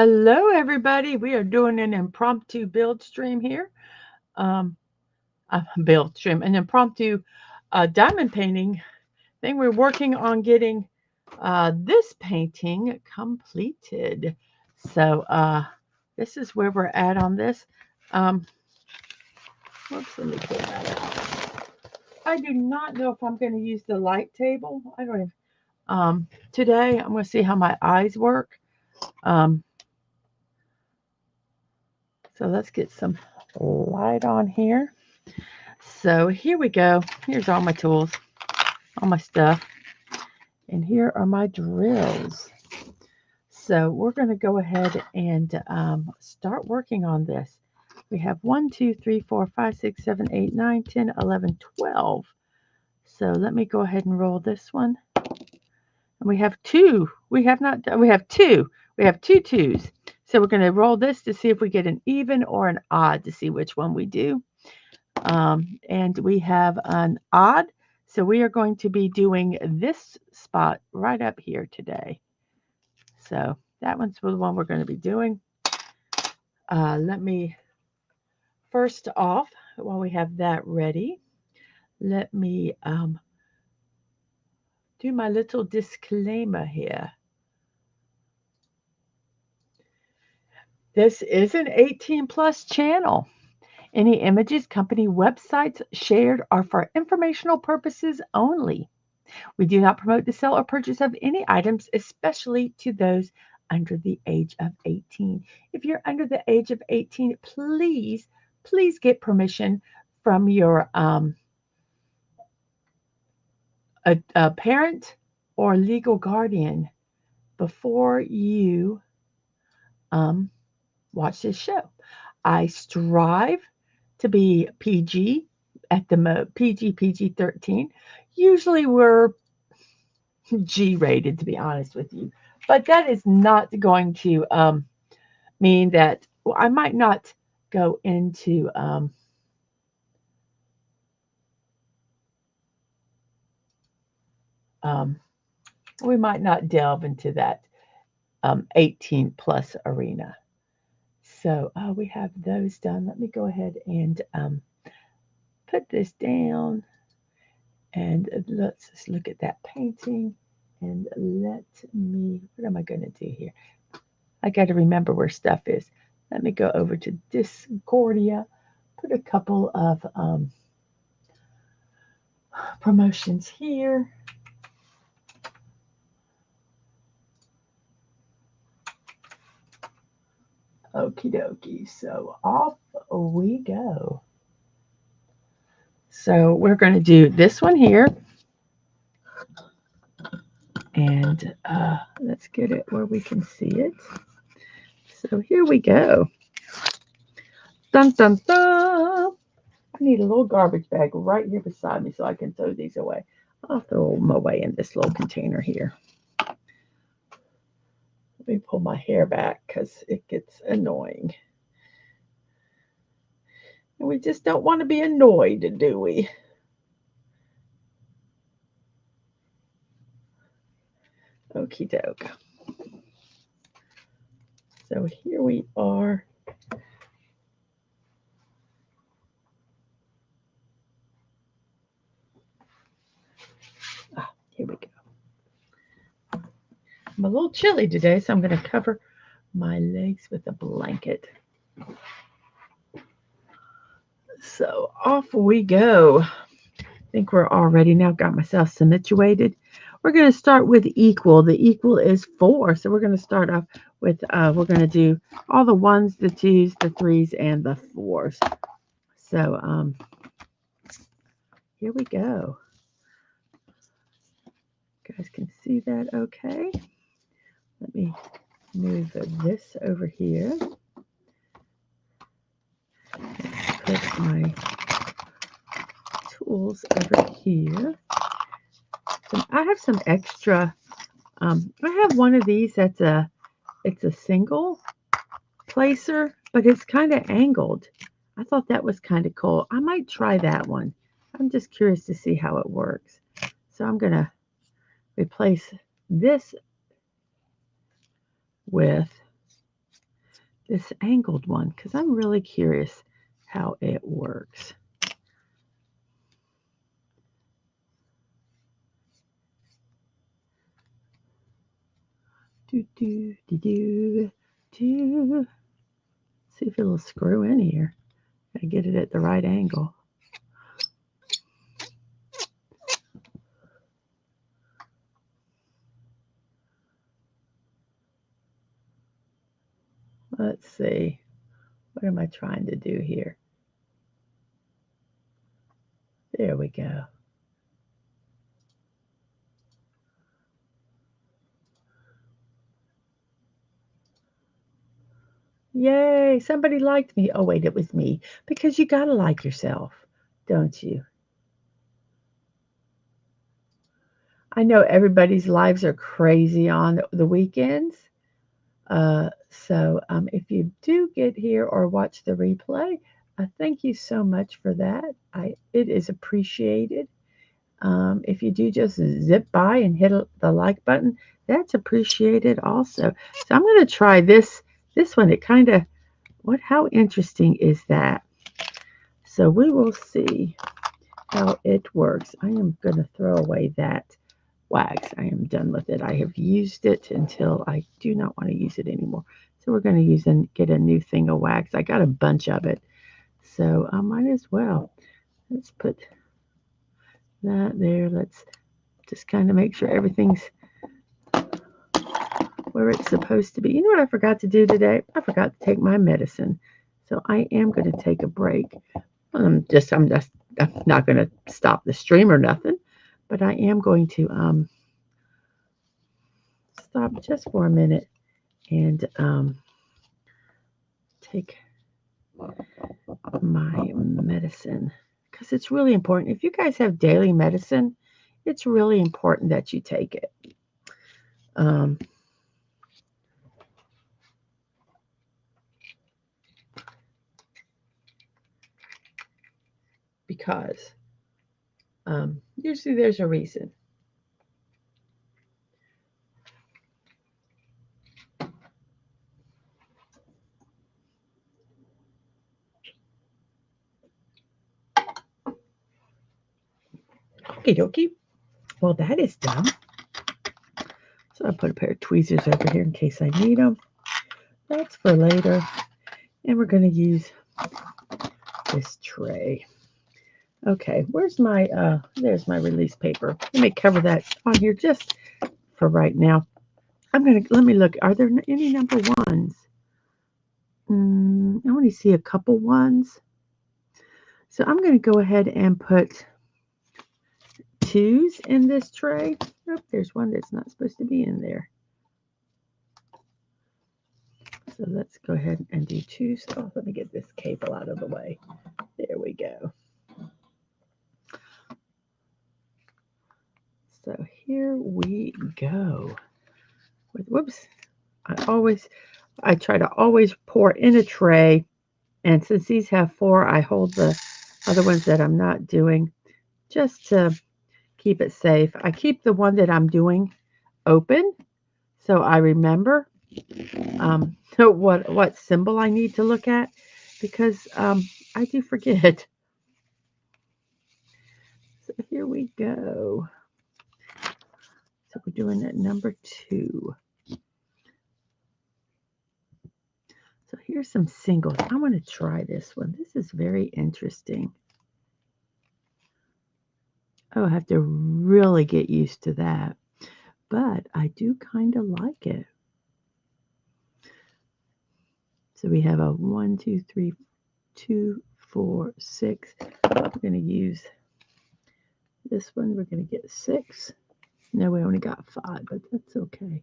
Hello, everybody. We are doing an impromptu build stream here. Um, build stream, an impromptu diamond painting thing. We're working on getting this painting completed. So this is where we're at on this. Um, Whoops, let me pull that out. I do not know if I'm going to use the light table. I don't even. Today, I'm going to see how my eyes work. Um, so let's get some light on here. So here we go. Here's all my tools, all my stuff. And here are my drills. So we're going to go ahead and start working on this. We have 1, 2, 3, 4, 5, 6, 7, 8, 9, 10, 11, 12. So let me go ahead and roll this one. And we have two. We have not done, we have two. We have two twos. So we're going to roll this to see if we get an even or an odd to see which one we do. And we have an odd. So we are going to be doing this spot right up here today. So that one's the one we're going to be doing. Let me, first off, while we have that ready, let me do my little disclaimer here. This is an 18 plus channel. Any images, company websites shared are for informational purposes only. We do not promote the sale or purchase of any items, especially to those under the age of 18. If you're under the age of 18, please get permission from your a parent or legal guardian before you watch this show. I strive to be PG at the PG 13. Usually we're G rated, to be honest with you. But that is not going to mean that I might not go into um, we might not delve into that 18 plus arena. So we have those done. Let me go ahead and put this down and let's just look at that painting. And let me, what am I going to do here? I got to remember where stuff is. Let me go over to Discordia, put a couple of promotions here. Okie dokie. So off we go. So we're going to do this one here. And let's get it where we can see it. So here we go. Dun, dun, dun. I need a little garbage bag right here beside me so I can throw these away. I'll throw them away in this little container here. Let me pull my hair back because it gets annoying. And we just don't want to be annoyed, do we? Okie doke. So here we are. Here we go. I'm a little chilly today, so I'm going to cover my legs with a blanket. So off we go. I think we're all ready now. Got myself situated. We're going to start with equal. The equal is 4. So we're going to start off with, we're going to do all the 1s, the 2s, the 3s, and the 4s. So here we go. You guys can see that okay. Let me move this over here. Put my tools over here. So I have some extra. I have one of these it's a single placer, but it's kind of angled. I thought that was kind of cool. I might try that one. I'm just curious to see how it works. So I'm going to replace this with this angled one because I'm really curious how it works. Do, do, do, do, do. See if it'll screw in here. I get it at the right angle. Let's see. What am I trying to do here? There we go. Yay, somebody liked me. Oh, wait, it was me. Because you got to like yourself, don't you? I know everybody's lives are crazy on the weekends. So if you do get here or watch the replay, thank you so much for that. It is appreciated. If you do just zip by and hit the like button, that's appreciated also. So I'm going to try this one. It kind of, how interesting is that? So we will see how it works. I am going to throw away that wax. I am done with it. I have used it until I do not want to use it anymore. So we're going to use and get a new thing of wax. I got a bunch of it. So I might as well. Let's put that there. Let's just kind of make sure everything's where it's supposed to be. You know what I forgot to do today? I forgot to take my medicine. So I am going to take a break. I'm not going to stop the stream or nothing, but I am going to stop just for a minute and take my medicine because it's really important. If you guys have daily medicine, it's really important that you take it. Because usually there's a reason. Okie dokie. Well, that is done. So I put a pair of tweezers over here in case I need them. That's for later. And we're going to use this tray. Okay, where's my, there's my release paper. Let me cover that on here just for right now. Let me look. Are there any number ones? I only see a couple ones. So I'm going to go ahead and put 2s in this tray. Oh, there's one that's not supposed to be in there. So let's go ahead and do 2. So let me get this cable out of the way. There we go. So here we go. Whoops. I try to always pour in a tray. And since these have 4, I hold the other ones that I'm not doing just to keep it safe. I keep the one that I'm doing open so I remember what symbol I need to look at because I do forget. So here we go. So we're doing that number 2. So here's some singles. I want to try this one. This is very interesting. Oh, I have to really get used to that. But I do kind of like it. So we have a 1, 2, 3, 2, 4, 6. We're going to use this one. We're going to get 6. No, we only got 5, but that's okay.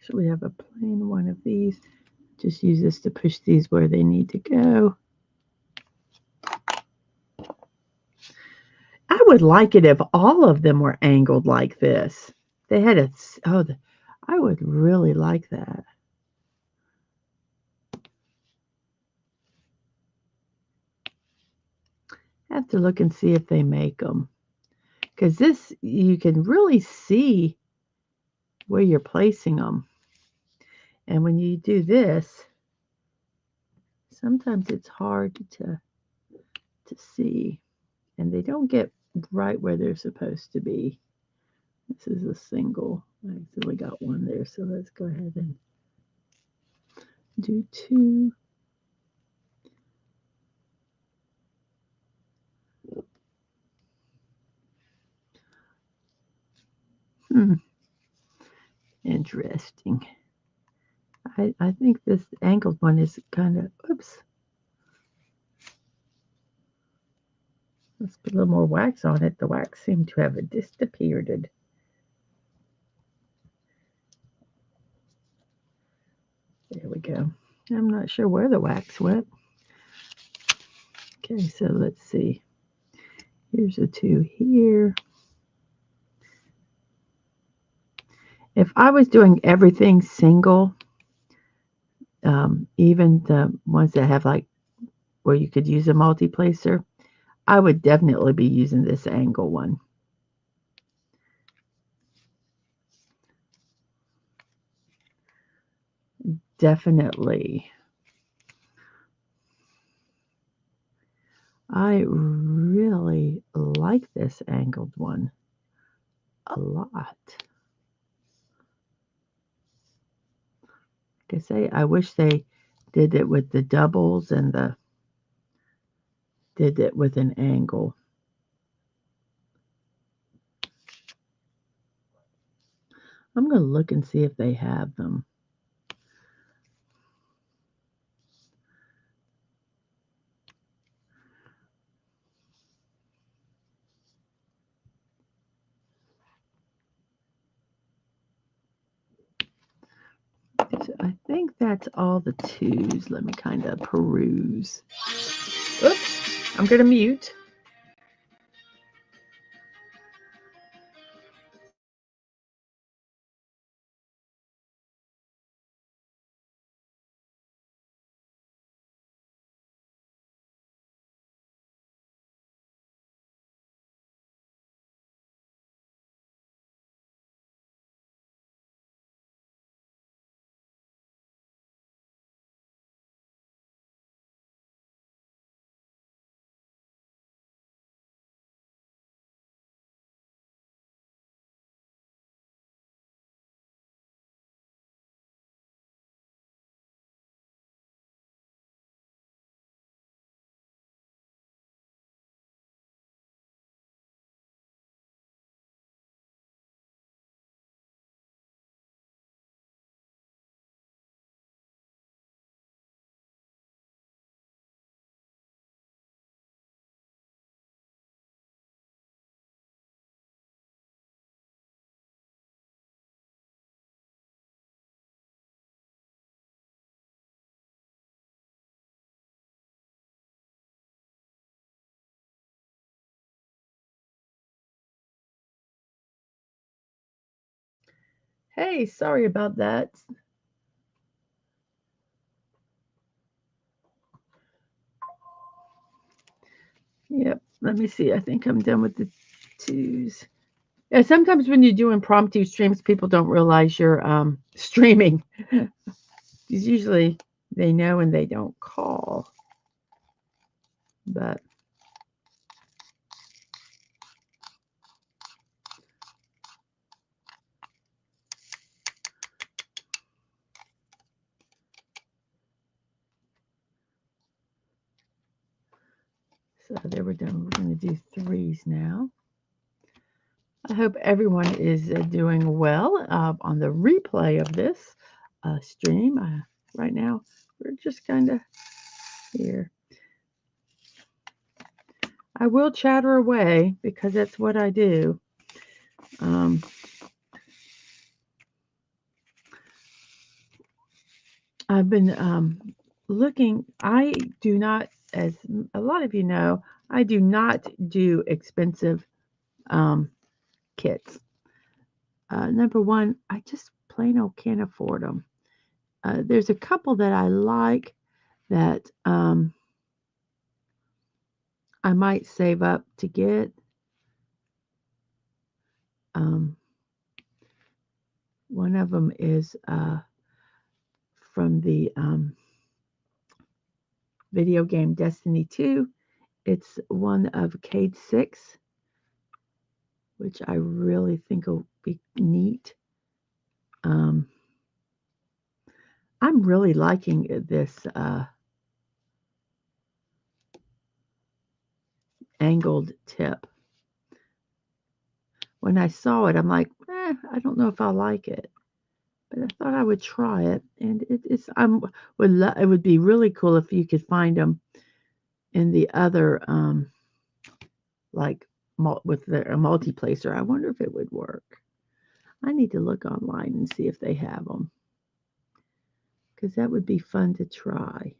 So we have a plain one of these. Just use this to push these where they need to go. I would like it if all of them were angled like this. They had a, I would really like that. have to look and see if they make them. Because this, you can really see where you're placing them. And when you do this, sometimes it's hard to see. And they don't get right where they're supposed to be. This is a single. I accidentally got one there, so let's go ahead and do two. Interesting. I think this angled one is kind of, oops. Let's put a little more wax on it. The wax seemed to have disappeared. There we go. I'm not sure where the wax went. Okay, so let's see. Here's a two here. If I was doing everything single, even the ones that have like where you could use a multi-placer, I would definitely be using this angle one. Definitely. I really like this angled one a lot. Like I say, I wish they did it with the doubles and did it with an angle. I'm going to look and see if they have them. So I think that's all the twos. Let me kind of peruse. Oops, I'm going to mute. Hey, sorry about that. Yep, let me see. I think I'm done with the twos. Yeah, sometimes when you do impromptu streams, people don't realize you're streaming. Because usually they know and they don't call. But so there we're done. We're going to do threes now. I hope everyone is doing well on the replay of this stream. Right now, we're just kind of here. I will chatter away because that's what I do. I've been looking. I do not, as a lot of you know, I do not do expensive kits. Number one, I just plain old can't afford them. There's a couple that I like that I might save up to get. One of them is from the video game Destiny 2. It's one of Cade 6, which I really think will be neat. I'm really liking this angled tip. When I saw it, I'm like, I don't know if I like it, but I thought I would try it, and it would be really cool if you could find them in the other like with a multi-placer. I wonder if it would work. I need to look online and see if they have them, because that would be fun to try.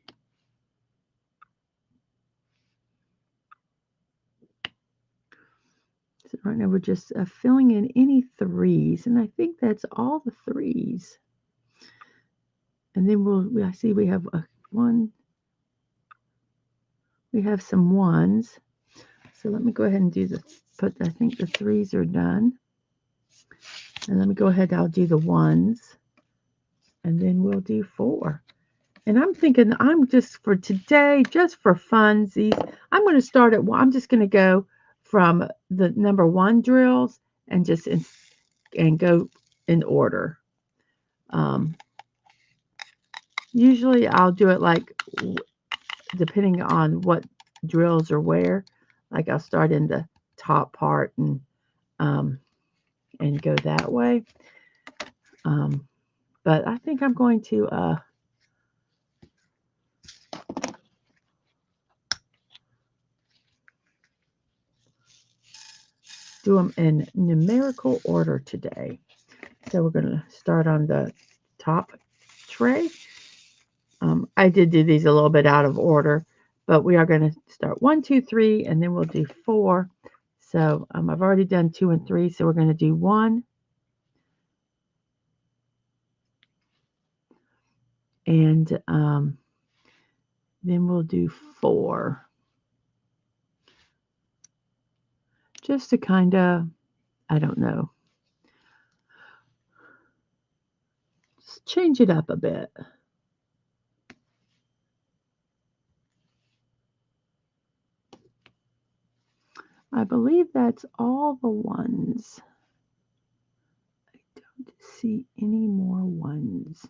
So right now we're just filling in any 3s, and I think that's all the 3s. And then I see we have one. We have some 1s. So let me go ahead and I think the 3s are done. And let me go ahead, I'll do the 1s. And then we'll do 4. And I'm thinking, I'm just for today, just for funsies, I'm going to start at I'm just going to go from the number 1 drills and and go in order. Usually I'll do it like depending on what drills are where. Like I'll start in the top part and go that way. But I think I'm going to do them in numerical order today. So we're going to start on the top tray. I did do these a little bit out of order, but we are going to start 1, 2, 3, and then we'll do 4. So I've already done 2 and 3, so we're going to do 1. And then we'll do 4. Just to kind of, I don't know, just change it up a bit. I believe that's all the 1s. I don't see any more 1s.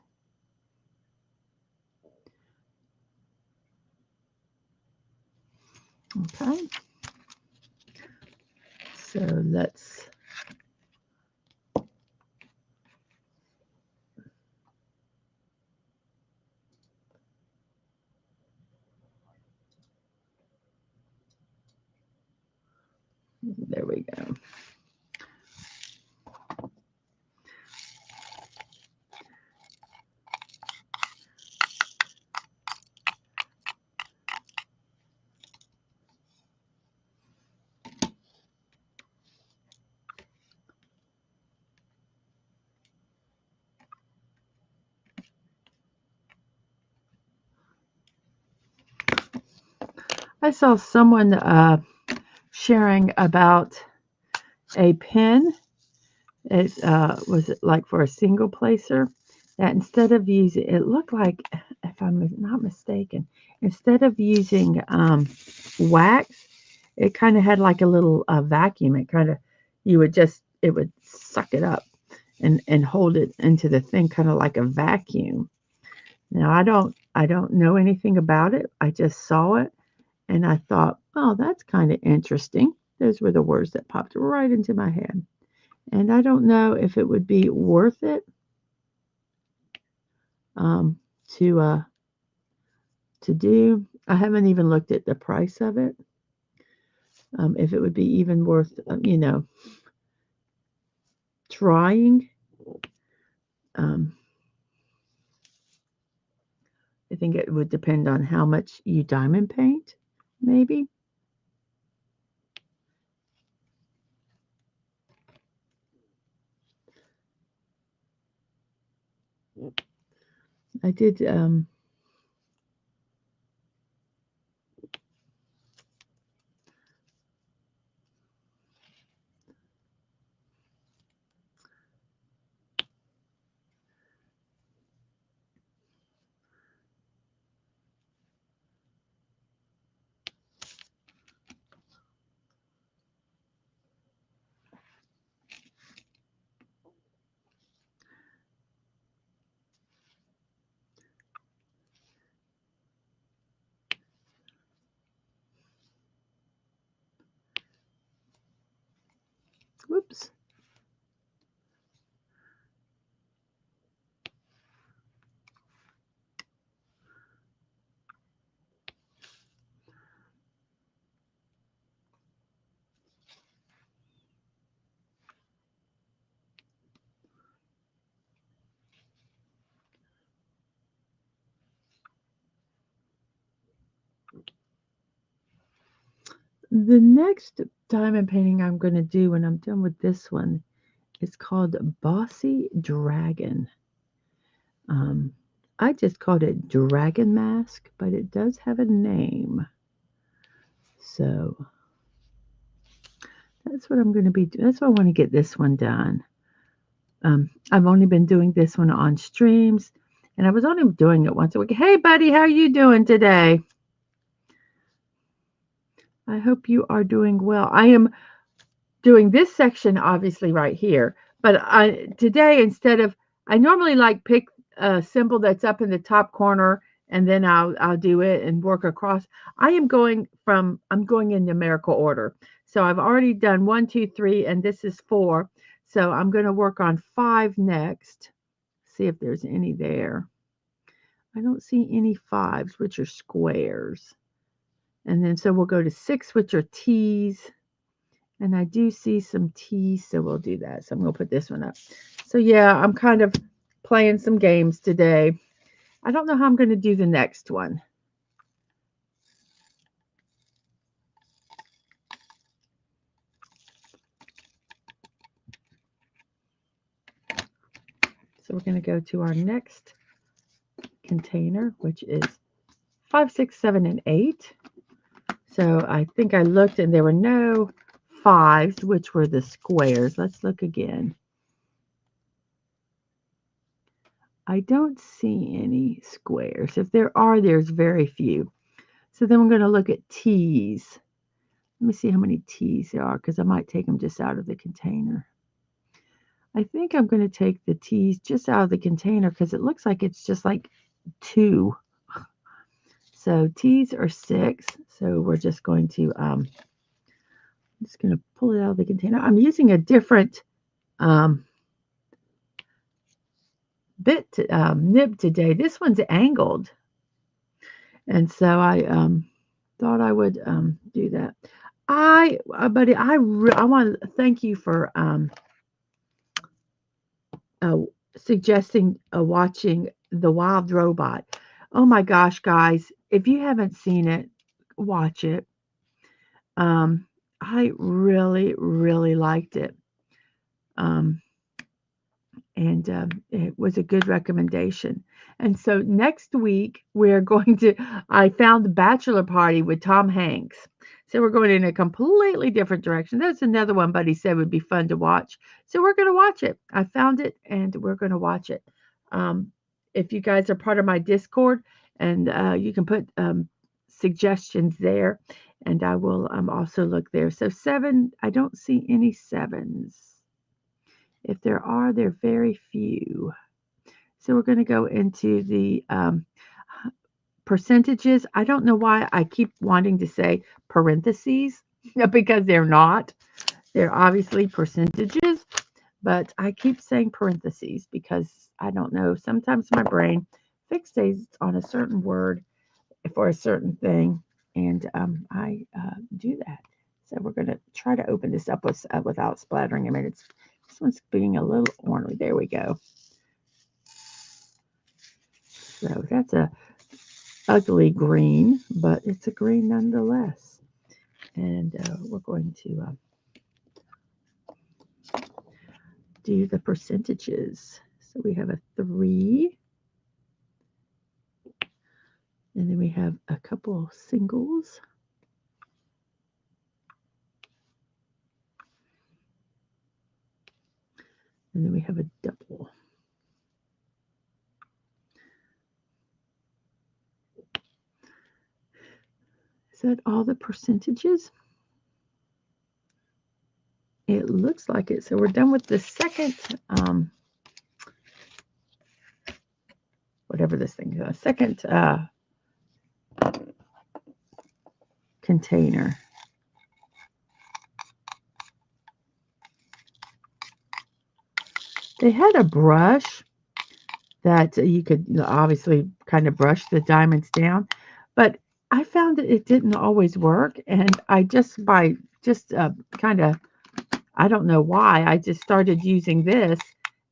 Okay. So there we go. I saw someone sharing about a pen. It was like for a single placer that instead of using, it looked like, if I'm not mistaken, instead of using wax, it kind of had like a little vacuum. It kind of, it would suck it up and hold it into the thing, kind of like a vacuum. Now I don't know anything about it. I just saw it and I thought, oh, that's kind of interesting. Those were the words that popped right into my head. And I don't know if it would be worth it to do. I haven't even looked at the price of it. If it would be even worth, trying. I think it would depend on how much you diamond paint, maybe. I did Whoops. The next diamond painting I'm going to do when I'm done with this one is called Bossy Dragon. I just called it Dragon Mask, but it does have a name. So that's what I'm going to be doing. That's why I want to get this one done. I've only been doing this one on streams, and I was only doing it once a week. Hey, buddy, how are you doing today? I hope you are doing well. I am doing this section obviously right here, but today instead of I normally like pick a symbol that's up in the top corner and then I'll do it and work across. I'm going in numerical order. So I've already done 1, 2, 3, and this is 4. So I'm going to work on 5 next. See if there's any there. I don't see any 5s, which are squares. And then so we'll go to 6, which are T's. And I do see some T's, so we'll do that. So I'm going to put this one up. So yeah, I'm kind of playing some games today. I don't know how I'm going to do the next one. So we're going to go to our next container, which is 5, 6, 7, and 8. So I think I looked and there were no 5s, which were the squares. Let's look again. I don't see any squares. If there are, there's very few. So then we're going to look at T's. Let me see how many T's there are because I might take them just out of the container. I think I'm going to take the T's just out of the container because it looks like it's just like 2. So T's are 6. So we're just going to, I'm just going to pull it out of the container. I'm using a different nib today. This one's angled. And so I thought I would do that. Buddy, I want to thank you for suggesting watching The Wild Robot. Oh my gosh, guys, if you haven't seen it, watch it. I really, really liked it. And it was a good recommendation. And so next week we're going to, I found The Bachelor Party with Tom Hanks. So we're going in a completely different direction. That's another one Buddy said would be fun to watch. So we're going to watch it. I found it and we're going to watch it. If you guys are part of my Discord, and you can put suggestions there, and I will also look there. So 7, I don't see any 7s. If there are, they're very few. So we're going to go into the percentages. I don't know why I keep wanting to say parentheses because they're not. They're obviously percentages, but I keep saying parentheses because I don't know. Sometimes my brain fixates on a certain word for a certain thing, and I do that. So we're going to try to open this up without splattering. I mean, this one's being a little ornery. There we go. So that's a ugly green, but it's a green nonetheless. And we're going to do the percentages. So we have a 3. And then we have a couple singles. And then we have a double. Is that all the percentages? It looks like it. So we're done with the second, whatever this thing is, second container. They had a brush that you could obviously kind of brush the diamonds down, but I found that it didn't always work, and I just kind of, I don't know why, I just started using this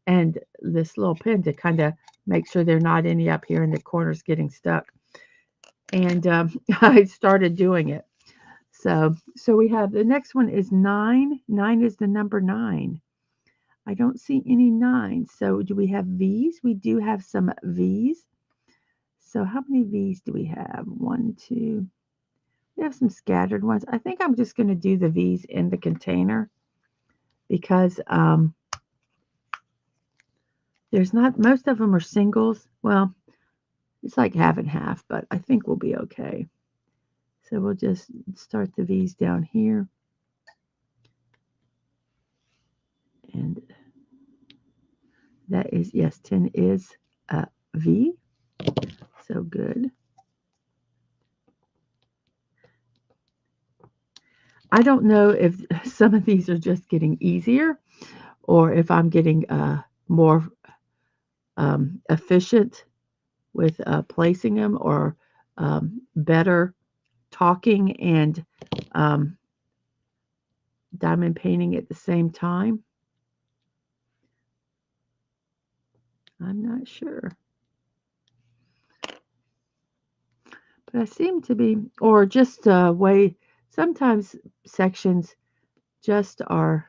and this little pin to kind of make sure they're not any up here in the corners getting stuck. And I started doing it. So we have the next one is 9. 9 is the number 9. I don't see any 9. So do we have V's? We do have some V's. So how many V's do we have? 1, 2. We have some scattered ones. I think I'm just going to do the V's in the container because there's not, most of them are singles. Well, it's like half and half, but I think we'll be okay. So we'll just start the V's down here. And that is, yes, 10 is a V. So good. I don't know if some of these are just getting easier or if I'm getting more efficient with placing them or better talking and diamond painting at the same time. I'm not sure. But I seem to be, or just way, sometimes sections just are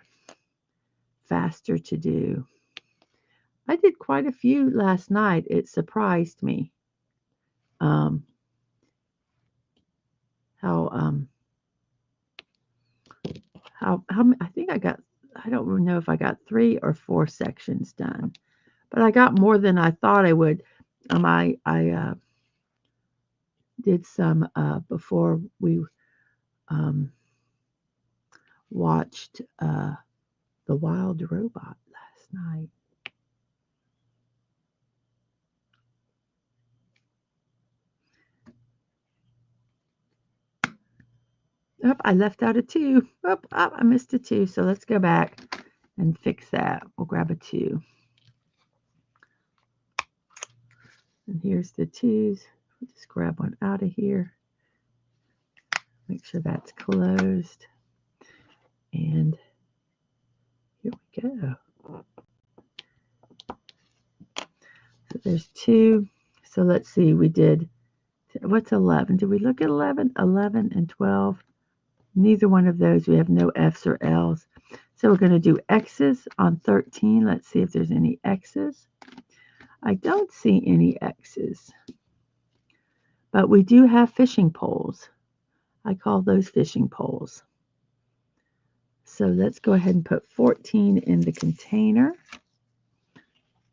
faster to do. I did quite a few last night. It surprised me um, how I think I got, I don't know if I got 3 or 4 sections done, but I got more than I thought I would. I did some before we um, watched The Wild Robot last night. Oh, I left out a 2. Oh, I missed a 2. So let's go back and fix that. We'll grab a 2. And here's the 2s. We'll just grab one out of here. Make sure that's closed. And here we go. So there's 2. So let's see. We did, what's 11? Did we look at 11? 11 and 12. Neither one of those. We have no F's or L's. So we're going to do X's on 13. Let's see if there's any X's. I don't see any X's. But we do have fishing poles. I call those fishing poles. So let's go ahead and put 14 in the container,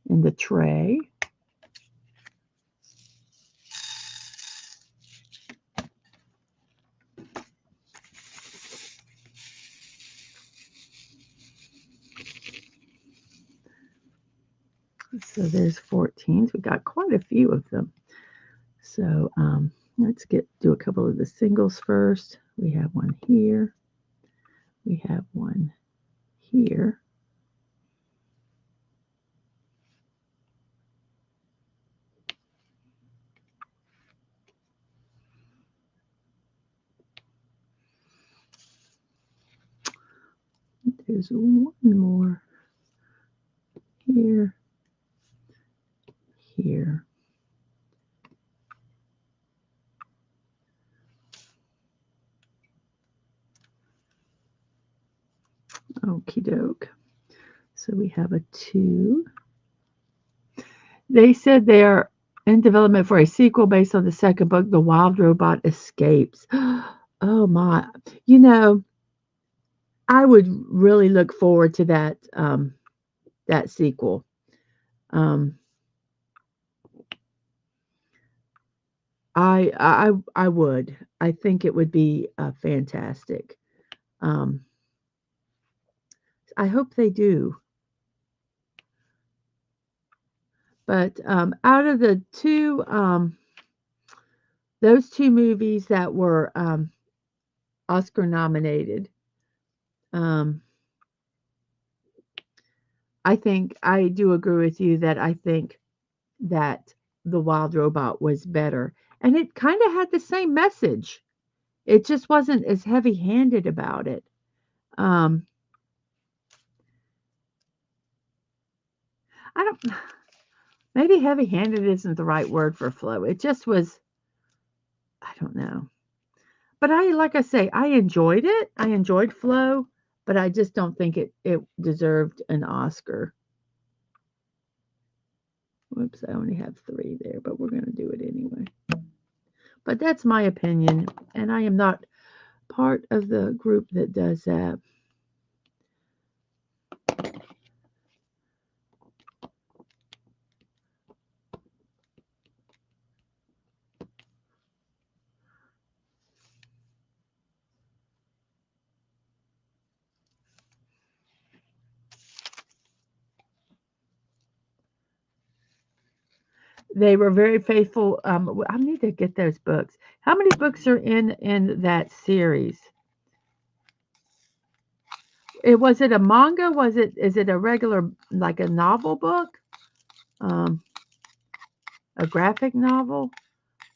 in the tray. So there's 14s. We got quite a few of them. So let's do a couple of the singles first. We have one here. We have one here. There's one more here, here. Okie doke. So we have a 2. They said they are in development for a sequel based on the second book, The Wild Robot Escapes. Oh my. You know, I would really look forward to that that sequel. I would. I think it would be fantastic. Um, I hope they do. But out of the 2, those 2 movies that were Oscar nominated, I think I do agree with you that I think that the Wild Robot was better, and it kind of had the same message. It just wasn't as heavy-handed about it. Um, I don't. Maybe heavy-handed isn't the right word for Flow. It just was. I don't know. But like I say, I enjoyed it. I enjoyed Flow, but I just don't think it deserved an Oscar. Whoops, I only have 3 there, but we're going to do it anyway. But that's my opinion, and I am not part of the group that does that. They were very faithful. I need to get those books. How many books are in that series? Was it a manga? Is it a regular like a novel book? Um, a graphic novel?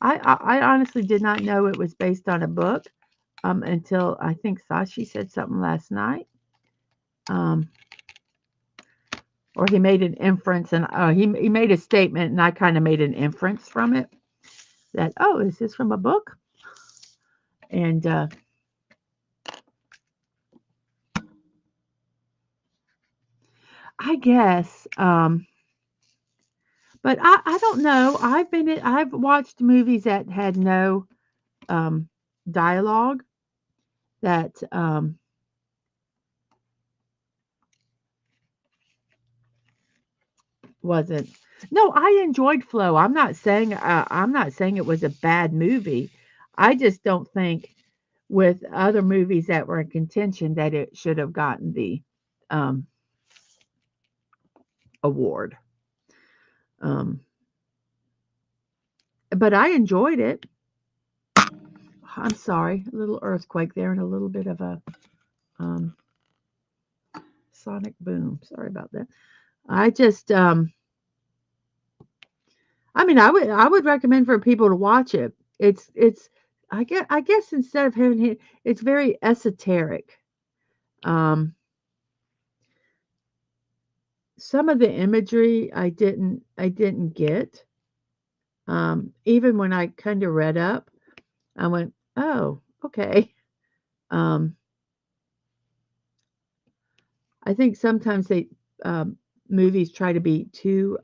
I honestly did not know it was based on a book until I think Sashi said something last night. Um, or he made an inference, and he made a statement, and I kind of made an inference from it that, oh, is this from a book? And I guess, but I don't know. I've watched movies that had no um, dialogue that wasn't. No, I enjoyed Flow. I'm not saying it was a bad movie. I just don't think with other movies that were in contention that it should have gotten the um, award. Um, but I enjoyed it. I'm sorry, a little earthquake there and a little bit of a um, sonic boom. Sorry about that. I just, I mean, I would recommend for people to watch it. It's I guess instead of having it, it's very esoteric. Um, some of the imagery I didn't get. Even when I kind of read up, I went, oh, okay. Um, I think sometimes um, movies try to be too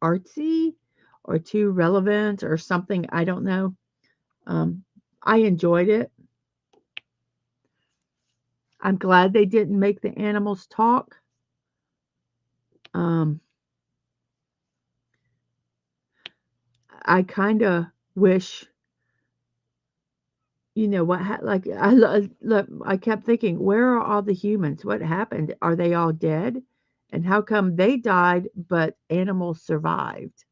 artsy or too relevant or something. I don't know. Um, I enjoyed it. I'm glad they didn't make the animals talk. Um, I kind of wish, what like I kept thinking, where are all the humans? What happened? Are they all dead? And how come they died but animals survived?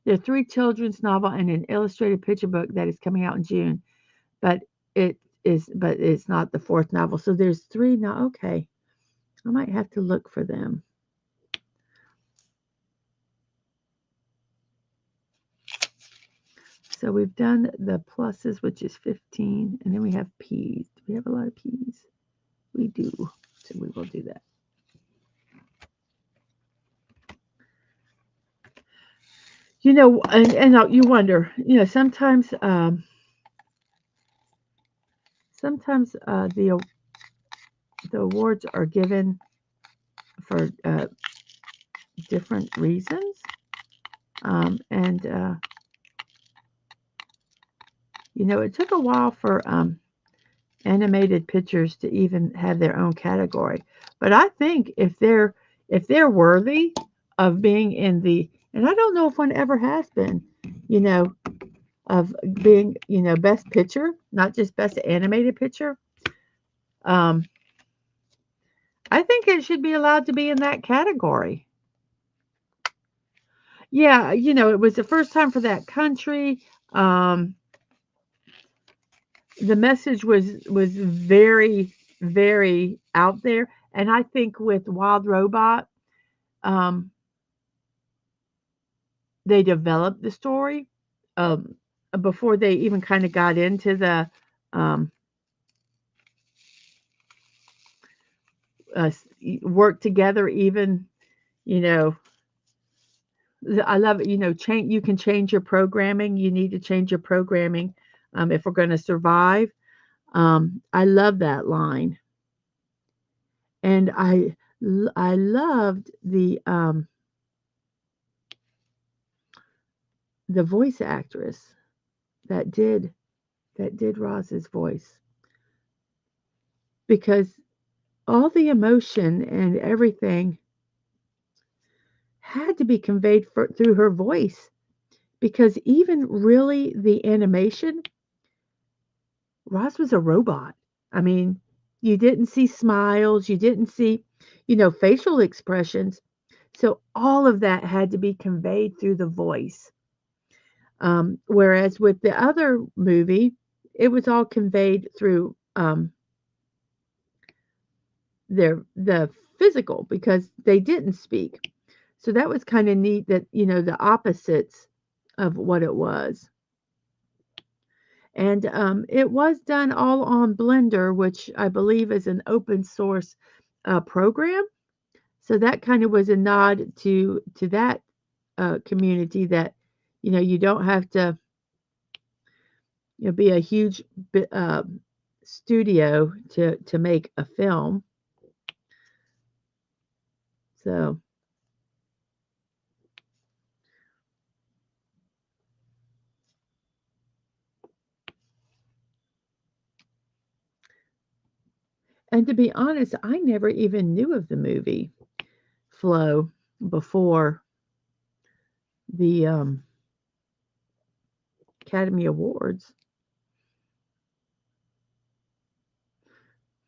There are 3 children's novel and an illustrated picture book that is coming out in June, but it's not the 4th novel. So there's 3 now. Okay. I might have to look for them. So we've done the pluses, which is 15, and then we have P's. Do we have a lot of P's? We do. So we will do that. And you wonder, sometimes the awards are given for different reasons, and it took a while for animated pictures to even have their own category. But I think if they're worthy of being in the, and I don't know if one ever has been, you know, of being, best picture, not just best animated picture. Um, I think it should be allowed to be in that category. Yeah, it was the first time for that country. Um, the message was very, very out there, and I think with Wild Robot, um, they developed the story um, before they even kind of got into the um, work together. Even you know, I love it. Change. You can change your programming. You need to change your programming if we're going to survive. I love that line, and I loved the voice actress that did Roz's voice, because all the emotion and everything had to be conveyed through her voice, because even really the animation, Roz was a robot. I mean, you didn't see smiles, you didn't see, facial expressions. So all of that had to be conveyed through the voice. Whereas with the other movie, it was all conveyed through the physical, because they didn't speak. So that was kind of neat, that the opposites of what it was. And it was done all on Blender, which I believe is an open source program. So that kind of was a nod to that community, that you don't have to be a huge studio to make a film. So and to be honest, I never even knew of the movie Flow before the Academy Awards.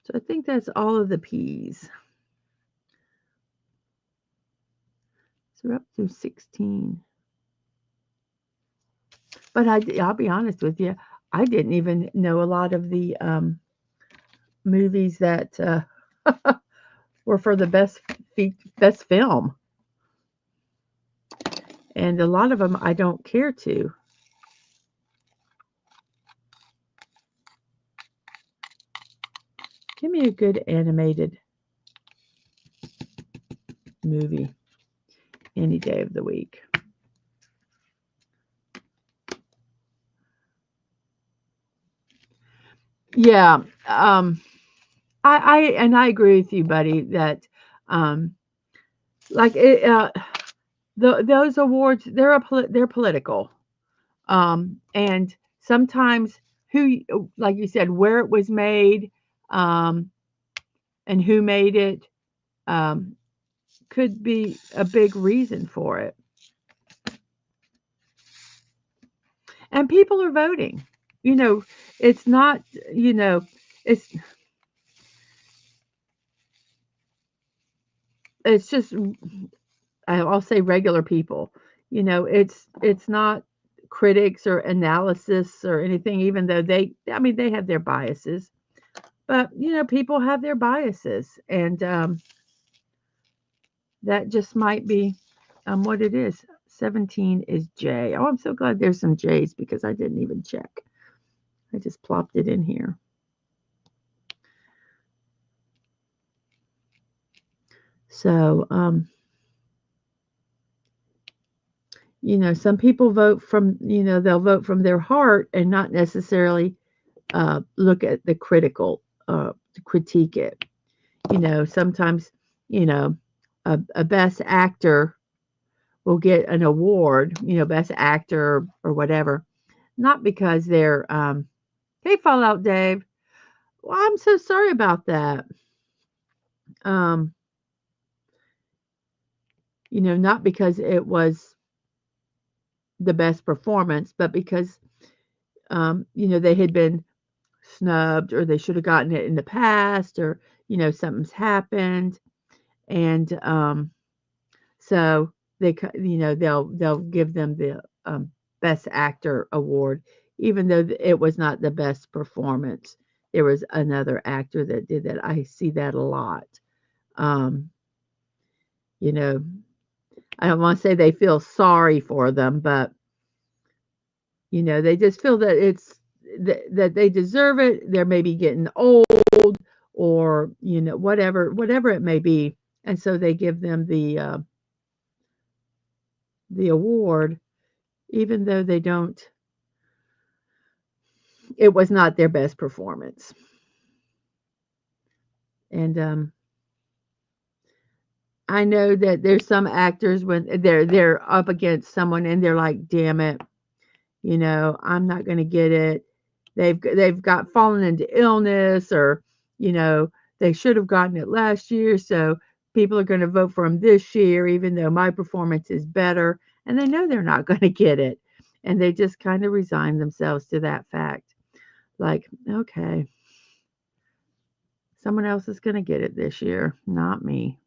So I think that's all of the P's. So we're up to 16. But I'll be honest with you, I didn't even know a lot of the movies that were for the best film, and a lot of them I don't care to. Give me a good animated movie any day of the week. Yeah, I agree with you, buddy. That um, like those awards, they're political, and sometimes like you said, where it was made, um, and who made it, um, could be a big reason for it. And people are voting. You know, it's not. You know, it's it's just I'll say regular people. It's not critics or analysis or anything, even though I mean, they have their biases. But people have their biases, and that just might be what it is. 17 is J. Oh, I'm so glad there's some J's, because I didn't even check. I just plopped it in here. So, some people vote from, they'll vote from their heart and not necessarily look at the to critique it. Sometimes, you know, a best actor will get an award, best actor or whatever, not because they're, hey, Fallout Dave. Well, I'm so sorry about that. Um, not because it was the best performance, but because, they had been snubbed, or they should have gotten it in the past, or, something's happened. And so they'll give them the best actor award, even though it was not the best performance. There was another actor that did that. I see that a lot. Um, you know, I don't want to say they feel sorry for them, but they just feel that that they deserve it. They're maybe getting old or, whatever it may be. And so they give them the award, even though they don't, it was not their best performance. And I know that there's some actors when they're up against someone and they're like, damn it, I'm not going to get it. They've got fallen into illness, or you know they should have gotten it last year, so people are going to vote for them this year even though my performance is better, and they know they're not going to get it, and they just kind of resign themselves to that fact, like, okay, someone else is going to get it this year, not me,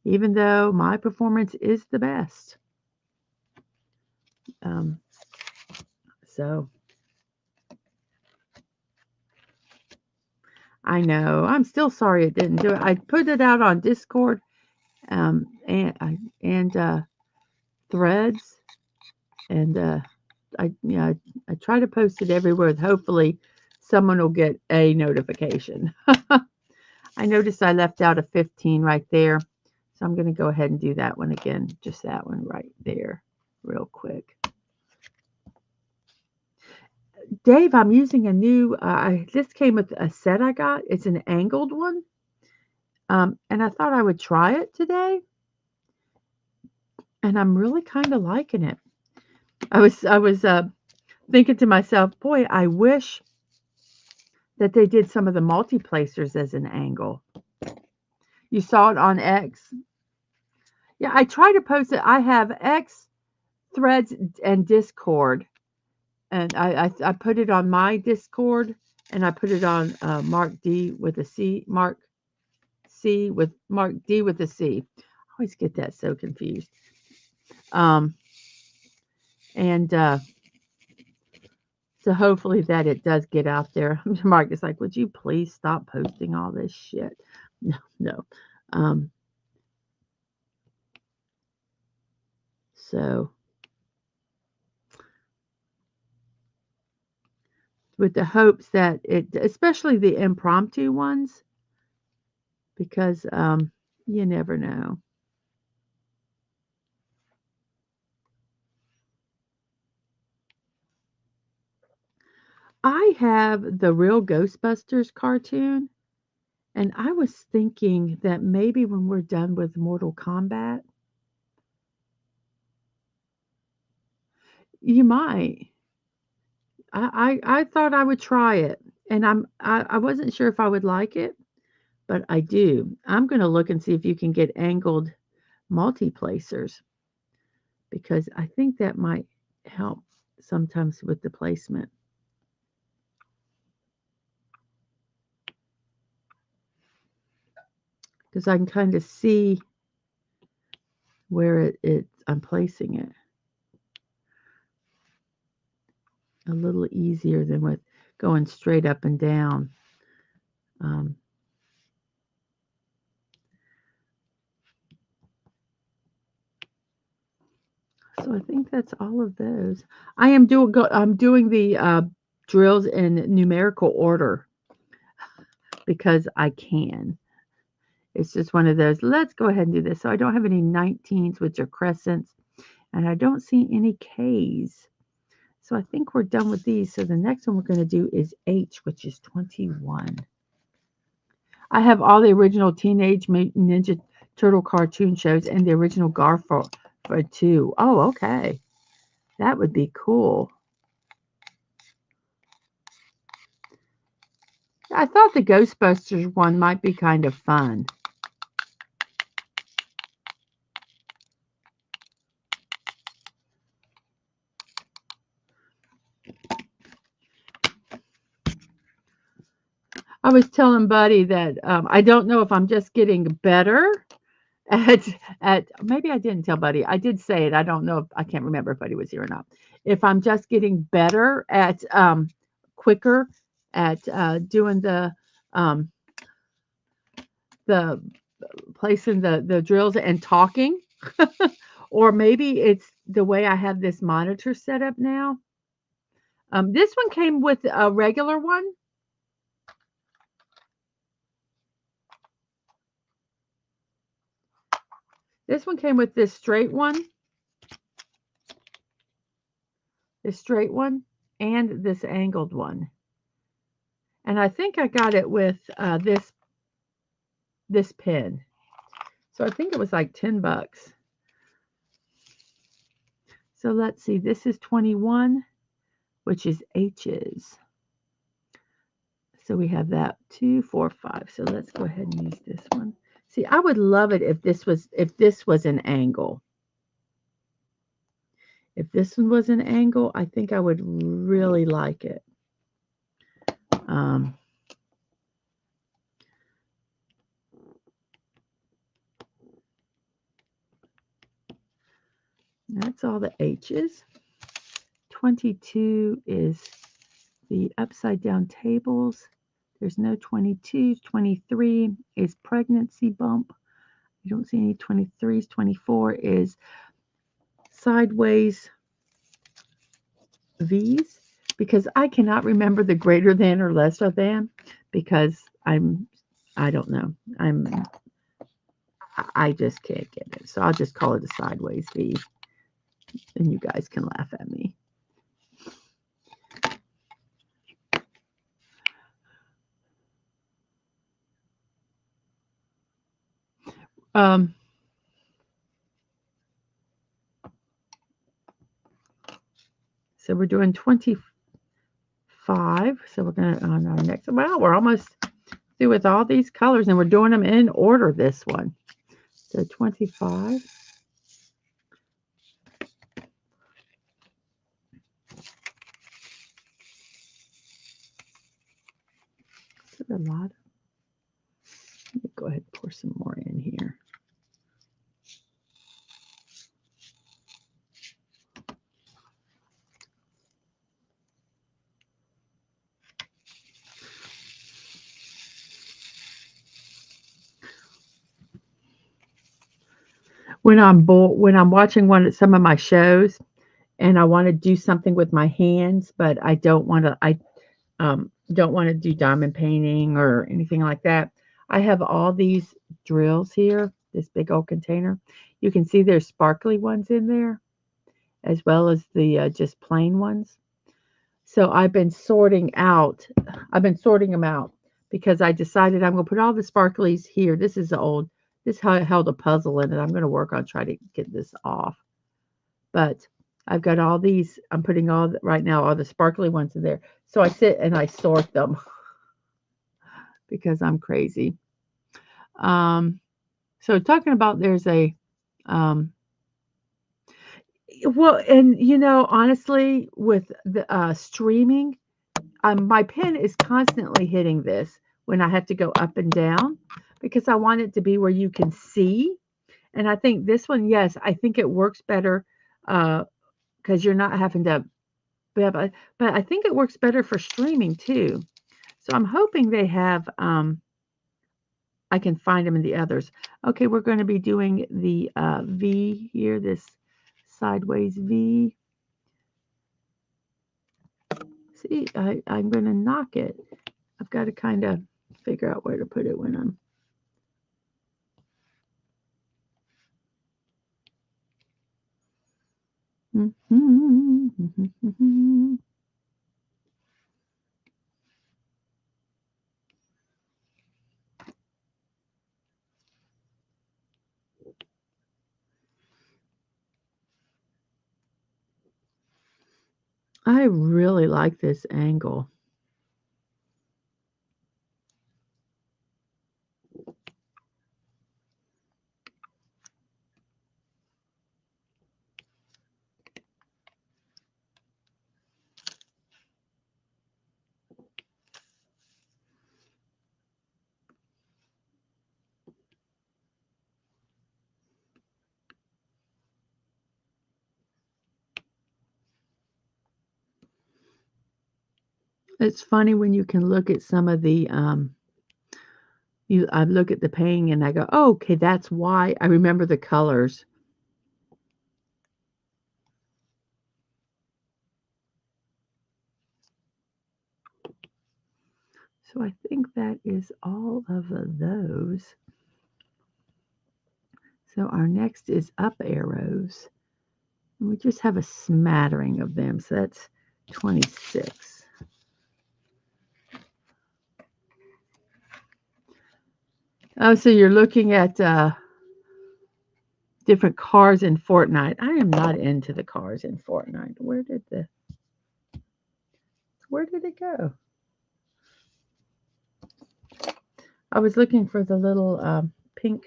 even though my performance is the best. um, so I know. I'm still sorry it didn't do it. I put it out on Discord, and Threads, and I try to post it everywhere. Hopefully, someone will get a notification. I noticed I left out a 15 right there, so I'm going to go ahead and do that one again. Just that one right there, real quick. Dave, I'm using a new. This came with a set I got. It's an angled one. And I thought I would try it today, and I'm really kind of liking it. I was thinking to myself, boy, I wish that they did some of the multi-placers as an angle. You saw it on X. Yeah, I try to post it. I have X, Threads, and Discord, and I put it on my Discord, and I put it on Mark D with a C, Mark C with Mark D with a C. I always get that so confused. Um, and So hopefully that it does get out there. Mark is like, would you please stop posting all this shit? No, no. Um, so with the hopes that especially the impromptu ones, because you never know. I have the real Ghostbusters cartoon, and I was thinking that maybe when we're done with Mortal Kombat, you might. I thought I would try it, and I wasn't sure if I would like it, but I do. I'm going to look and see if you can get angled multi-placers, because I think that might help sometimes with the placement. Because I can kind of see where I'm placing it a little easier than with going straight up and down. Um, so I think that's all of those. I'm doing the drills in numerical order because I can. It's just one of those, let's go ahead and do this. So I don't have any 19s, which are crescents, and I don't see any Ks. So I think we're done with these. So the next one we're going to do is H, which is 21. I have all the original Teenage Mutant Ninja Turtle cartoon shows and the original Garfield for two. Oh, okay. That would be cool. I thought the Ghostbusters one might be kind of fun. I was telling Buddy that I don't know if I'm just getting better at maybe I didn't tell Buddy. I did say it. I don't know if I can't remember if Buddy was here or not. If I'm just getting better at quicker at doing um, the placing the drills and talking, Or maybe it's the way I have this monitor set up now. This one came with a regular one. This one came with this straight one, and this angled one. And I think I got it with this pen. So I think it was like 10 bucks. So let's see, this is 21, which is H's. So we have that 2, 4, 5. So let's go ahead and use this one. See, I would love it if this was an angle. If this one was an angle, I think I would really like it. That's all the H's. 22 is the upside down tables. There's no 22. 23 is pregnancy bump. I don't see any 23s. 24 is sideways V's, because I cannot remember the greater than or lesser than, because I don't know. I just can't get it. So I'll just call it a sideways V, and you guys can laugh at me. So we're doing 25. So we're going to, on our next, well, we're almost through with all these colors, and we're doing them in order this one. So 25. Is a lot? Let me go ahead and pour some more in here. When I'm watching some of my shows, and I want to do something with my hands, but I don't want to. Don't want to do diamond painting or anything like that. I have all these drills here. This big old container. You can see there's sparkly ones in there, as well as the just plain ones. So I've been sorting them out because I decided I'm going to put all the sparklies here. This held a puzzle in it. I'm going to work on trying to get this off. But I've got all these, I'm putting right now, all the sparkly ones in there. So I sit and I sort them because I'm crazy. So talking about there's a, well, and honestly, with the streaming, my pen is constantly hitting this when I have to go up and down, because I want it to be where you can see. And I think this one, yes, I think it works better because you're not having to, but I think it works better for streaming too. So I'm hoping they have, I can find them in the others. Okay, we're going to be doing the V here, this sideways V. See, I'm going to knock it. I've got to kind of figure out where to put it when I'm. I really like this angle. It's funny when you can look at some of the I look at the painting and I go, oh, okay, that's why I remember the colors. So I think that is all of those. So our next is up arrows. And we just have a smattering of them. So that's 26. Oh, so you're looking at different cars in Fortnite. I am not into the cars in Fortnite. Where did it go? I was looking for the little pink.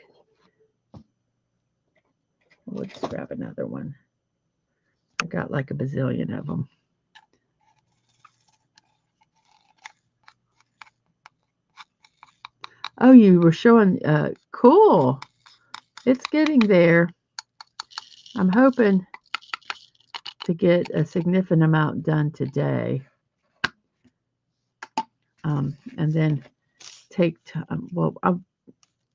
Let's grab another one. I got like a bazillion of them. Oh, you were showing, cool. It's getting there. I'm hoping to get a significant amount done today. And then take, well, I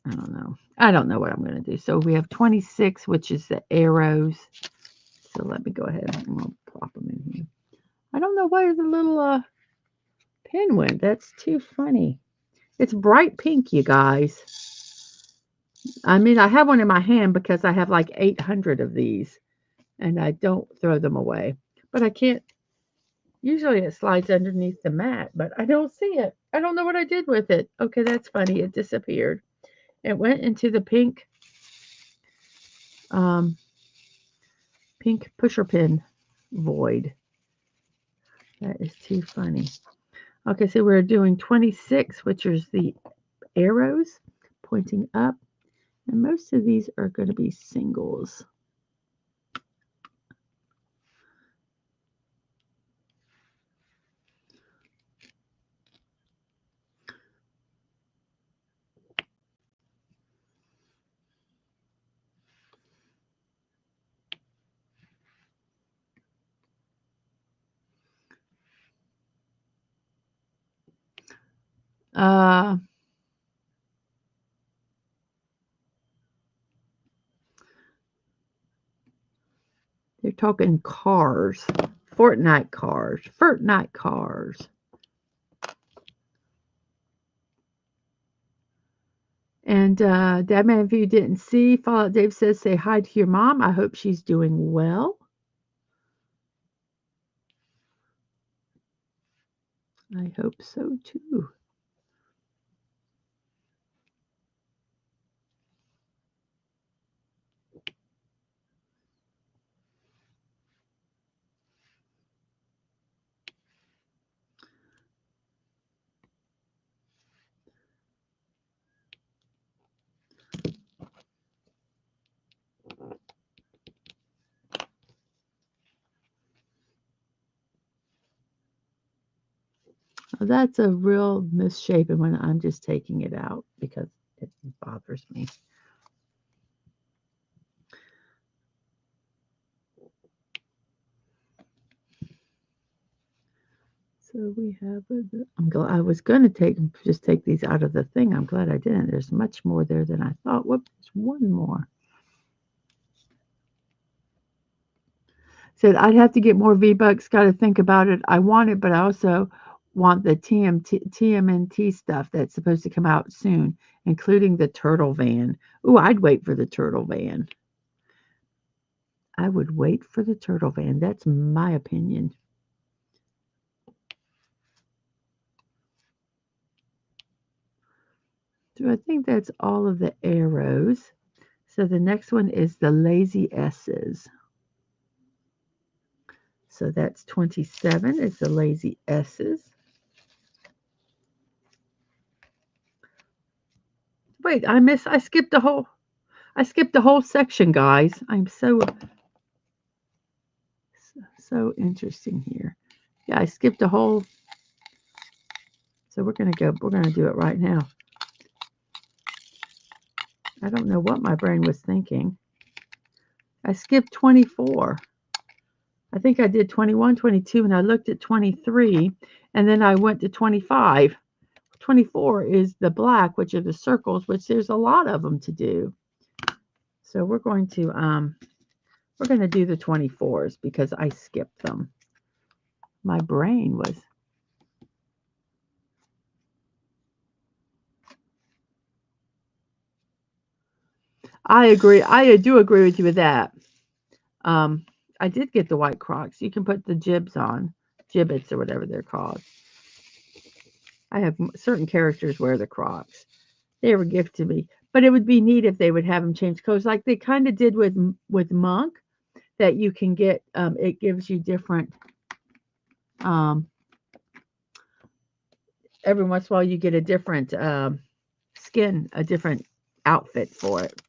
don't know. I don't know what I'm going to do. So we have 26, which is the arrows. So let me go ahead and I'll plop them in here. I don't know where the little pin went. That's too funny. It's bright pink, you guys. I mean, I have one in my hand because I have like 800 of these. And I don't throw them away. But I can't. Usually it slides underneath the mat, but I don't see it. I don't know what I did with it. Okay, that's funny. It disappeared. It went into the pink pusher pin void. That is too funny. Okay, so we're doing 26, which is the arrows pointing up. And most of these are going to be singles. They're talking cars. Fortnite cars. And Dad Man, if you didn't see, Fallout Dave says, say hi to your mom. I hope she's doing well. I hope so too. That's a real misshapen one. I'm just taking it out because it bothers me. So we have. I'm glad I was going to just take these out of the thing. I'm glad I didn't. There's much more there than I thought. Whoops, one more. Said I'd have to get more V-Bucks. Got to think about it. I want it, but I also want the TMNT stuff that's supposed to come out soon, including the turtle van. Ooh, I'd wait for the turtle van. I would wait for the turtle van. That's my opinion. So I think that's all of the arrows. So the next one is the lazy S's. So that's 27 is the lazy S's. Wait, I skipped the whole section, guys. I'm so interesting here. Yeah, I skipped a whole. So we're going to do it right now. I don't know what my brain was thinking. I skipped 24. I think I did 21, 22, and I looked at 23, and then I went to 25. 24 is the black, which are the circles, which there's a lot of them to do. So we're going to do the 24s because I skipped them. My brain was. I agree. I do agree with you with that. Um, I did get the white Crocs. You can put the jibs on, gibbets or whatever they're called. I have certain characters wear the Crocs. They were gifted to me, but it would be neat if they would have them change clothes, like they kind of did with Monk. That you can get. It gives you different. Um, every once in a while, you get a different skin, a different outfit for it.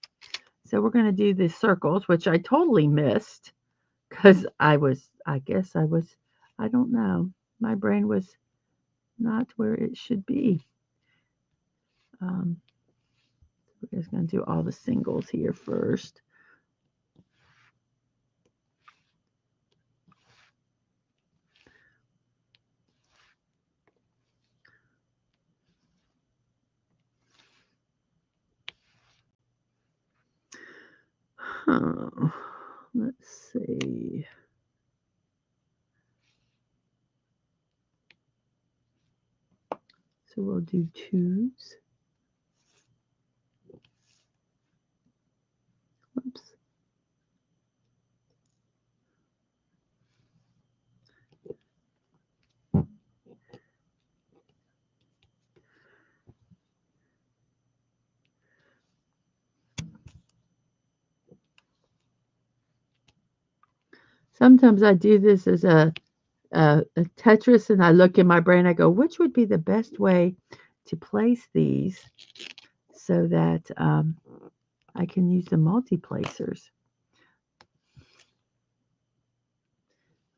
So we're going to do the circles, which I totally missed because I guess I don't know. My brain was not where it should be. Um, we're just going to do all the singles here first. Huh. Let's see. So we'll do twos. Whoops. Sometimes I do this as a Tetris, and I look in my brain. I go, which would be the best way to place these so that I can use the multi-placers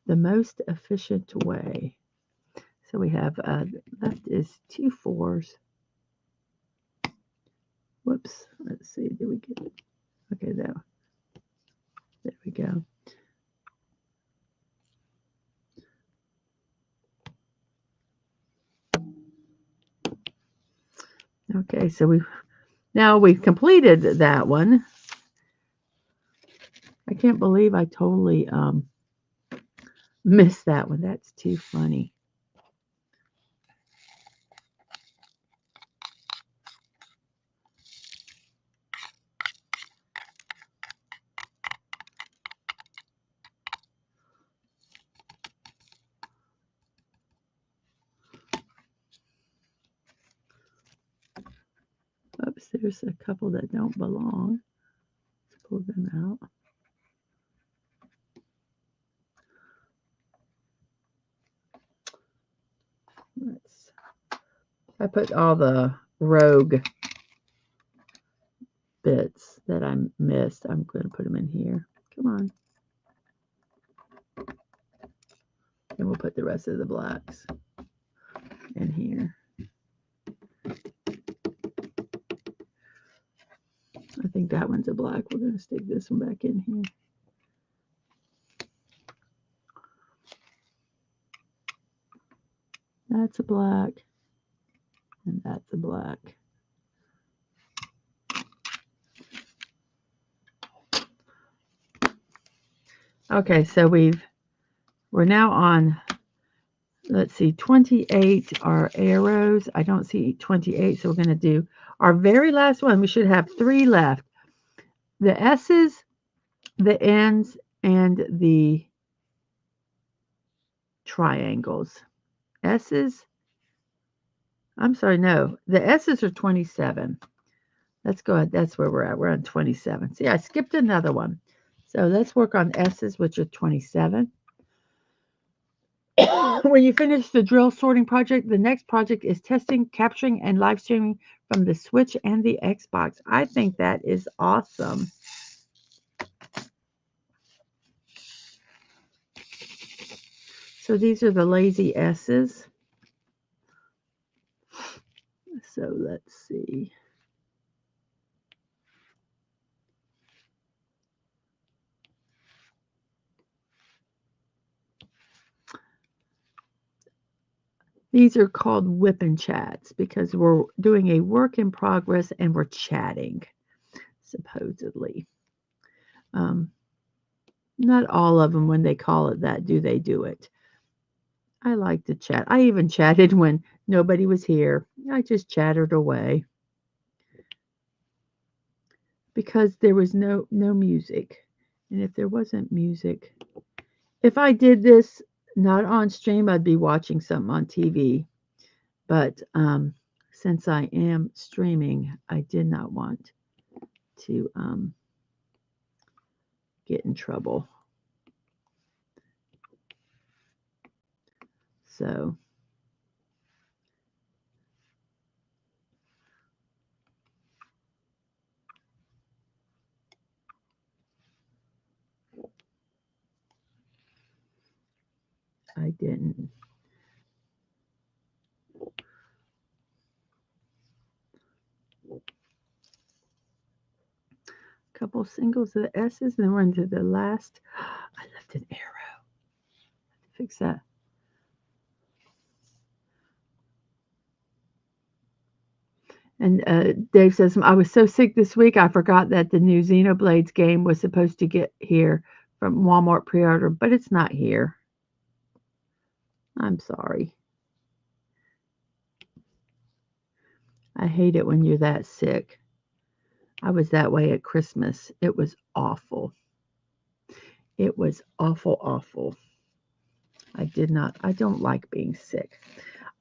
the most efficient way. So we have left is 2 4s. Whoops. Let's see. Did we get it? Okay, there we go. Okay, so we've completed that one. I can't believe I totally missed that one. That's too funny. Oops, there's a couple that don't belong. Let's pull them out. I put all the rogue bits that I missed. I'm going to put them in here. Come on. And we'll put the rest of the blacks in here. I think that one's a black. We're going to stick this one back in here. That's a black. And that's a black. Okay, so we're now on, let's see, 28 are arrows. I don't see 28, so we're going to do our very last one. We should have 3 left. The S's, the N's, and the triangles. S's, I'm sorry, no. The S's are 27. Let's go ahead. That's where we're at. We're on 27. See, I skipped another one. So let's work on S's, which are 27. When you finish the drill sorting project, the next project is testing, capturing, and live streaming from the Switch and the Xbox. I think that is awesome. So these are the lazy S's. So let's see. These are called wipandchats because we're doing a work in progress and we're chatting, supposedly. Not all of them, when they call it that, do they do it. I like to chat. I even chatted when nobody was here. I just chattered away. because there was no music. And if there wasn't music, if I did this not on stream, I'd be watching something on TV. But since I am streaming, I did not want to get in trouble. So I didn't. Couple singles of the S's, then we're into the last. I left an arrow. Fix that. And Dave says, I was so sick this week, I forgot that the new Xenoblades game was supposed to get here from Walmart pre-order, but it's not here. I'm sorry. I hate it when you're that sick. I was that way at Christmas. It was awful. It was awful, awful. I don't like being sick.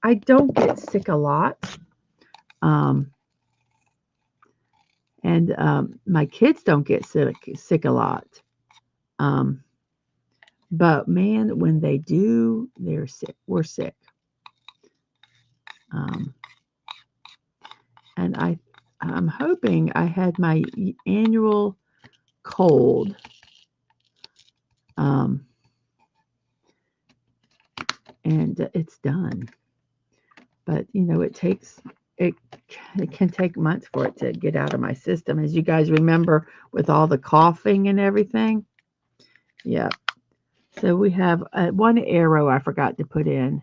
I don't get sick a lot. And my kids don't get sick a lot. But man, when they do, they're sick. We're sick. And I'm hoping I had my annual cold. And it's done. But it can take months for it to get out of my system, as you guys remember, with all the coughing and everything. Yeah. So we have one arrow I forgot to put in,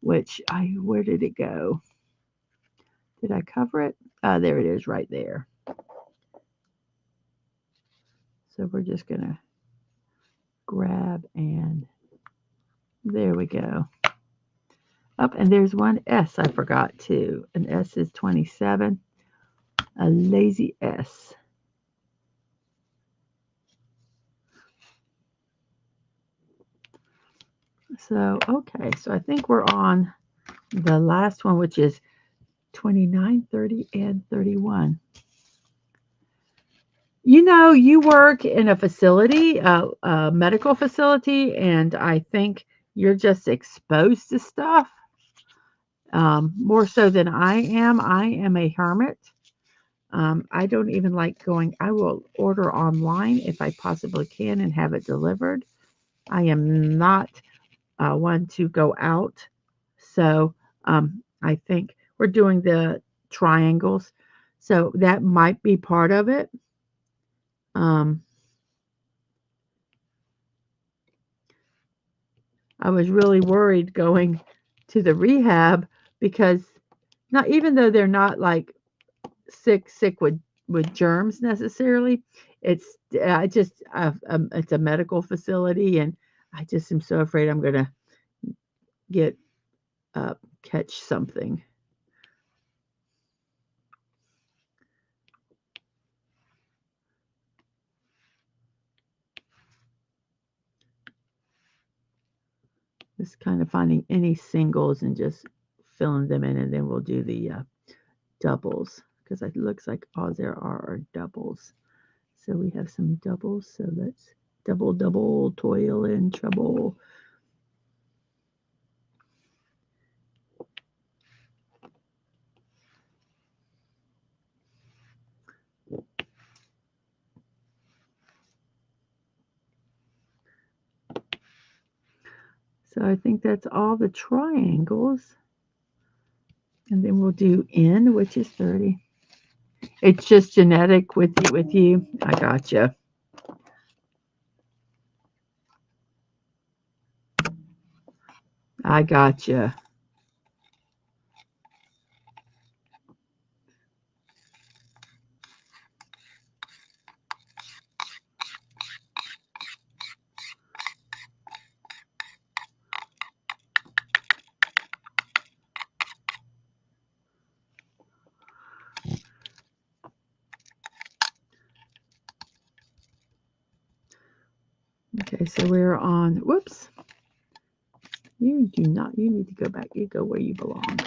which where did it go? Did I cover it? There it is, right there. So we're just gonna grab, and there we go. Up, and there's one S I forgot too. An S is 27. A lazy S. So, okay, so I think we're on the last one, which is 29, 30, and 31. You work in a facility, a medical facility, and I think you're just exposed to stuff more so than I am. I am a hermit. I don't even like going. I will order online if I possibly can and have it delivered. I am not one to go out. So I think we're doing the triangles. So that might be part of it. I was really worried going to the rehab because not even though they're not like sick with germs necessarily, it's it's a medical facility, and I just am so afraid I'm gonna get catch something. Just kind of finding any singles and just filling them in, and then we'll do the doubles, because it looks like all there are doubles. So we have some doubles. So let's double, toil and trouble. So I think that's all the triangles. And then we'll do N, which is 30. It's just genetic with you. I gotcha. I gotcha. Okay, so we're on, whoops. You do not, you need to go back. You go where you belong.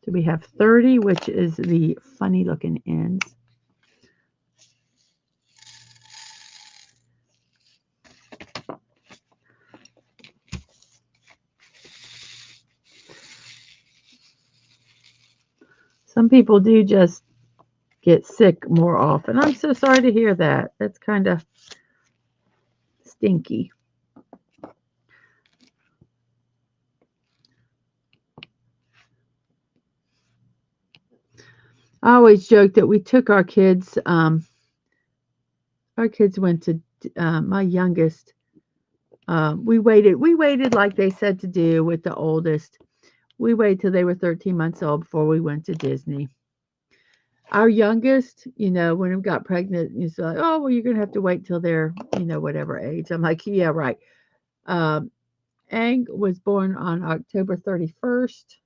So we have 30, which is the funny looking ends. Some people do just get sick more often. I'm so sorry to hear that. That's kind of stinky. I always joke that we took our kids went to my youngest. We waited like they said to do with the oldest. We waited till they were 13 months old before we went to Disney. Our youngest, when we got pregnant, he's like, oh, well, you're going to have to wait till they're, whatever age. I'm like, yeah, right. Ang was born on October 31st,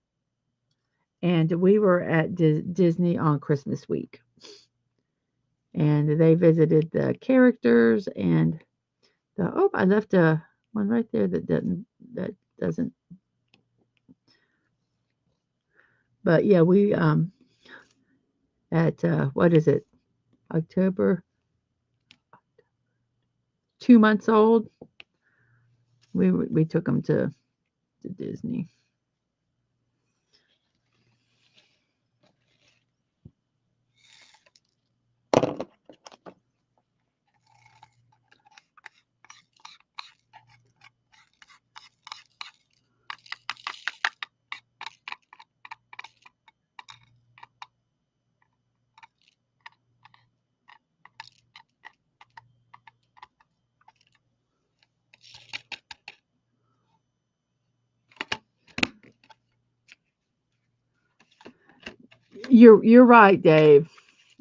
and we were at Disney on Christmas week. And they visited the characters and I left a one right there that doesn't. But yeah, we at what is it? October, 2 months old. We took them to Disney. You're right, Dave.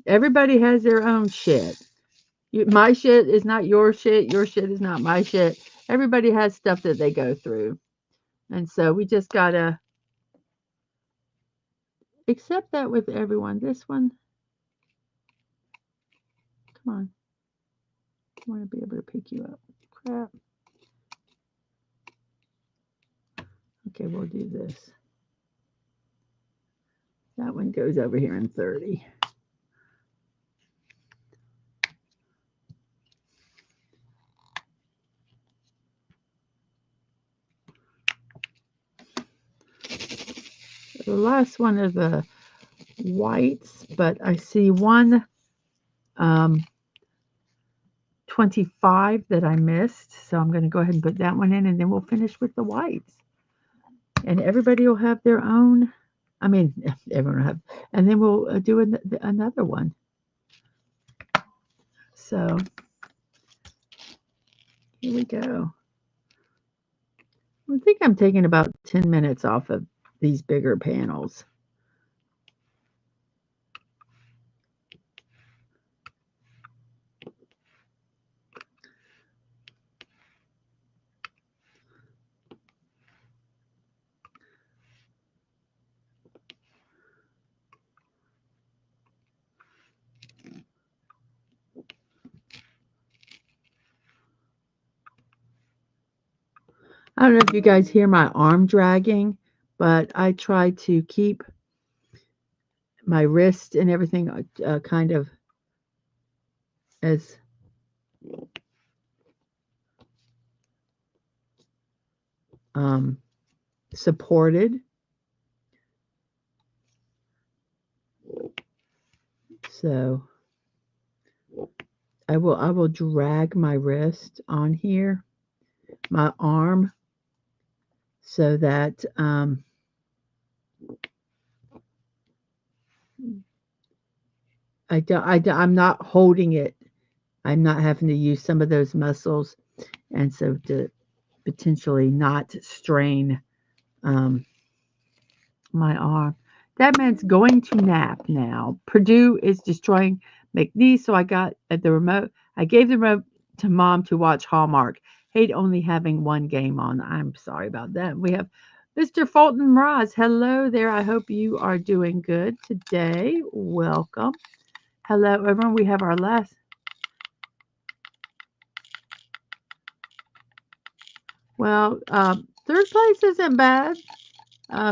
Everybody has their own shit. My shit is not your shit. Your shit is not my shit. Everybody has stuff that they go through, and so we just gotta accept that with everyone. This one, come on, I want to be able to pick you up. Crap. Okay, we'll do this. That one goes over here in 30. The last one are the whites, but I see one 25 that I missed. So I'm going to go ahead and put that one in, and then we'll finish with the whites. And everybody will have their own. I mean, everyone will have. And then we'll do another one. So here we go. I think I'm taking about 10 minutes off of these bigger panels. I don't know if you guys hear my arm dragging, but I try to keep my wrist and everything kind of as supported. So I will drag my wrist on here, my arm, so that I'm not holding it. I'm not having to use some of those muscles, and so to potentially not strain my arm. That man's going to nap now. Purdue is destroying McNeese, so I got at the remote. I gave the remote to Mom to watch Hallmark. Hate only having one game on. I'm sorry about that. We have Mr. Fulton Mraz. Hello there. I hope you are doing good today. Welcome. Hello, everyone. We have our last. Well, third place isn't bad.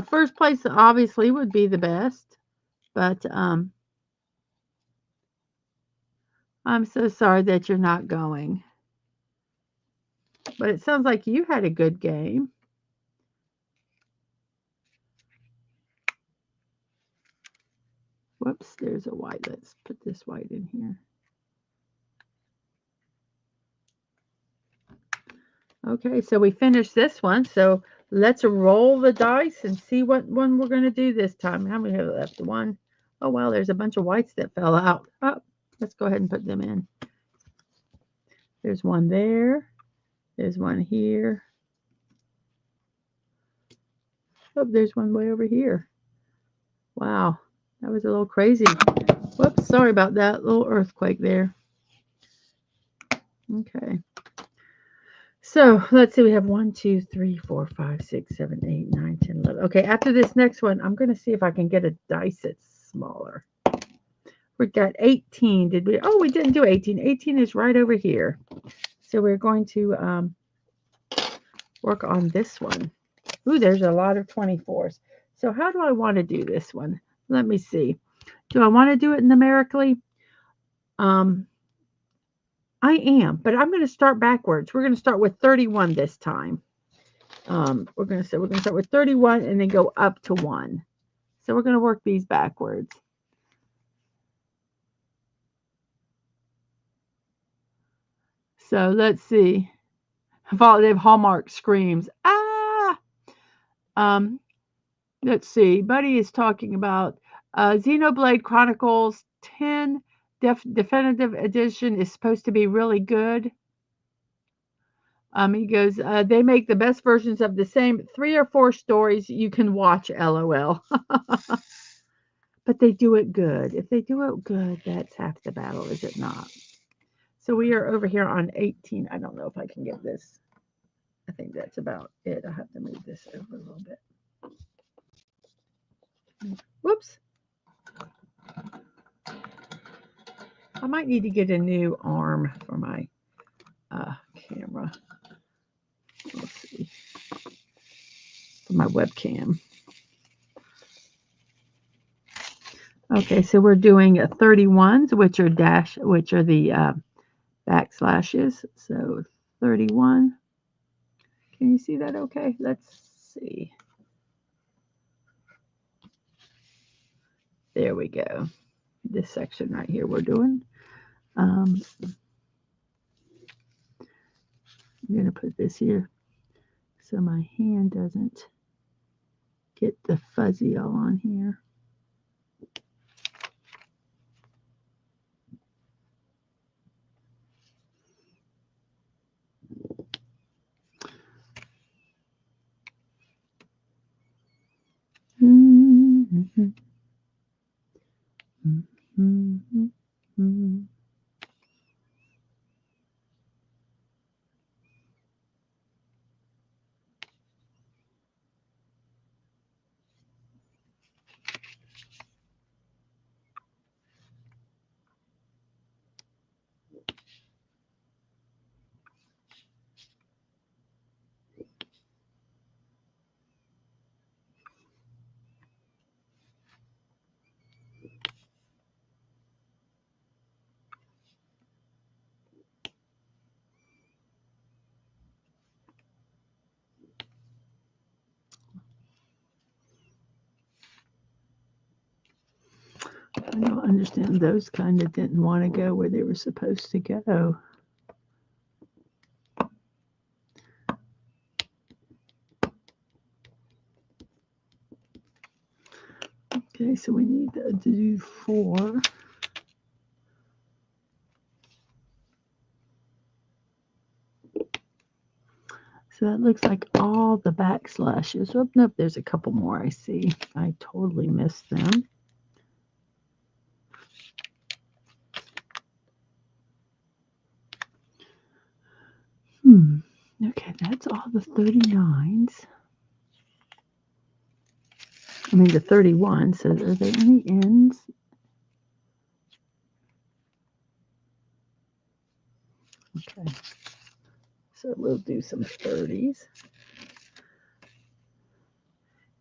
First place obviously would be the best, but I'm so sorry that you're not going. But it sounds like you had a good game. Whoops, there's a white. Let's put this white in here. Okay, so we finished this one. So let's roll the dice and see what one we're going to do this time. How many have left? One. Oh, wow, there's a bunch of whites that fell out. Oh, let's go ahead and put them in. There's one there. There's one here. Oh, there's one way over here. Wow, that was a little crazy. Whoops, sorry about that. Little earthquake there. Okay. So let's see, we have 1, 2, 3, 4, 5, 6, 7, 8, 9, 10, 11. Okay, after this next one, I'm going to see if I can get a dice that's smaller. We got 18. Did we? Oh, we didn't do 18. 18 is right over here. So we're going to work on this one. Ooh, there's a lot of 24s. So how do I want to do this one? Let me see. Do I want to do it numerically? I am, but I'm going to start backwards. We're going to start with 31 this time. We're going to start with 31 and then go up to 1. So we're going to work these backwards. So let's see. They have Hallmark screams. Ah! Let's see. Buddy is talking about Xenoblade Chronicles 10 Definitive Edition is supposed to be really good. He goes, they make the best versions of the same 3 or 4 stories you can watch, LOL. But they do it good. If they do it good, that's half the battle, is it not? So we are over here on 18. I don't know if I can get this. I think that's about it. I have to move this over a little bit. Whoops. I might need to get a new arm for my camera. Let's see. For my webcam. Okay, so we're doing 31s, which are the backslashes. So 31. Can you see that okay? Let's see. There we go. This section right here we're doing. I'm going to put this here so my hand doesn't get the fuzzy all on here. Mm-hmm. Mm-hmm. Mm-hmm. I don't understand. Those kind of didn't want to go where they were supposed to go. Okay, so we need to do 4. So that looks like all the backslashes. Oh, nope, there's a couple more I see. I totally missed them. Okay, that's all the 39s. I mean the 31. So are there any ends? Okay. So we'll do some 30s.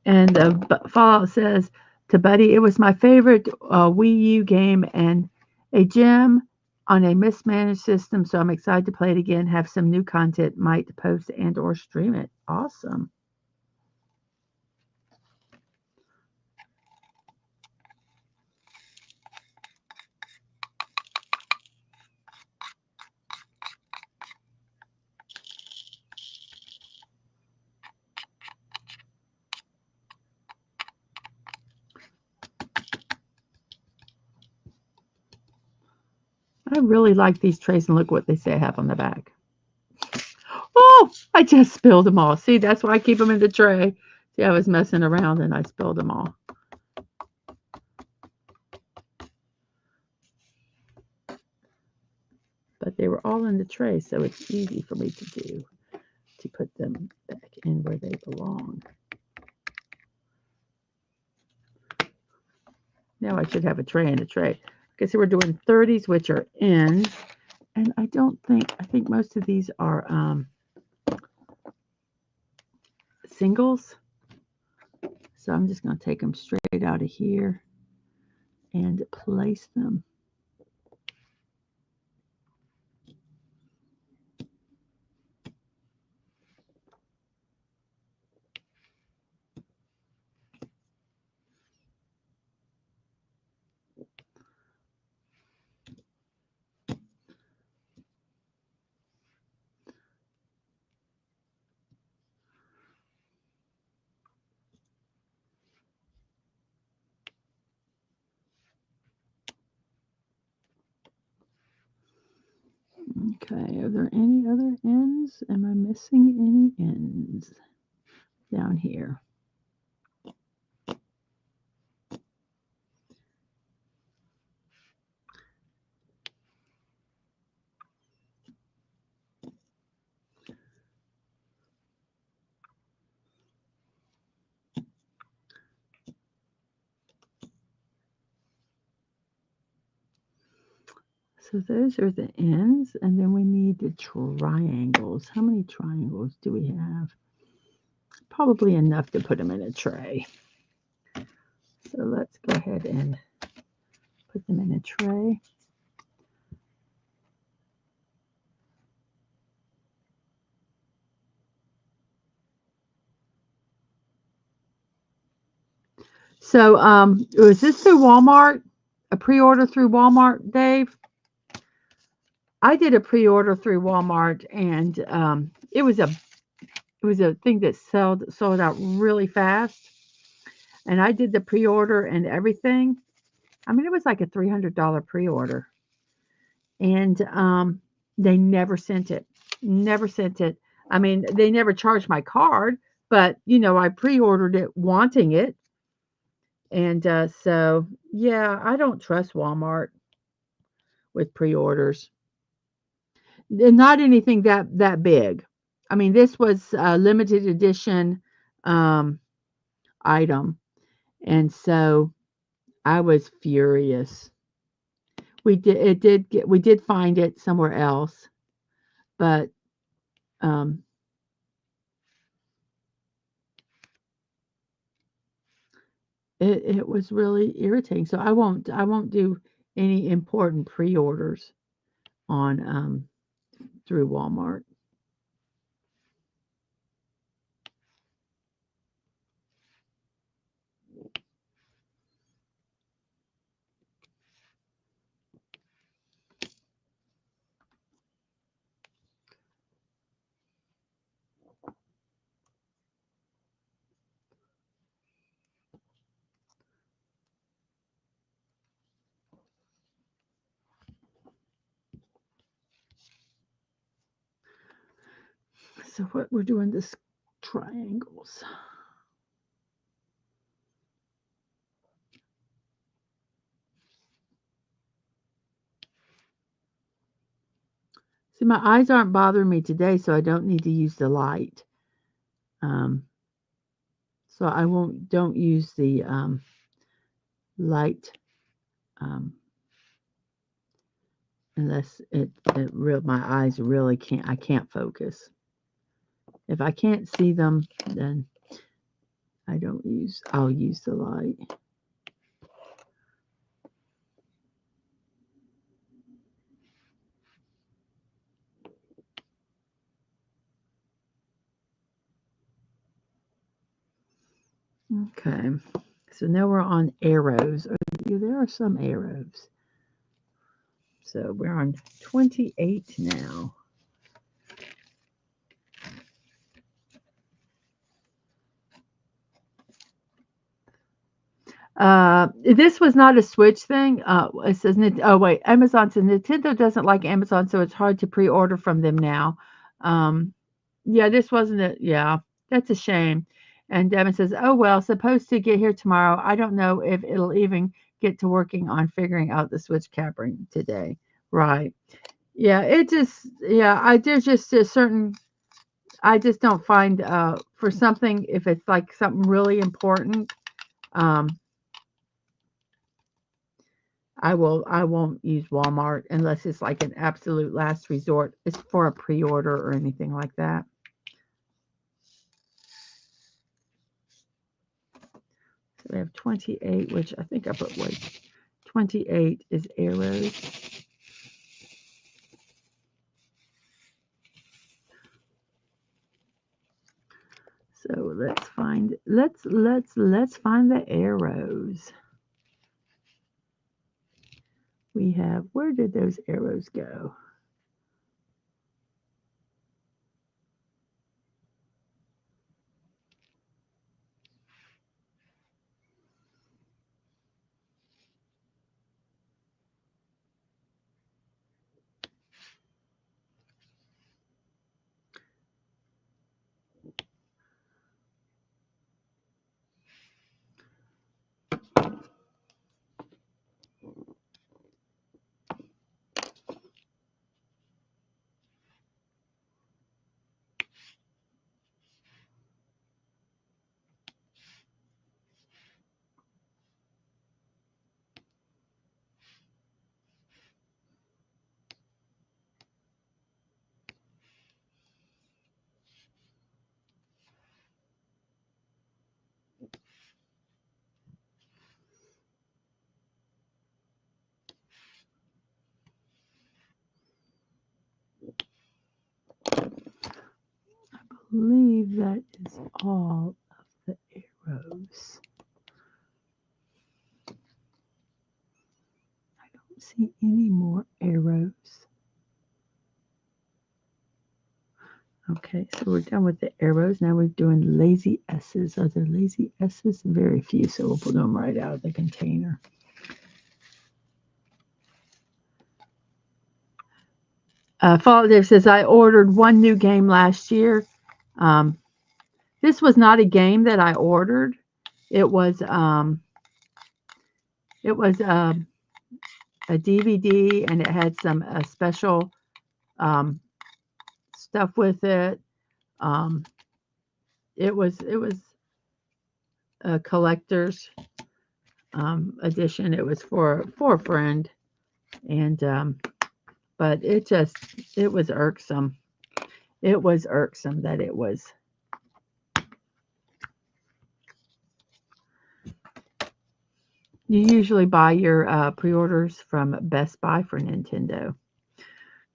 And Fallout says to Buddy, it was my favorite Wii U game and a gem on a mismanaged system. So I'm excited to play it again. Have some new content, might post and or stream it. Awesome. I really like these trays, and look what they say I have on the back. Oh, I just spilled them all. See, that's why I keep them in the tray. See, I was messing around and I spilled them all. But they were all in the tray, so it's easy for me to do, to put them back in where they belong. Now I should have a tray and a tray. Okay, so we're doing 30s, which are ends. And I think most of these are singles. So I'm just going to take them straight out of here and place them. Okay, are there any other ends? Am I missing any ends down here? So those are the ends, and then we need the triangles. How many triangles do we have? Probably enough to put them in a tray. So let's go ahead and put them in a tray. So was this through Walmart? A pre-order through Walmart, Dave? I did a pre-order through Walmart, and it was a thing that sold out really fast. And I did the pre-order and everything. I mean, it was like a $300 pre-order, and they never sent it. Never sent it. I mean, they never charged my card, but I pre-ordered it wanting it, and so yeah, I don't trust Walmart with pre-orders. Not anything that big. I mean, this was a limited edition um, item, and so I was furious. We did find it somewhere else, but um, it was really irritating. So I won't do any important pre-orders on through Walmart. So what we're doing this triangles. See, my eyes aren't bothering me today, so I don't need to use the light. Um, so I don't use the light um, unless my eyes really can't, I can't focus. If I can't see them, then I'll use the light. Okay, so now we're on arrows. There are some arrows. So we're on 28 now. This was not a Switch thing. It says, oh wait, Amazon says Nintendo doesn't like Amazon, so it's hard to pre-order from them now. Um, yeah, this wasn't it. Yeah, that's a shame. And Devin says, oh well, supposed to get here tomorrow. I don't know if it'll even get to working on figuring out the Switch capping today. Right. Yeah, there's just a certain, I just don't find, for something, if it's like something really important, um, I won't use Walmart unless it's like an absolute last resort. It's for a pre-order or anything like that. So we have 28, which I think I put, wait, 28 is arrows. So let's find the arrows. We have, where did those arrows go? I believe that is all of the arrows. I don't see any more arrows. Okay, so we're done with the arrows. Now we're doing lazy S's. Are there lazy S's? Very few, so we'll put them right out of the container. Fall there says, I ordered one new game last year. This was not a game that I ordered. It was a DVD, and it had some special um, stuff with it. Um, it was a collector's edition. It was for a friend, and but it was irksome. It was irksome that it was. You usually buy your pre-orders from Best Buy for Nintendo.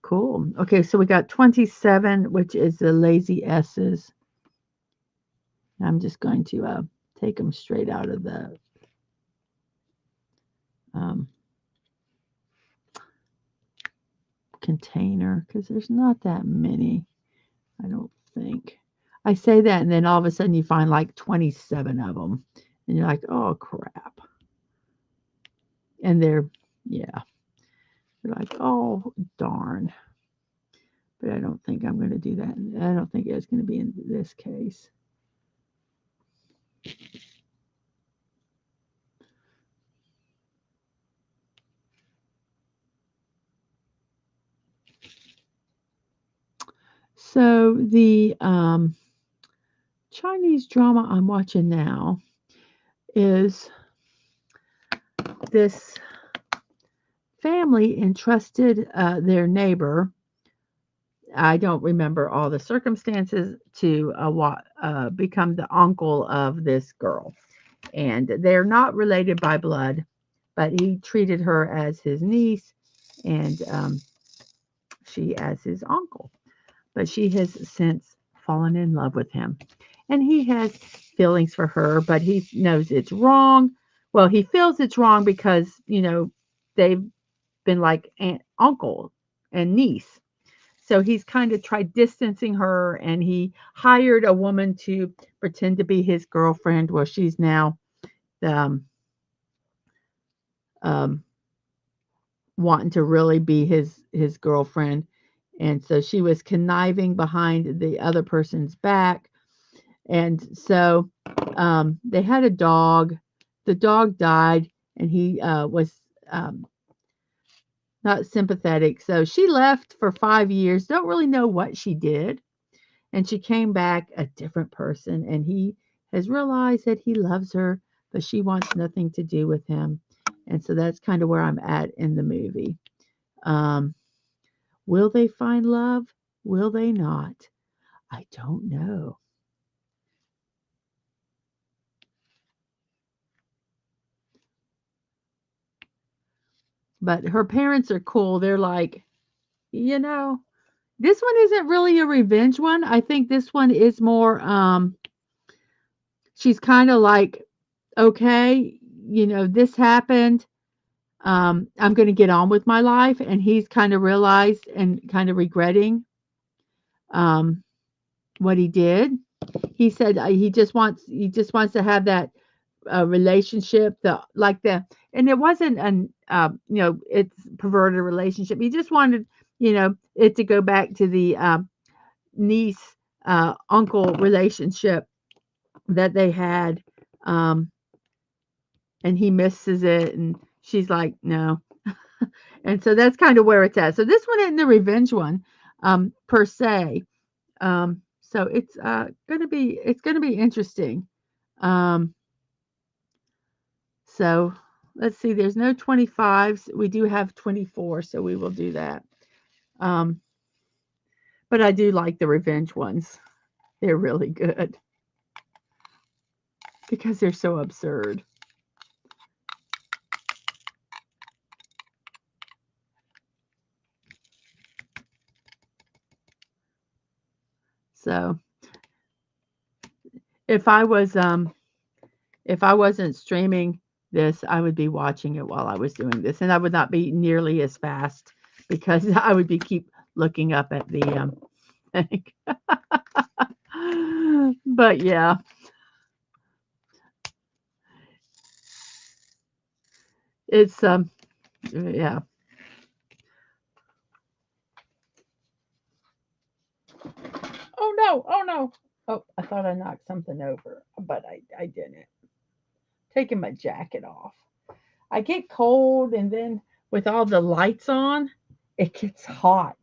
Cool. Okay, so we got 27, which is the lazy S's. I'm just going to take them straight out of the um, container because there's not that many, I don't think. I say that, and then all of a sudden you find like 27 of them, and you're like, oh crap. And yeah, you're like, oh darn. But I don't think I'm going to do that. I don't think it's going to be in this case. So the Chinese drama I'm watching now is this family entrusted their neighbor, I don't remember all the circumstances, to become the uncle of this girl. And they're not related by blood, but he treated her as his niece and she as his uncle. But she has since fallen in love with him. And he has feelings for her, but he knows it's wrong. Well, he feels it's wrong because, they've been like aunt, uncle and niece. So he's kind of tried distancing her, and he hired a woman to pretend to be his girlfriend. Well, she's now um, um, wanting to really be his girlfriend, and so she was conniving behind the other person's back. And so they had a dog. The dog died, and he was um, not sympathetic. So she left for 5 years. Don't really know what she did. And she came back a different person. And he has realized that he loves her, but she wants nothing to do with him. And so that's kind of where I'm at in the movie. Um, will they find love? Will they not? I don't know. But her parents are cool. They're like, you know, this one isn't really a revenge one. I think this one is more she's kind of like, okay, this happened. I'm going to get on with my life. And he's kind of realized and kind of regretting um, what he did. He said he just wants to have that relationship, and it wasn't an it's perverted relationship. He just wanted it to go back to the niece uncle relationship that they had, um, and he misses it, and she's like, no. And so that's kind of where it's at. So this one isn't the revenge one, per se. So it's gonna be interesting. Um, so let's see. There's no 25s. We do have 24, so we will do that. Um, but I do like the revenge ones. They're really good because they're so absurd. So if I was if I wasn't streaming this, I would be watching it while I was doing this, and I would not be nearly as fast because I would be keep looking up at the thing. But yeah, it's yeah. Oh no! Oh no! Oh, I thought I knocked something over, but I didn't. Taking my jacket off. I get cold, and then with all the lights on, it gets hot.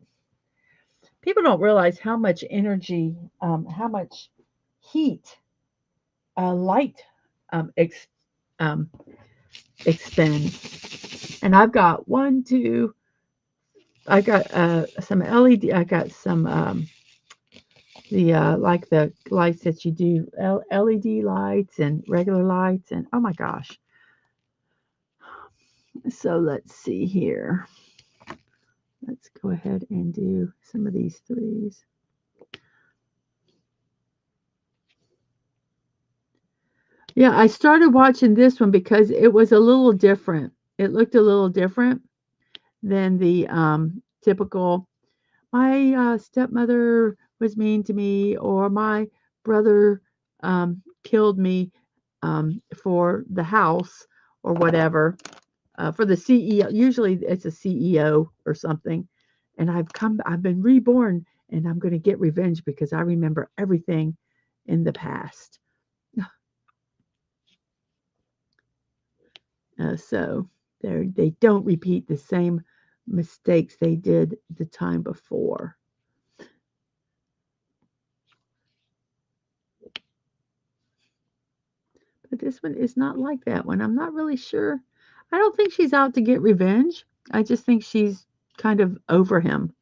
People don't realize how much energy, how much heat light ex, um, expends. And I've got one, two, I got some LED, I got some, the like the lights that you do, LED lights and regular lights. And oh my gosh. So let's see here. Let's go ahead and do some of these threes. Yeah, I started watching this one because it was a little different. It looked a little different than the typical, my stepmother was mean to me, or my brother killed me for the house, or whatever, for the CEO. Usually it's a CEO or something. And I've been reborn, and I'm going to get revenge because I remember everything in the past. So they don't repeat the same mistakes they did the time before. But this one is not like that one. I'm not really sure. I don't think she's out to get revenge. I just think she's kind of over him,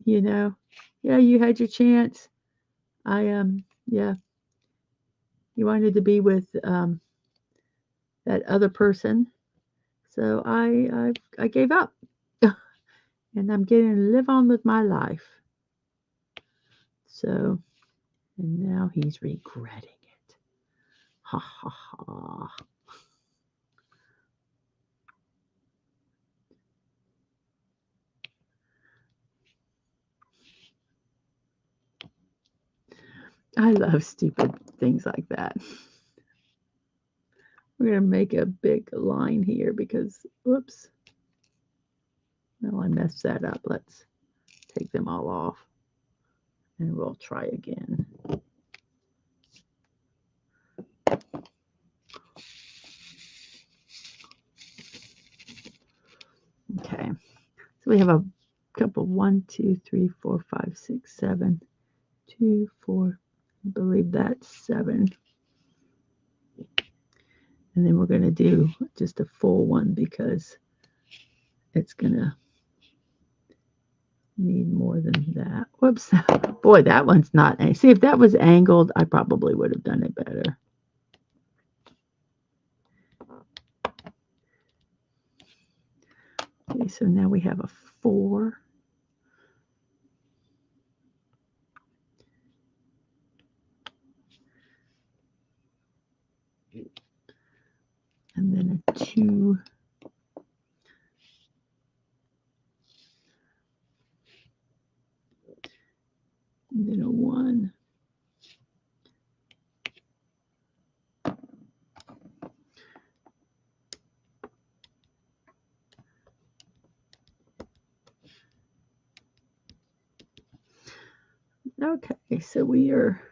you know. Yeah, you had your chance. Yeah, you wanted to be with that other person, so I gave up, and I'm getting to live on with my life. So, and now he's regretting it. Ha ha ha. I love stupid things like that. We're gonna make a big line here because, whoops, well, I messed that up. Let's take them all off, and we'll try again. Okay, so we have a couple, 1, 2, 3, 4, 5, 6, 7, 2, 4, I believe that's 7. And then we're going to do just a full one because it's going to need more than that. Whoops. Boy, that one's not. See, if that was angled, I probably would have done it better. Okay, so now we have a 4. And then a 2. And then a 1. Okay, so we are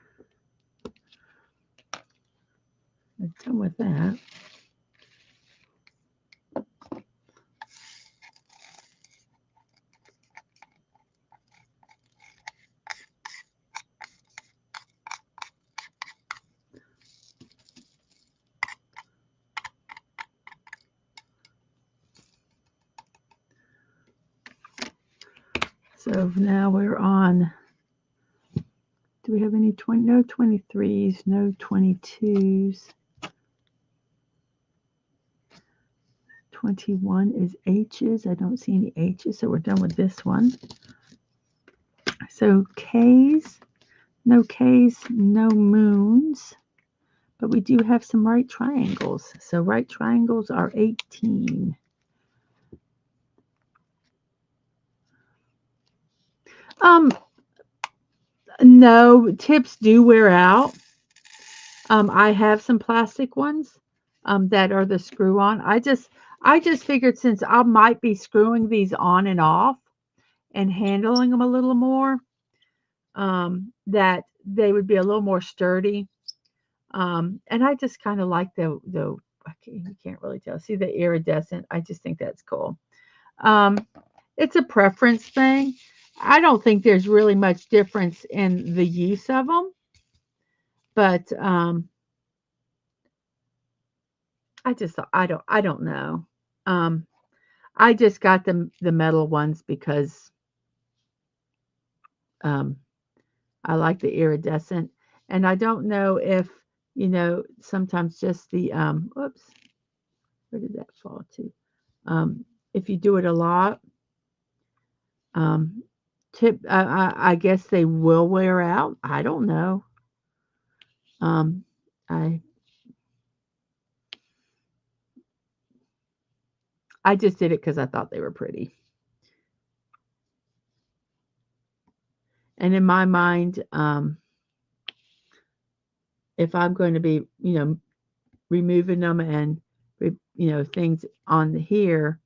done with that. So now we're on. Do we have any 20? No 23s, no 22s. 21 is H's. I don't see any H's, so we're done with this one. So K's, no moons, but we do have some right triangles. So right triangles are 18. Um, no, tips do wear out. I have some plastic ones that are the screw on. I just figured since I might be screwing these on and off and handling them a little more, that they would be a little more sturdy. And I just kind of like the you can't really tell. See the iridescent. I just think that's cool. Um, it's a preference thing. I don't think there's really much difference in the use of them, but I don't know. Um, I just got the metal ones because um, I like the iridescent, and I don't know if sometimes just the whoops, where did that fall to? If you do it a lot, um, I guess they will wear out. I don't know. Um, I I just did it because I thought they were pretty, and in my mind, if I'm going to be removing them and things on here,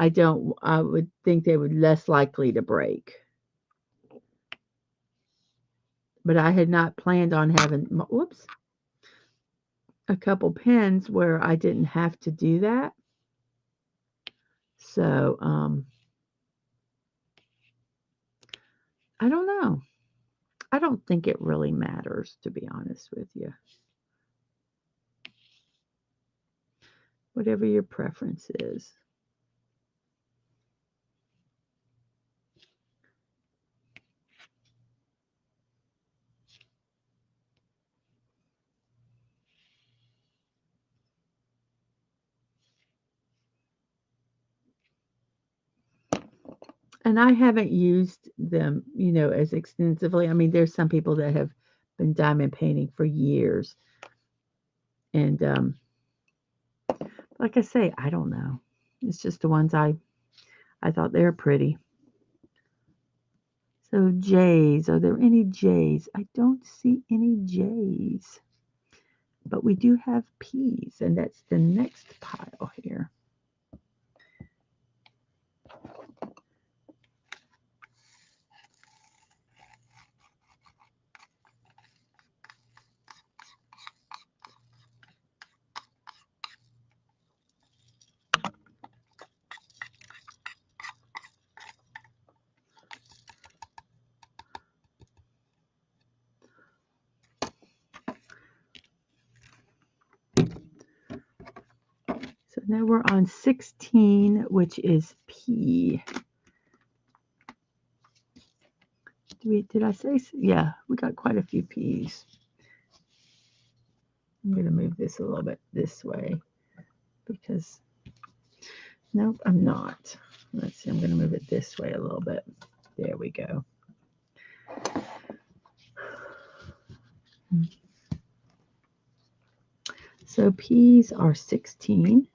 I would think they would less likely to break. But I had not planned on having, whoops, a couple pins where I didn't have to do that. So, I don't know. I don't think it really matters, to be honest with you. Whatever your preference is. And I haven't used them, as extensively. I mean, there's some people that have been diamond painting for years. And like I say, I don't know. It's just the ones I thought they were pretty. So J's, are there any J's? I don't see any J's. But we do have P's, and that's the next pile here. So now we're on 16, which is P. Did I say? Yeah, we got quite a few P's. I'm going to move this a little bit this way because, nope, I'm not. Let's see, I'm going to move it this way a little bit. There we go. So P's are 16.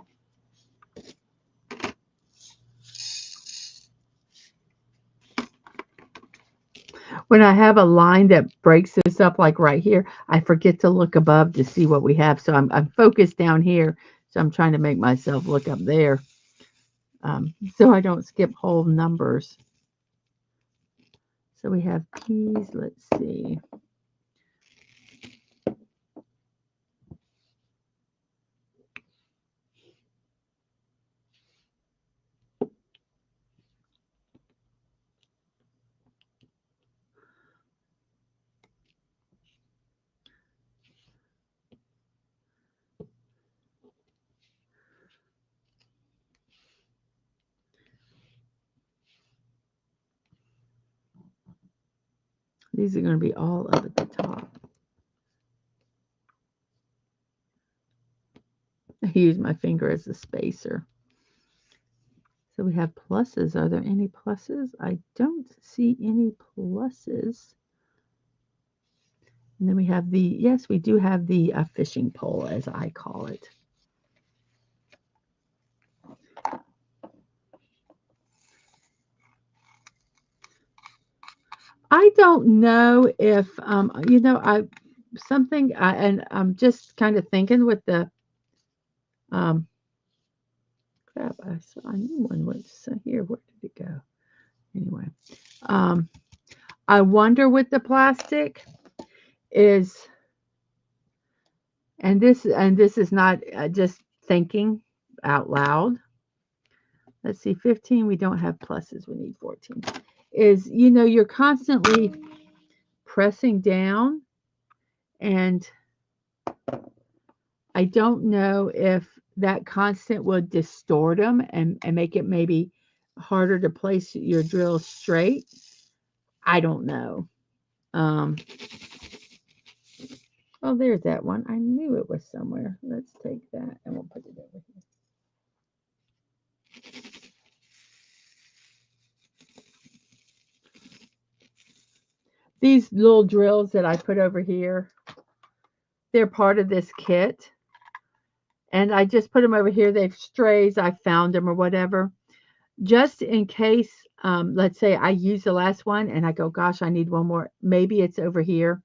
When I have a line that breaks this up like right here, I forget to look above to see what we have. So I'm focused down here. So I'm trying to make myself look up there so I don't skip whole numbers. So we have P's. Let's see. These are going to be all up at the top. I use my finger as a spacer. So we have pluses. Are there any pluses? I don't see any pluses. And then we have yes, we do have the fishing pole, as I call it. I don't know if, and I'm just kind of thinking with the, crap, I knew one was here. Where did it go? Anyway, I wonder with the plastic is, and this is not just thinking out loud. Let's see, 15, we don't have pluses. We need 14. Is, you're constantly pressing down, and I don't know if that constant would distort them and make it maybe harder to place your drill straight. I don't know. Oh, there's that one. I knew it was somewhere. Let's take that and we'll put it over here. These little drills that I put over here, they're part of this kit. And I just put them over here. They've strays. I found them or whatever. Just in case, let's say I use the last one and I go, gosh, I need one more. Maybe it's over here.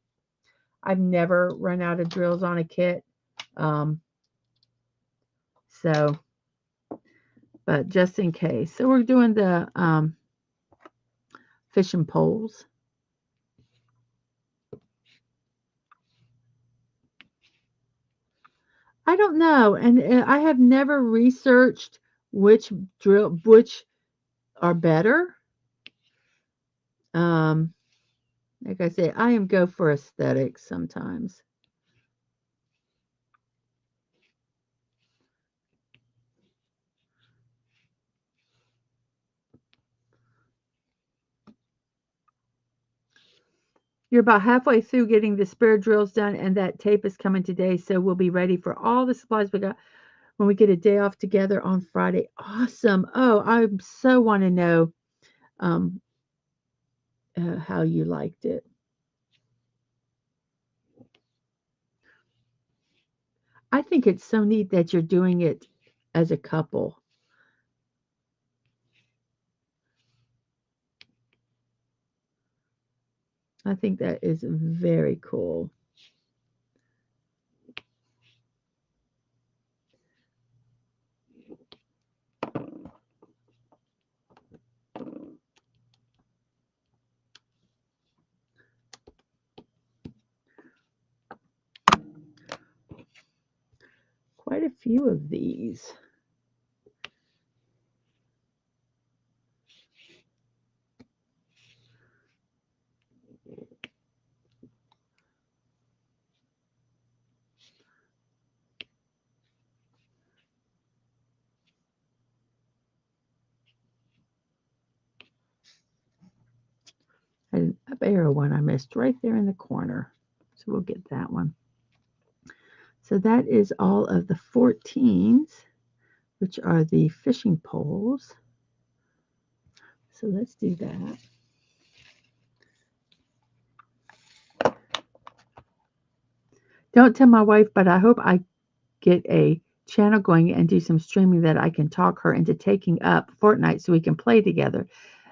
I've never run out of drills on a kit. But just in case. So we're doing the fishing poles. I don't know. And I have never researched which are better. Like I say, I go for aesthetics sometimes. You're about halfway through getting the spare drills done, and that tape is coming today, so we'll be ready for all the supplies we got when we get a day off together on Friday. Awesome. Oh, I so want to know um, how you liked it. I think it's so neat that you're doing it as a couple. I think that is very cool. Quite a few of these. And a arrow one I missed right there in the corner. So we'll get that one. So that is all of the 14s, which are the fishing poles. So let's do that. Don't tell my wife, but I hope I get a channel going and do some streaming that I can talk her into taking up Fortnite so we can play together.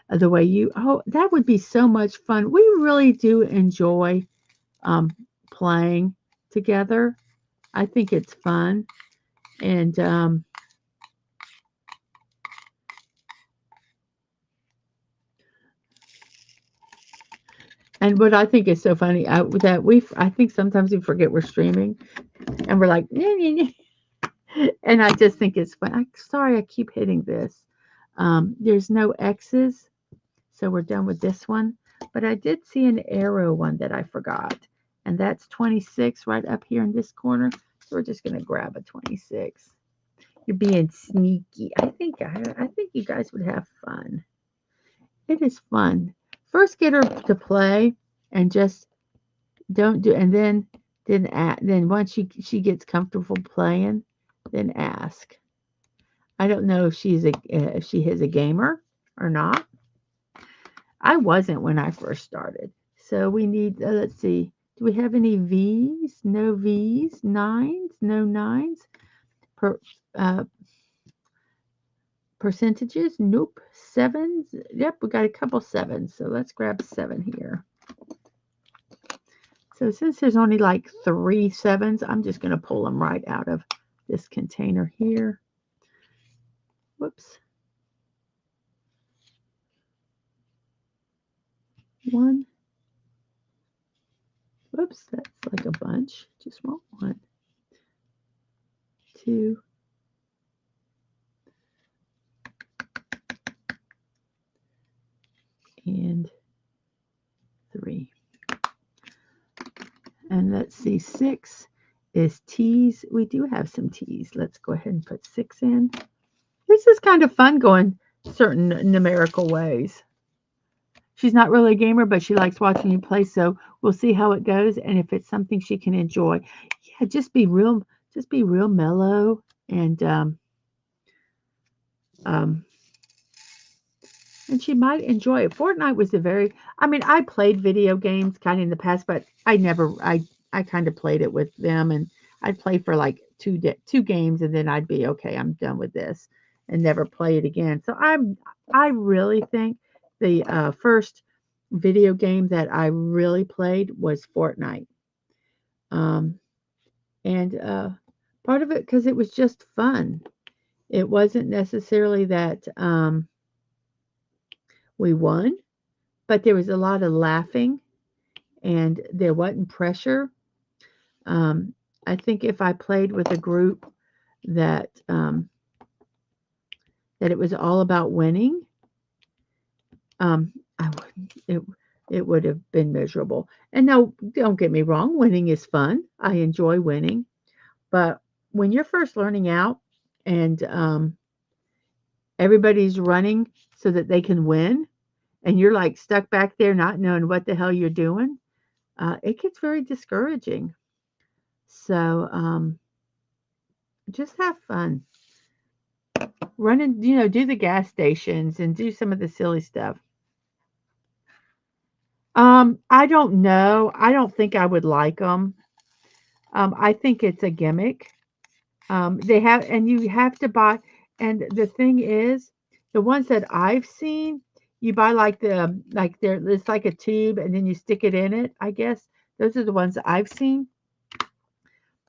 The way you, oh, that would be so much fun. We really do enjoy um, playing together. I think it's fun. And what I think is so funny that I think sometimes we forget we're streaming, and we're like, "Nyeh, nyeh, nyeh." And I just think it's fun. Sorry, I keep hitting this. There's no X's, so we're done with this one. But I did see an arrow one that I forgot, and that's 26 right up here in this corner. So we're just gonna grab a 26. You're being sneaky. I think you guys would have fun. It is fun. First, get her to play, and just don't do, and then once she gets comfortable playing, then ask. I don't know if she is a gamer or not. I wasn't when I first started. So we need, let's see, do we have any V's? No V's. Nines? No nines. Per, uh, percentages? Nope. Sevens? Yep, we got a couple sevens. So let's grab 7 here. So since there's only like 3 sevens, I'm just going to pull them right out of this container here. Whoops. 1. Whoops, that's like a bunch. Just want 1, 2, and 3. And let's see, 6 is T's. We do have some T's. Let's go ahead and put 6 in. This is kind of fun going certain numerical ways. She's not really a gamer, but she likes watching you play, so we'll see how it goes and if it's something she can enjoy. Yeah, just be real mellow um and she might enjoy it. Fortnite was I mean, I played video games kind of in the past, but I kind of played it with them, and I'd play for like two games, and then I'd be okay, I'm done with this, and never play it again. So I really think the first video game that I really played was Fortnite. Um, and part of it because it was just fun. It wasn't necessarily that we won, but there was a lot of laughing and there wasn't pressure. Um, I think if I played with a group that that it was all about winning, I wouldn't. It would have been miserable. And no, don't get me wrong, winning is fun. I enjoy winning, but when you're first learning out and everybody's running so that they can win, and you're like stuck back there not knowing what the hell you're doing, it gets very discouraging. So just have fun. Run and do the gas stations and do some of the silly stuff. I don't know. I don't think I would like them. I think it's a gimmick. They have, and you have to buy. And the thing is, the ones that I've seen, you buy like like there, it's like a tube, and then you stick it in it. I guess those are the ones that I've seen.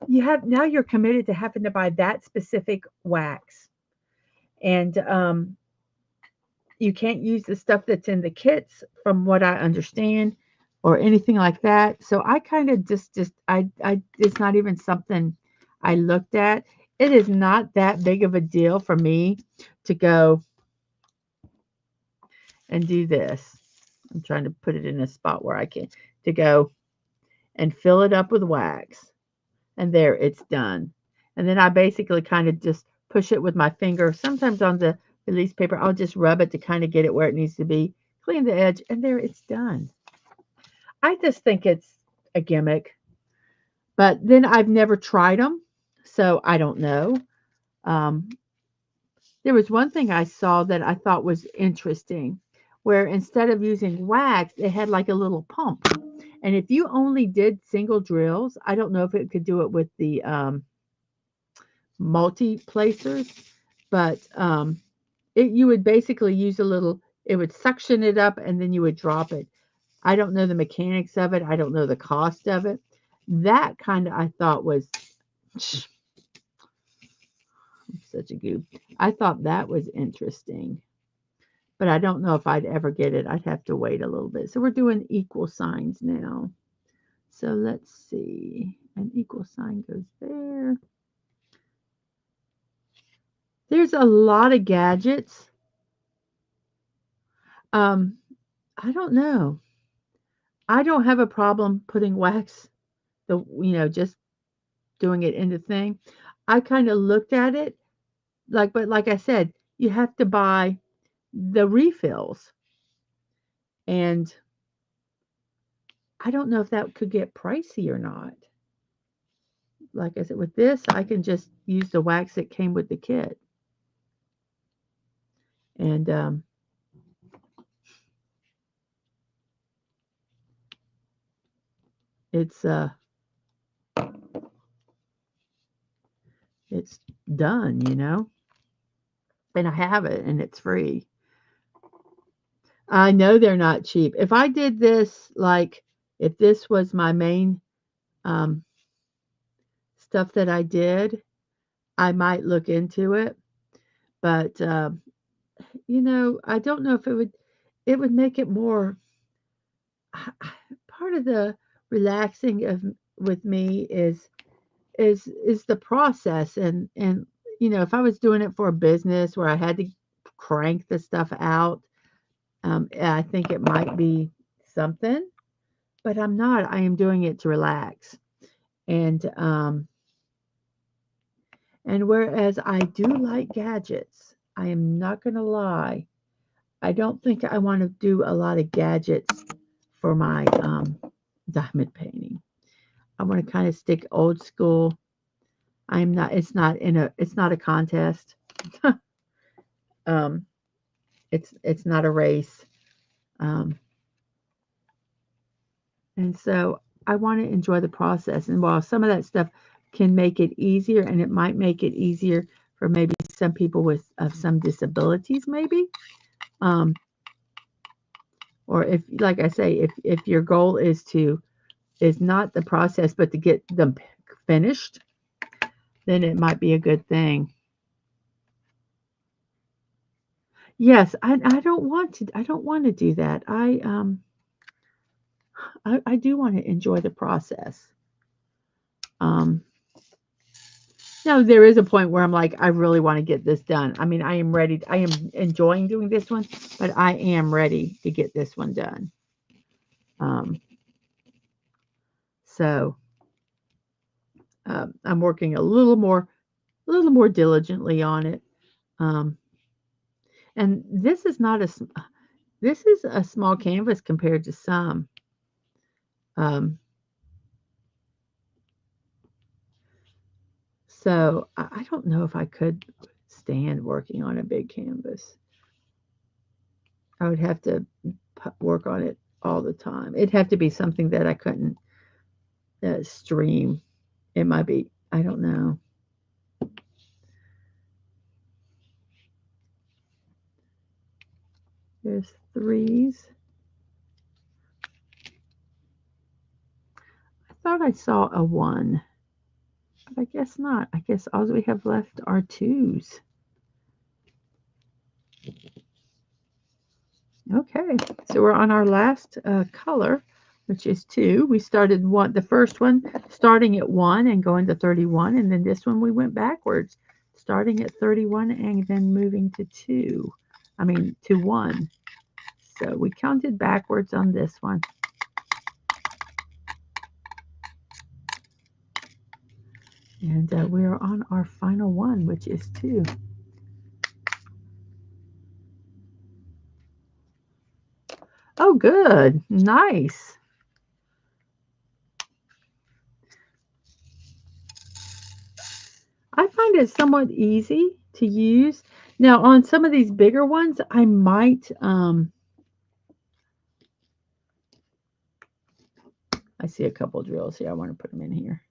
You have now you're committed to having to buy that specific wax, and you can't use the stuff that's in the kits, from what I understand, or anything like that. So I kind of just I it's not even something I looked at. It is not that big of a deal for me to go and do this. I'm trying to put it in a spot where I can to go and fill it up with wax. And there, it's done. And then I basically kind of just push it with my finger. Sometimes on the release paper, I'll just rub it to kind of get it where it needs to be. Clean the edge, and there, it's done. I just think it's a gimmick. But then I've never tried them, so I don't know. Um, there was one thing I saw that I thought was interesting, where instead of using wax, it had like a little pump. And if you only did single drills, I don't know if it could do it with the multi placers, but you would basically use a little, it would suction it up and then you would drop it. I don't know the mechanics of it. I don't know the cost of it. That kind of I thought was such a goof. I thought that was interesting, but I don't know if I'd ever get it. I'd have to wait a little bit. So we're doing equal signs now. So let's see. An equal sign goes there. There's a lot of gadgets. Um, I don't know. I don't have a problem putting wax, just doing it in the thing. I kind of looked at it but like I said, you have to buy the refills. And I don't know if that could get pricey or not. Like I said, with this, I can just use the wax that came with the kit. And it's it's done. And I have it and it's free. I know they're not cheap. If I did this, like if this was my main um, stuff that I did, I might look into it. But I don't know if it would make it more part of the relaxing of with me is the process. And if I was doing it for a business where I had to crank the stuff out, I think it might be something, but I'm not. I am doing it to relax. And whereas I do like gadgets, I am not going to lie. I don't think I want to do a lot of gadgets for my diamond painting. I want to kind of stick old school. I'm not. It's not a contest. um, it's not a race. Um, and so I want to enjoy the process. And while some of that stuff can make it easier, and it might make it easier for maybe some people with some disabilities, maybe. Um, or if, like I say, if your goal is not the process, but to get them finished, then it might be a good thing. Yes, I don't want to. I don't want to do that. I do want to enjoy the process. Um, Now there is a point where I'm like, I really want to get this done. I mean, I am ready. I am enjoying doing this one, but I am ready to get this one done. Um, so I'm working a little more diligently on it. Um, and this is a small canvas compared to some. Um, so I don't know if I could stand working on a big canvas. I would have to work on it all the time. It'd have to be something that I couldn't stream. It might be, I don't know. There's threes. I thought I saw a one, but I guess not. I guess all we have left are twos. Okay, so we're on our last color, which is two. We started the first one starting at one and going to 31, and then this one we went backwards, starting at 31 and then moving to two. I mean to one. So we counted backwards on this one. And we're on our final one, which is two. Oh, good. Nice. I find it somewhat easy to use. Now, on some of these bigger ones, I might, I see a couple drills here. I want to put them in here.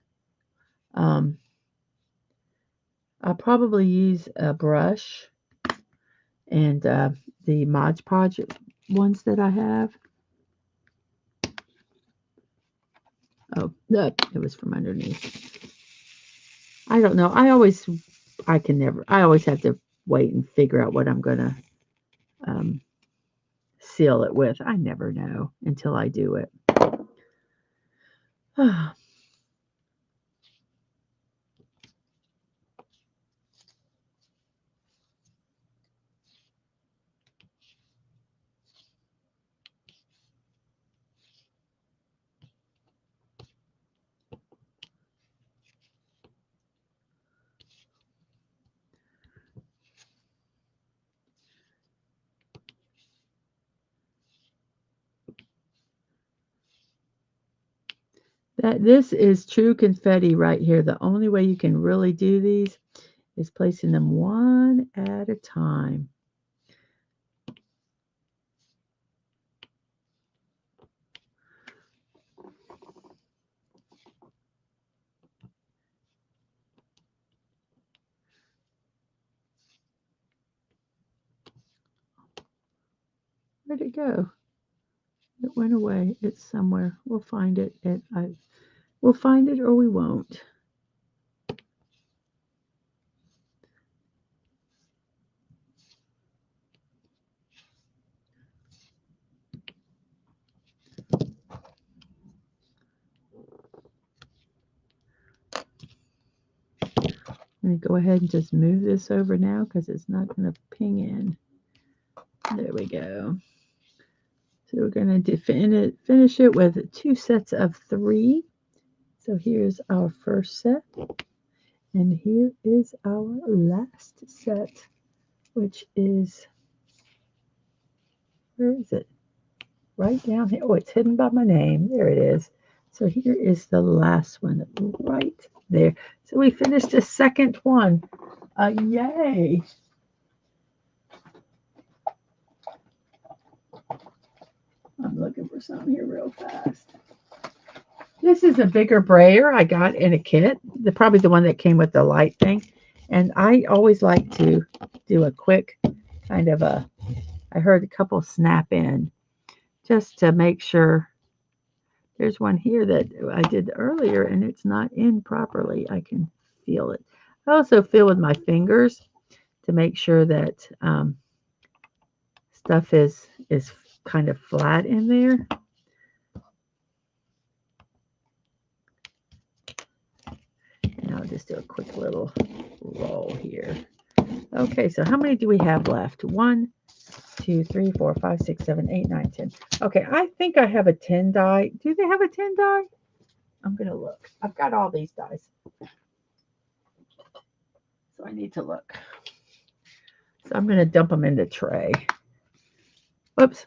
I'll probably use a brush and the Mod Podge ones that I have. Oh, no, it was from underneath. I don't know. I always have to wait and figure out what I'm going to seal it with. I never know until I do it. This is true confetti right here. The only way you can really do these is placing them one at a time. Where'd it go? It went away. It's somewhere. We'll find it. We'll find it or we won't. I'm going to go ahead and just move this over now because it's not going to ping in. There we go. So we're going to finish it with 2 sets of 3. So here's our first set. And here is our last set, which is, where is it? Right down here. Oh, it's hidden by my name. There it is. So here is the last one right there. So we finished the second one. Yay. I'm looking for something here real fast. This is a bigger brayer I got in a kit. Probably the one that came with the light thing. And I always like to do a quick kind of I heard a couple snap in just to make sure. There's one here that I did earlier and it's not in properly. I can feel it. I also feel with my fingers to make sure that stuff is kind of flat in there. And I'll just do a quick little roll here. Okay, so how many do we have left? 1, 2, 3, 4, 5, 6, 7, 8, 9, 10. Okay, I think I have a 10 die. Do they have a 10 die? I'm going to look. I've got all these dies. So I need to look. So I'm going to dump them in the tray. Whoops.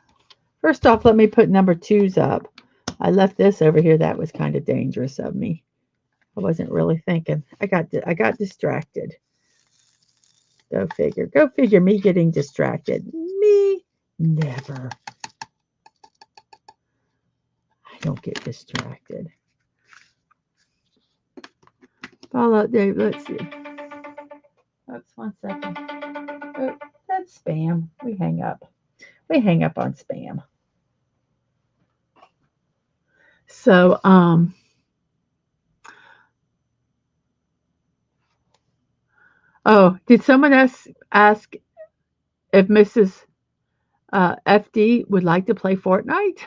First off, let me put number 2s up. I left this over here. That was kind of dangerous of me. I wasn't really thinking. I got distracted. Go figure. Go figure. Me getting distracted. Me never. don't get distracted. Follow, Dave. Let's see. Oops, 1 second. Oh, that's spam. We hang up. We hang up on spam. So, oh, did someone else ask if Mrs. FD would like to play Fortnite?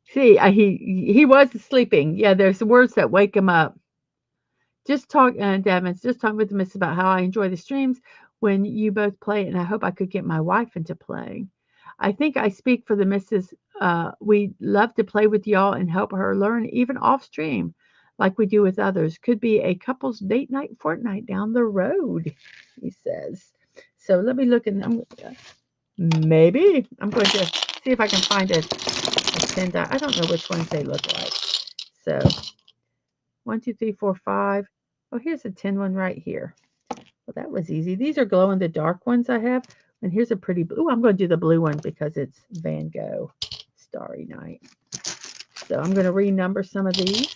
See, he was sleeping. Yeah, there's words that wake him up. Just talk, Devin, just talking with the miss about how I enjoy the streams when you both play, and I hope I could get my wife into playing. I think I speak for the missus. We love to play with y'all and help her learn, even off stream, like we do with others. Could be a couple's date night fortnight down the road, he says. So let me look, and maybe I'm going to see if I can find a 10 die. I don't know which ones they look like. So 1, 2, 3, 4, 5. Oh, here's a 10 one right here. Well, that was easy. These are glow in the dark ones I have. And here's a pretty blue. I'm going to do the blue one because it's Van Gogh Starry Night. So I'm going to renumber some of these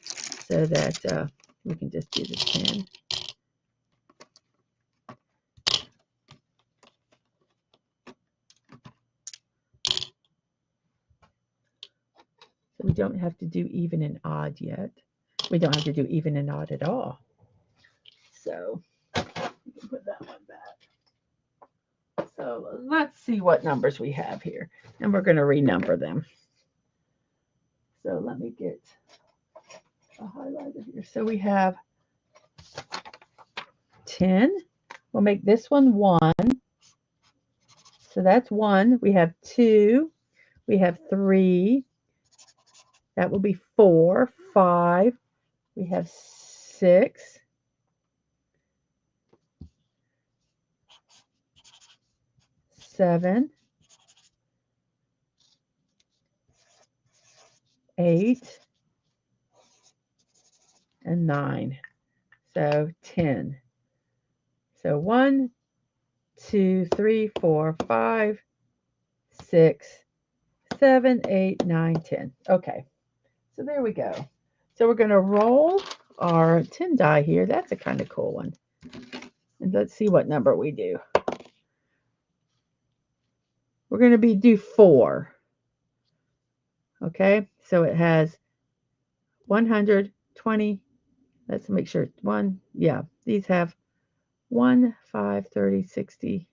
so that we can just do the 10. So we don't have to do even and odd yet. We don't have to do even and odd at all. So we can put that one back. So let's see what numbers we have here. And we're going to renumber them. So let me get a highlighter here. So we have 10. We'll make this one 1. So that's 1. We have 2. We have 3. That will be 4. 5. We have 6. 7. 8. And 9. So 10. So 1, 2, 3, 4, 5, 6, 7, 8, 9, 10. Okay. So there we go. So we're going to roll our 10 die here. That's a kind of cool one. And let's see what number we do. We're going to do 4. Okay. So it has 120. Let's make sure. 1. Yeah. These have 1, 5, 30, 60,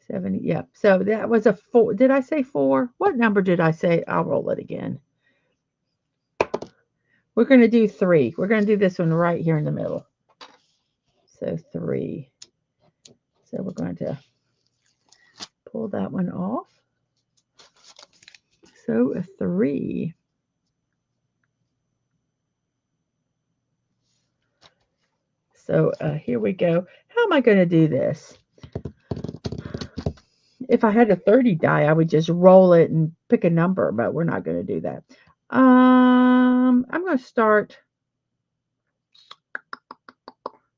70. Yeah. So that was a 4. Did I say 4? What number did I say? I'll roll it again. We're going to do 3. We're going to do this one right here in the middle. So 3. So we're going to pull that one off. So a 3. So here we go. How am I going to do this? If I had a 30 die, I would just roll it and pick a number, but we're not going to do that. I'm going to start.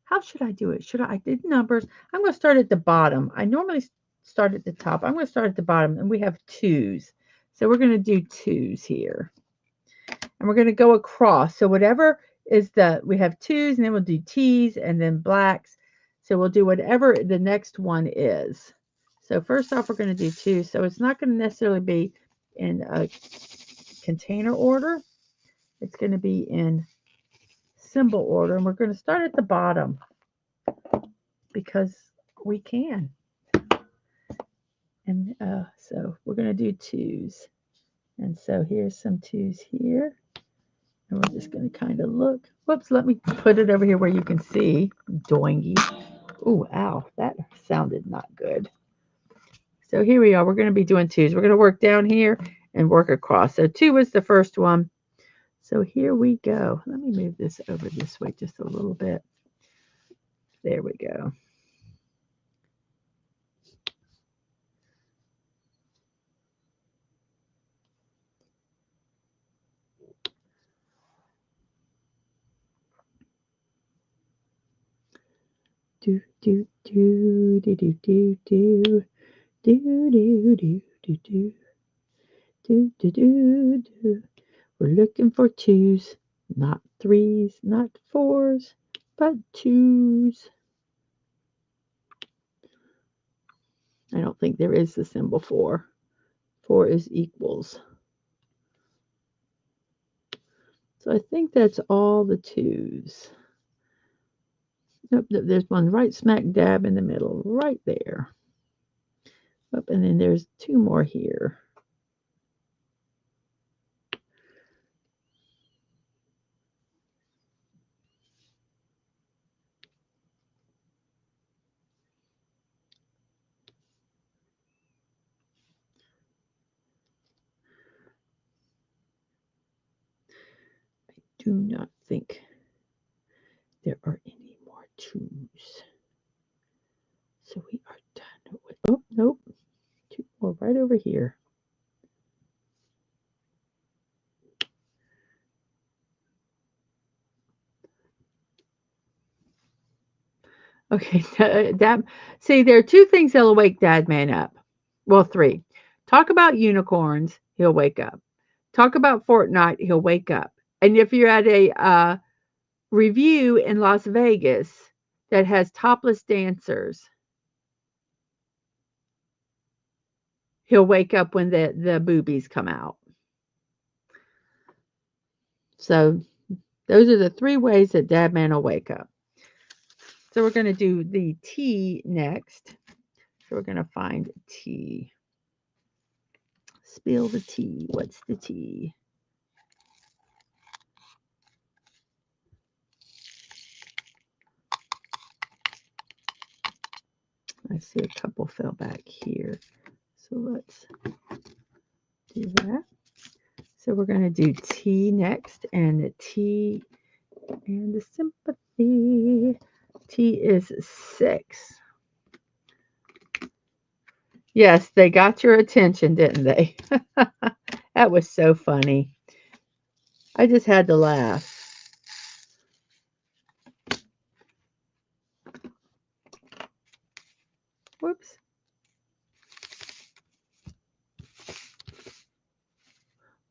How should I do it? I did numbers. I'm going to start at the bottom. I normally start at the top. I'm going to start at the bottom, and we have 2s. So we're going to do 2s here. And we're going to go across. So whatever is we have 2s, and then we'll do T's, and then blacks. So we'll do whatever the next one is. So first off, we're going to do 2. So it's not going to necessarily be in a container order. It's going to be in symbol order. And we're going to start at the bottom because we can. And so we're going to do 2s. And so here's some 2s here. And we're just going to kind of look. Whoops, let me put it over here where you can see. Doingy. Ooh, ow, that sounded not good. So here we are. We're going to be doing 2s. We're going to work down here and work across. So 2 was the first one. So here we go. Let me move this over this way just a little bit. There we go. Do do do do do do do do do do do do. Do, do, do, do. We're looking for twos, not threes, not fours, but twos. I don't think there is the symbol 4. 4 is equals. So I think that's all the twos. Nope, there's one right smack dab in the middle, right there. Up, and then there's 2 more here. I do not think there are any more twos. So we are done with, oh, nope, 2 more right over here. Okay, see, there are 2 things that'll wake Dad Man up. Well, 3. Talk about unicorns, he'll wake up. Talk about Fortnite, he'll wake up. And if you're at a review in Las Vegas that has topless dancers, he'll wake up when the boobies come out. So those are the 3 ways that Dad Man will wake up. So we're going to do the tea next. So we're going to find tea. Spill the tea. What's the tea? I see a couple fell back here. So let's do that. So we're going to do tea next, and the tea and the sympathy. Tea is 6. Yes, they got your attention, didn't they? That was so funny. I just had to laugh. Whoops.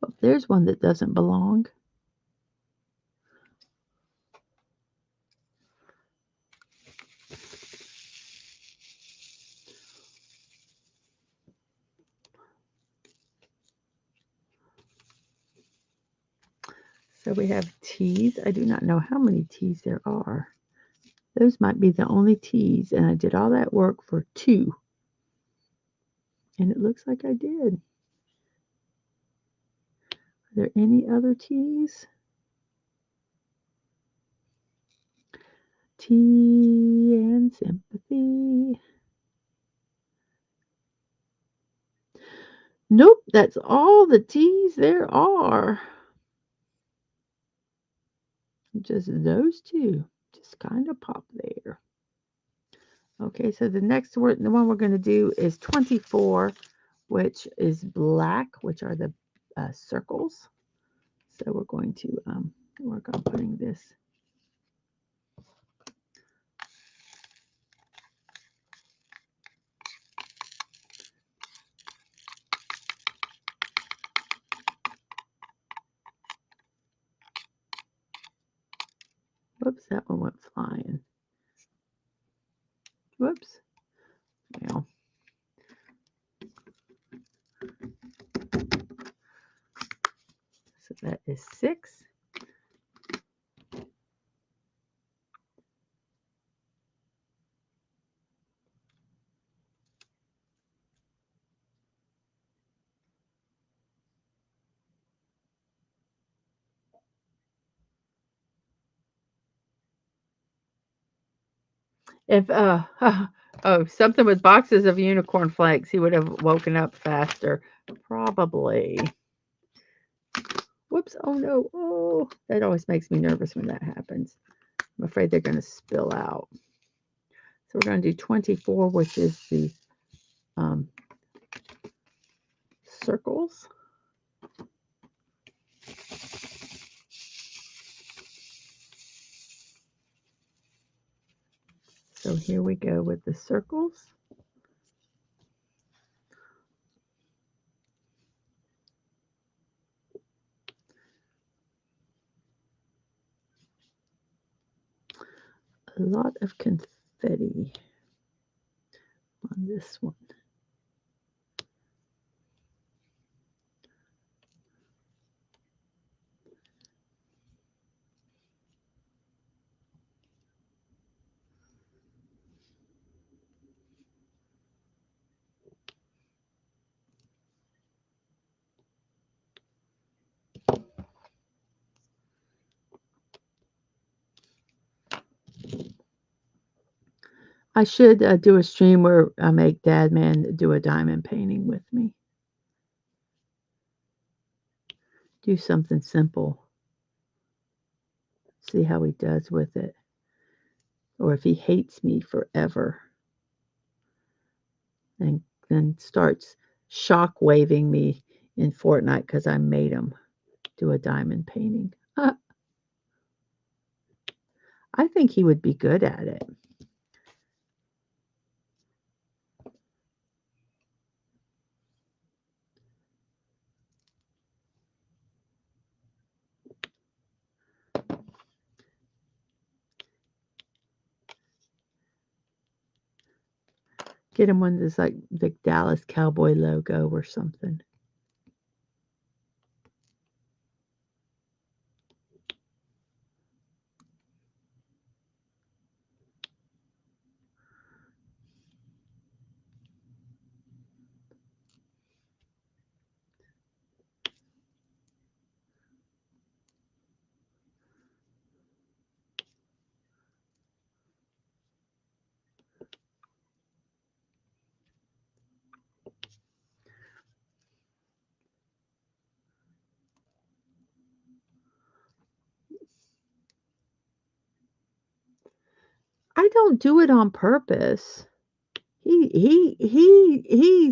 Oh, there's one that doesn't belong. So we have T's. I do not know how many T's there are. Those might be the only T's, and I did all that work for 2. And it looks like I did. Are there any other T's? Tea and sympathy. Nope, that's all the T's there are. Just those 2. Just kind of pop there. Okay, so the next word, the one we're going to do is 24, which is black, which are the circles. So we're going to work on putting this. Whoops, that one went flying. Whoops. Well. So that is 6. If something with boxes of unicorn flakes, he would have woken up faster. Probably. Whoops. Oh no. Oh, that always makes me nervous when that happens. I'm afraid they're going to spill out. So we're going to do 24, which is the circles. So here we go with the circles. a lot of confetti on this one. I should do a stream where I make Dad Man do a diamond painting with me. Do something simple. See how he does with it. Or if he hates me forever. And then starts shock waving me in Fortnite because I made him do a diamond painting. I think he would be good at it. Get him one that's like the Dallas Cowboy logo or something. I don't do it on purpose. He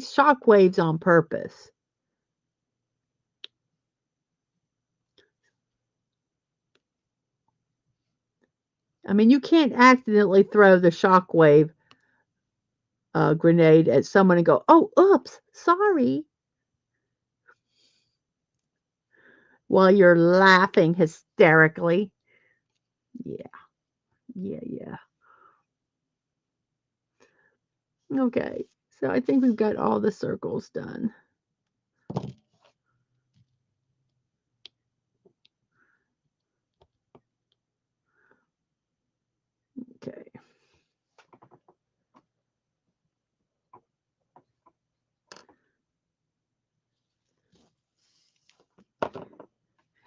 shockwaves on purpose. I mean, you can't accidentally throw the shockwave grenade at someone and go, "Oh, oops, sorry," while you're laughing hysterically. Yeah, yeah. Okay, so I think we've got all the circles done. Okay.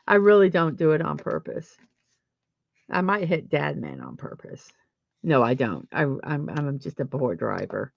I really don't do it on purpose. I might hit Dad Man on purpose. No, I don't. I'm just a poor driver.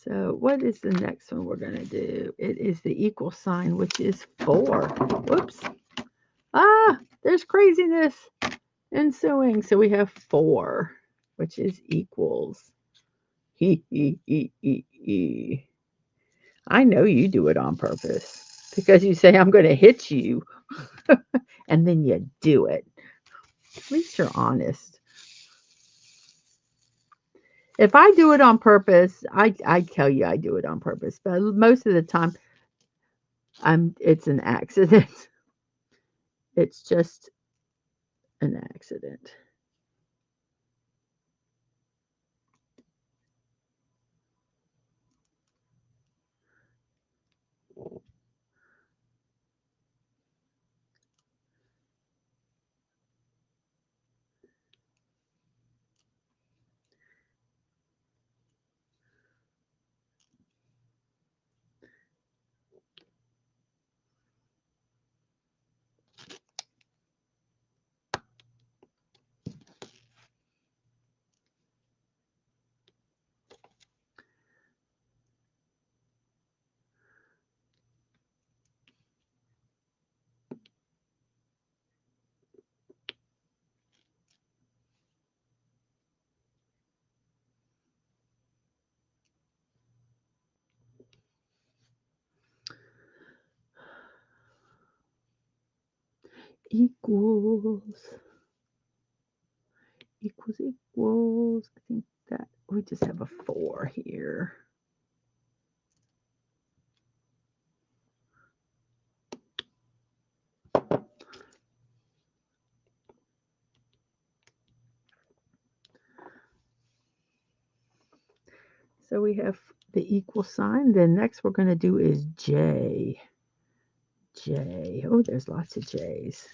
So what is the next one we're going to do? It is the equal sign, which is 4. Whoops. Ah, there's craziness ensuing. So we have 4, which is equals. He. I know you do it on purpose because you say, I'm going to hit you. And then you do it. At least you're honest. If I do it on purpose, I tell you I do it on purpose. But most of the time, it's an accident. It's just an accident. equals. Equals. I think that we just have a 4 here. So we have the equal sign. Then next we're going to do is J. J. Oh, there's lots of J's.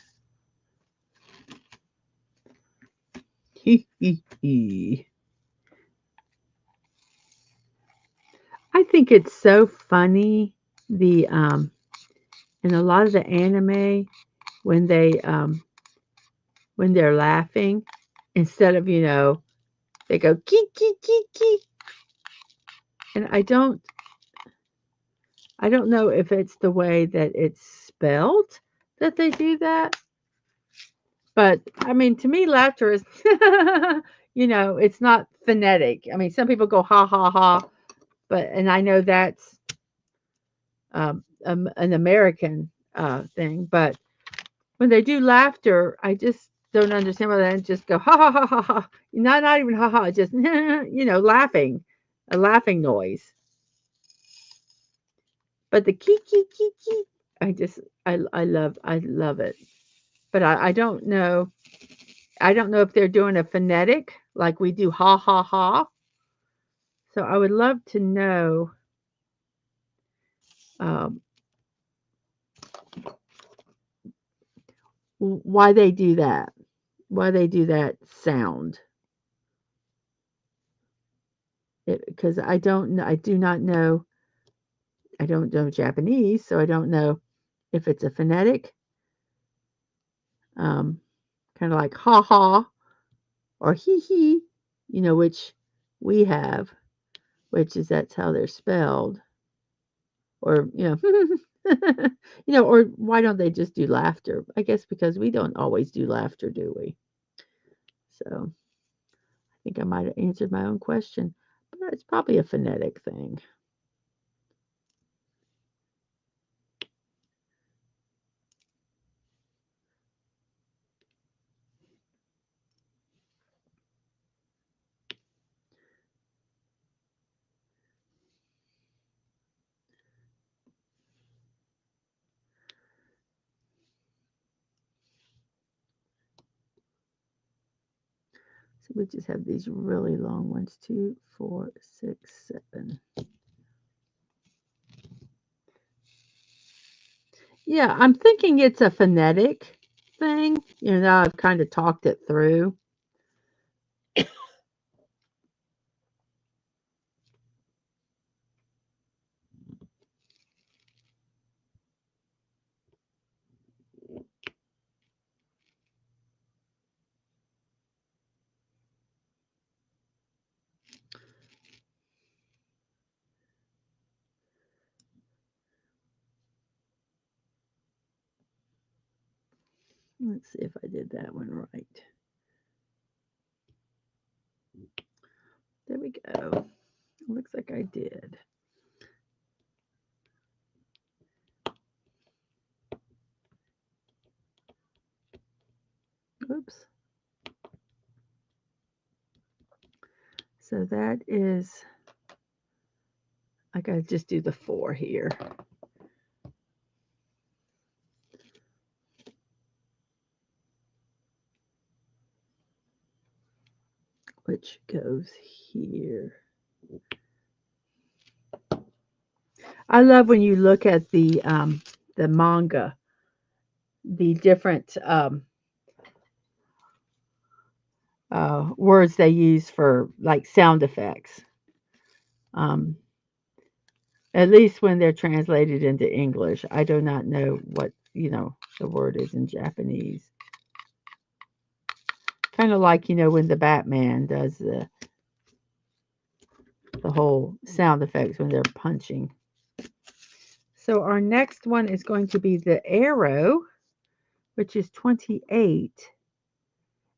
I think it's so funny in a lot of the anime when they're laughing, instead of they go geek geek geek geek, and I don't know if it's the way that it's spelled that they do that, but I mean, to me, laughter is, it's not phonetic. I mean, some people go ha ha ha, and I know that's an American thing, but when they do laughter, I just don't understand why they don't just go ha ha ha ha ha. Not even ha ha, just laughing, a laughing noise. But the key key key key, I just I love it. But I don't know. I don't know if they're doing a phonetic like we do ha ha ha. So I would love to know um, why they do that. Why they do that sound. Because I don't know. I do not know. I don't know Japanese, so I don't know if it's a phonetic, um, kind of like ha ha or hee hee, which we have, which is that's how they're spelled, or or why don't they just do laughter? I guess because we don't always do laughter, do we? So I think I might have answered my own question, but it's probably a phonetic thing. So we just have these really long ones, 2, 4, 6, 7. Yeah, I'm thinking it's a phonetic thing. Now I've kind of talked it through. Let's see if I did that one right. There we go. Looks like I did. Oops. So that is, I gotta just do the 4 here. Which goes here. I love when you look at the manga, the different words they use for like sound effects. Um, at least when they're translated into English. I do not know what, the word is in Japanese. Kind of like, when the Batman does the whole sound effects when they're punching. So our next one is going to be the arrow, which is 28.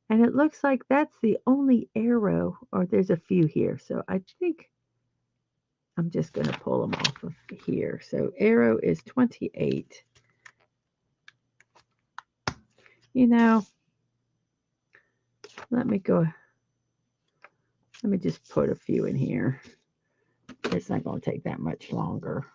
And it looks like that's the only arrow, or there's a few here. So I think I'm just going to pull them off of here. So arrow is 28. You know, let me just put a few in here. It's not going to take that much longer.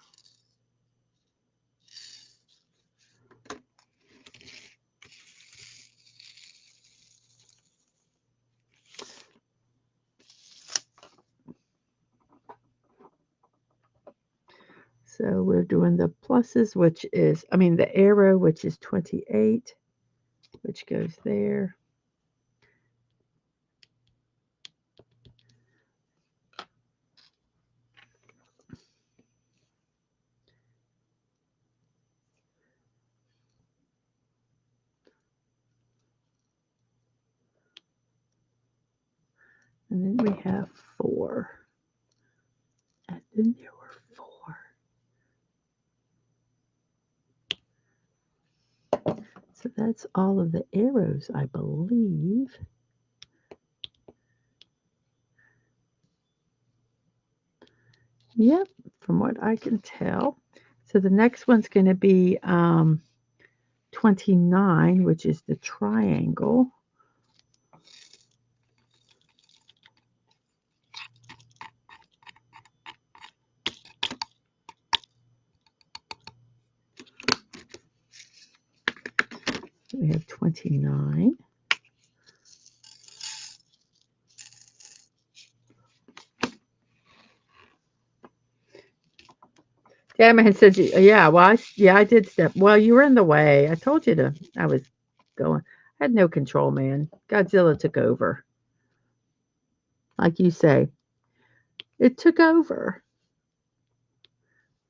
So we're doing the pluses, which is, the arrow, which is 28, which goes there. And then we have 4. And then there were 4. So that's all of the arrows, I believe. Yep, from what I can tell. So the next one's going to be 29, which is the triangle. We have 29. Damon said, yeah, well, I did step. Well, you were in the way. I told you I was going. I had no control, man. Godzilla took over. Like you say, it took over.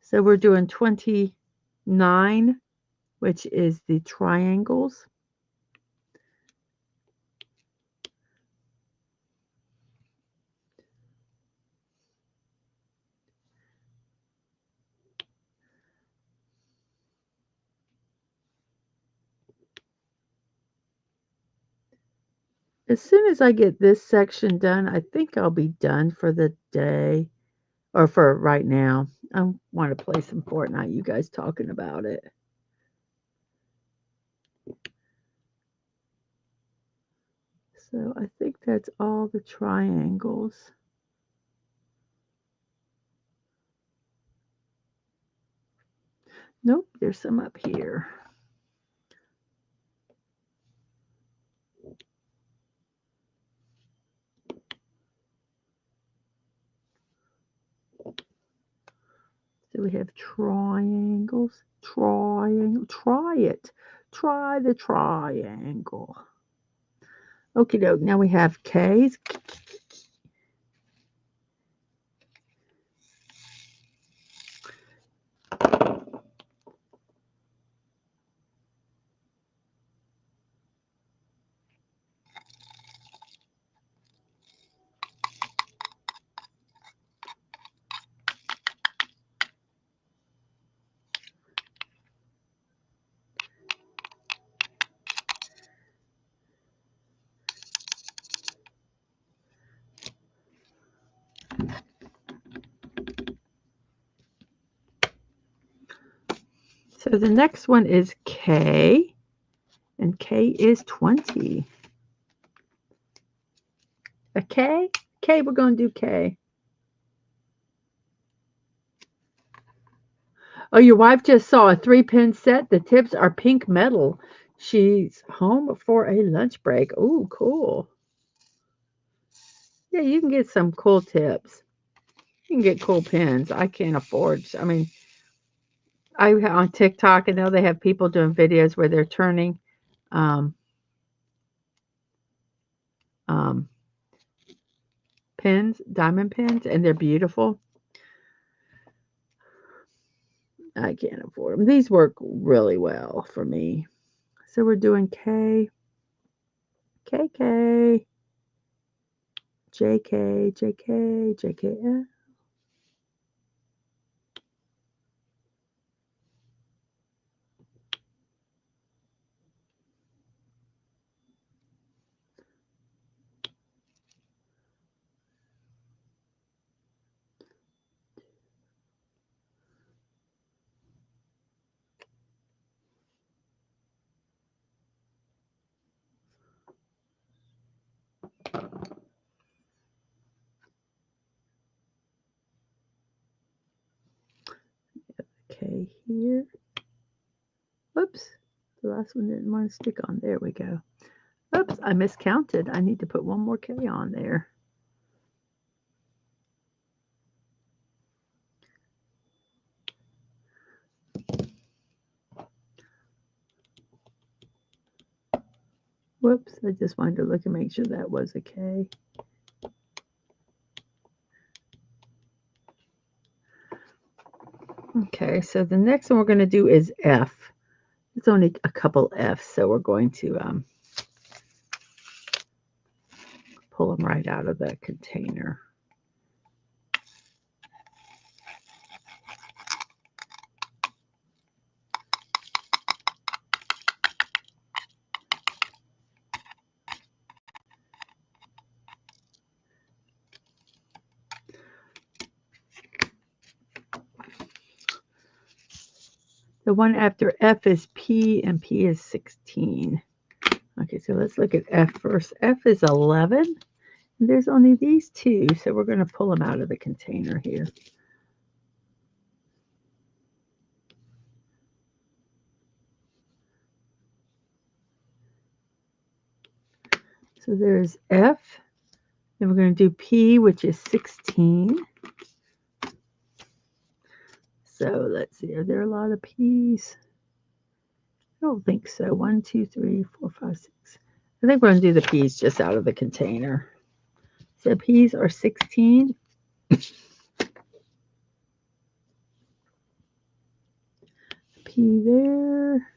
So we're doing 29, which is the triangles. As soon as I get this section done, I think I'll be done for the day, or for right now. I want to play some Fortnite, you guys talking about it. So I think that's all the triangles. Nope, there's some up here. So we have triangles, triangle, try it. Try the triangle. Okie doke, now we have K's. So the next one is K, and K is 20. A K? K, we're going to do K. Oh, your wife just saw a 3-pin set. The tips are pink metal. She's home for a lunch break. Oh, cool. Yeah, you can get some cool tips. You can get cool pins. I can't afford. On TikTok, I know they have people doing videos where they're turning um, um, pins, diamond pins, and they're beautiful. I can't afford them. These work really well for me. So we're doing K, KK, JK, JK, JKF. K here. Whoops, the last one didn't want to stick on. There we go. Oops, I miscounted. I need to put one more K on there. Whoops, I just wanted to look and make sure that was a K. Okay, so the next one we're going to do is F. It's only a couple F's, so we're going to pull them right out of the container. The one after F is P, and P is 16. Okay, so let's look at F first. F is 11. And there's only these two, so we're going to pull them out of the container here. So there's F. Then we're going to do P, which is 16. So let's see, are there a lot of P's? I don't think so. 1, 2, 3, 4, 5, 6. I think we're going to do the P's just out of the container. So P's are 16. P there.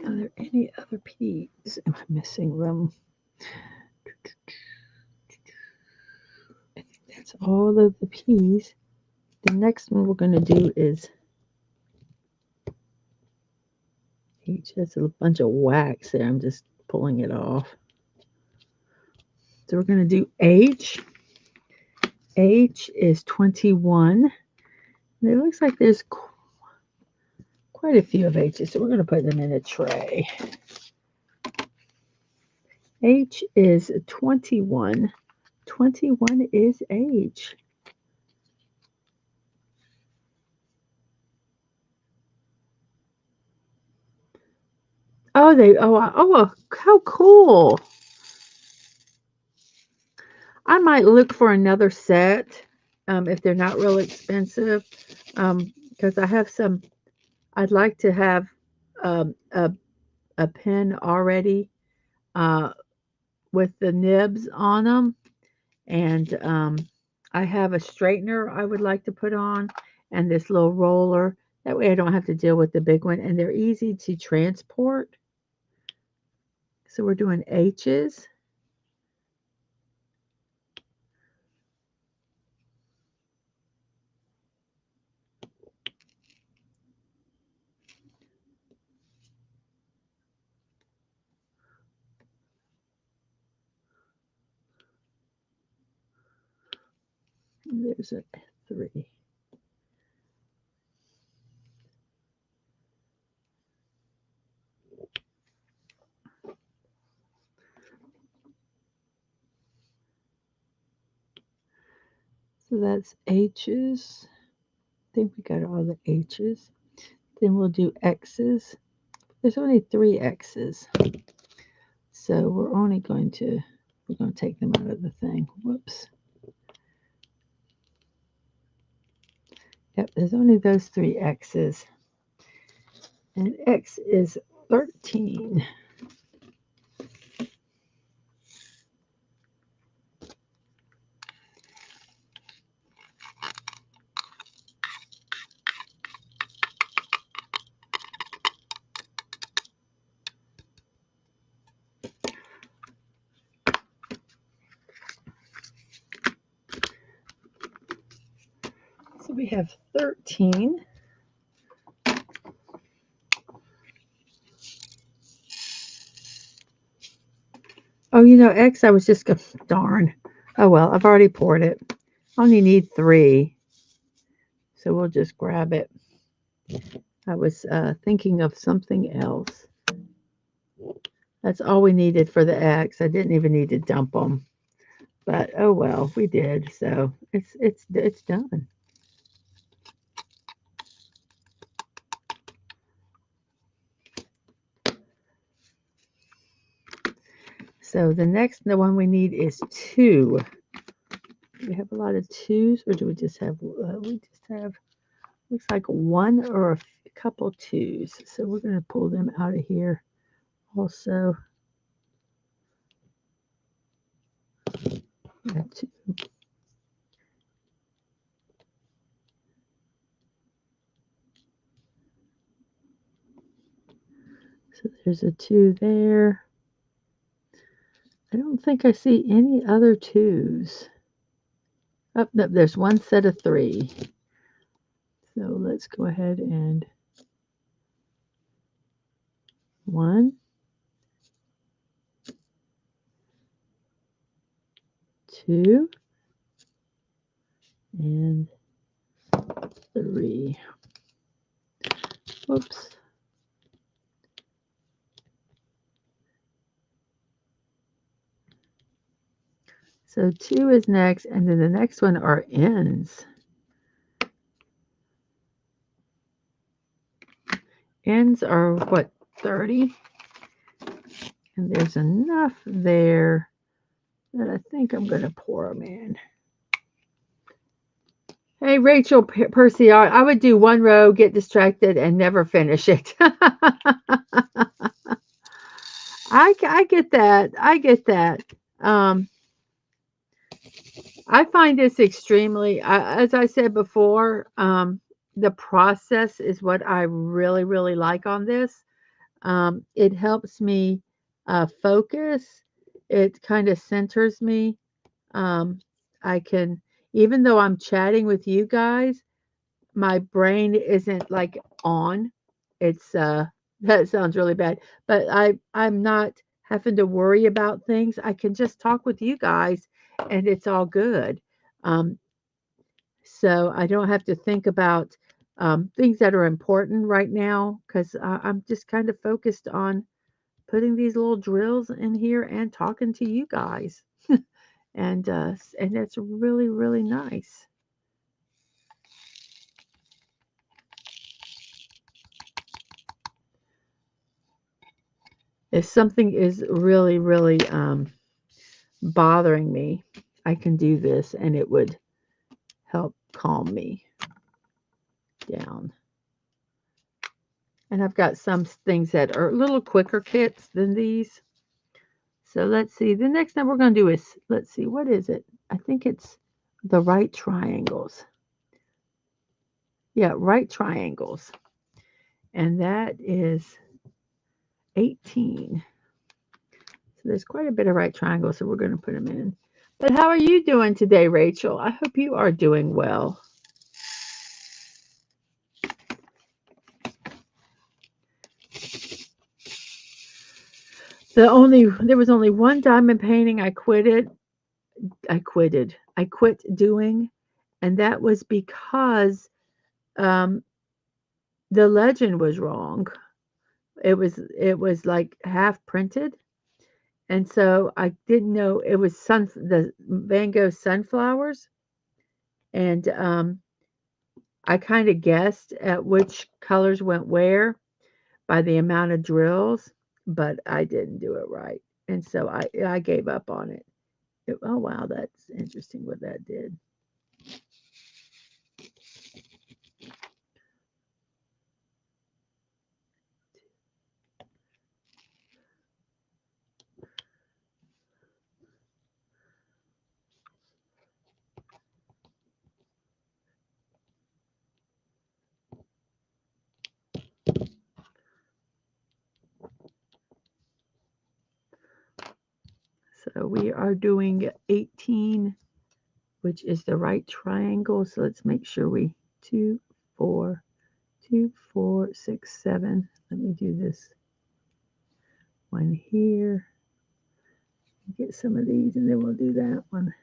Are there any other P's? Am I missing them? I think that's all of the P's. The next one we're going to do is H. That's a bunch of wax there. I'm just pulling it off. So we're going to do H. H is 21. And it looks like there's quite a few of H's, so we're going to put them in a tray. H is 21. 21 is H. Oh, how cool. I might look for another set if they're not real expensive, because I have some. I'd like to have a pen already with the nibs on them, and I have a straightener I would like to put on, and this little roller. That way I don't have to deal with the big one, and they're easy to transport. So we're doing H's. And there's a 3. So that's H's. I think we got all the H's. Then we'll do X's. There's only 3 X's. So we're going to take them out of the thing. Whoops. Yep, there's only those 3 X's. And X is 13. we have 13. Oh, you know, X, I was just going to, darn. Oh, well, I've already poured it. I only need 3. So we'll just grab it. I was thinking of something else. That's all we needed for the X. I didn't even need to dump them. But oh well, we did. So it's done. So the one we need is 2. Do we have a lot of 2s, or do we just have? We just have. Looks like 1 or a couple 2s. So we're going to pull them out of here. Also, 2. So there's a 2 there. I don't think I see any other 2s. Oh, no, there's 1 set of 3. So let's go ahead and 1, 2, and 3. Whoops. So 2 is next, and then the next one are ends. Ends are what, 30? And there's enough there that I think I'm going to pour them in. Hey, Rachel Percy, I would do 1 row, get distracted, and never finish it. I get that. I get that. I find this extremely, as I said before, the process is what I really, really like on this. It helps me focus. It kind of centers me. I can, even though I'm chatting with you guys, my brain isn't like on. It's that sounds really bad, but I'm not having to worry about things. I can just talk with you guys, and it's all good. Um, so I don't have to think about things that are important right now because I'm just kind of focused on putting these little drills in here and talking to you guys, and that's really really nice. If something is really really bothering me, I can do this, and it would help calm me down. And I've got some things that are a little quicker kits than these. So let's see. The next one we're going to do is, let's see, what is it? I think it's the right triangles. Yeah, right triangles. And that is 18. So there's quite a bit of right triangles, so we're going to put them in. But how are you doing today, Rachel? I hope you are doing well. There was only one diamond painting I quit doing, and that was because um, the legend was wrong. It was like half printed, and so I didn't know it was the Van Gogh sunflowers, and I kind of guessed at which colors went where by the amount of drills, but I didn't do it right, and so I gave up on it. Oh wow, that's interesting what that did. So we are doing 18, which is the right triangle. So let's make sure we 2, 4, 2, 4, 6, 7. Let me do this one here. Get some of these and then we'll do that one.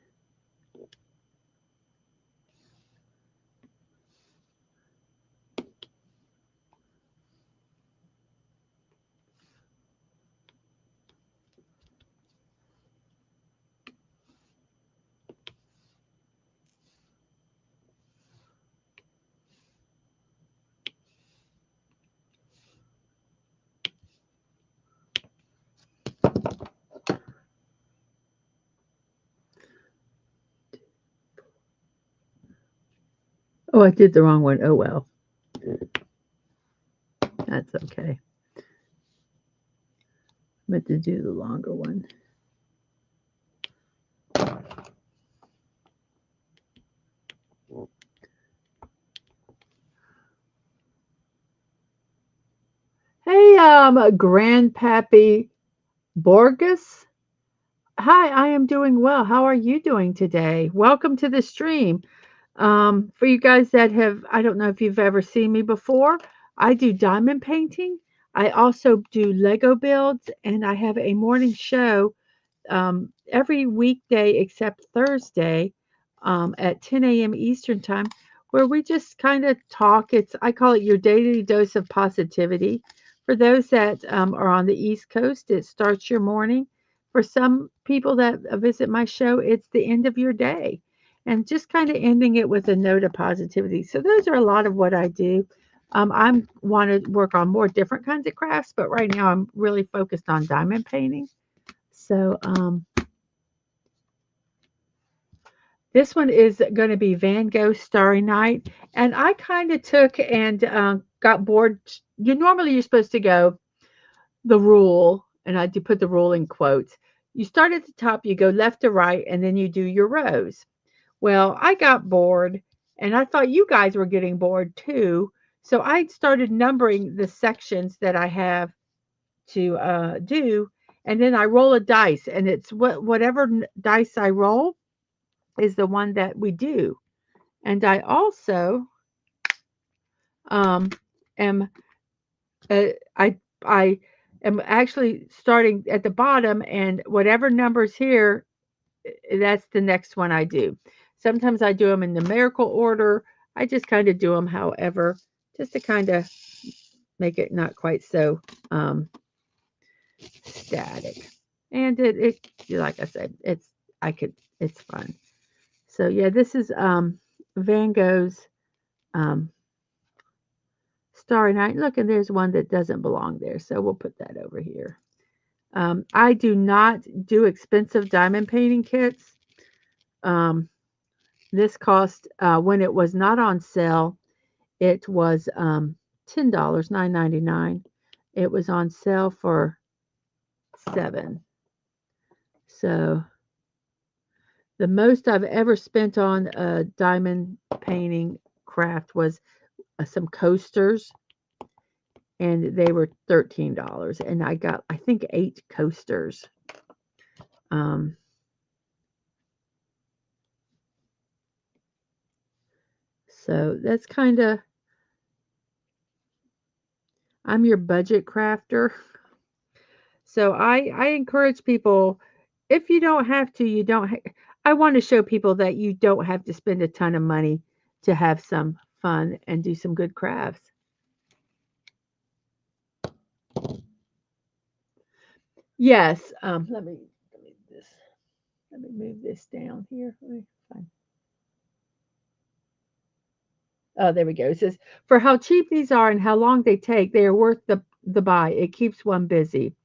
Oh, I did the wrong one. Oh, well. That's okay. I meant to do the longer one. Hey, Grandpappy Borges. Hi, I am doing well. How are you doing today? Welcome to the stream. For you guys that have, I don't know if you've ever seen me before, I do diamond painting. I also do Lego builds, and I have a morning show every weekday except Thursday at 10 a.m. Eastern time, where we just kind of talk. I call it your daily dose of positivity. For those that are on the East Coast, it starts your morning. For some people that visit my show, it's the end of your day. And just kind of ending it with a note of positivity. So those are a lot of what I do. I want to work on more different kinds of crafts, but right now I'm really focused on diamond painting. So this one is going to be Van Gogh Starry Night. And I kind of took and got bored. You're supposed to go the rule, and I do put the rule in quotes. You start at the top, you go left to right, and then you do your rows. Well, I got bored, and I thought you guys were getting bored too. So I started numbering the sections that I have to do, and then I roll a dice, and it's whatever dice I roll is the one that we do. And I also um, am I am actually starting at the bottom, and whatever numbers here, that's the next one I do. Sometimes I do them in numerical order. I just kind of do them, however, just to kind of make it not quite so static. And it like I said, it's fun. So yeah, this is Van Gogh's um, Starry Night. Look, and there's one that doesn't belong there, so we'll put that over here. I do not do expensive diamond painting kits. This cost when it was not on sale, it was $10, $9.99. It was on sale for $7. So the most I've ever spent on a diamond painting craft was some coasters, and they were $13. And I got, I think, 8 coasters. Um, so that's kind of, I'm your budget crafter. So I encourage people, if you don't have to, you don't. I want to show people that you don't have to spend a ton of money to have some fun and do some good crafts. Yes. Let me move this down here. Let me find. Oh, there we go. It says, for how cheap these are and how long they take, they are worth the buy. It keeps one busy.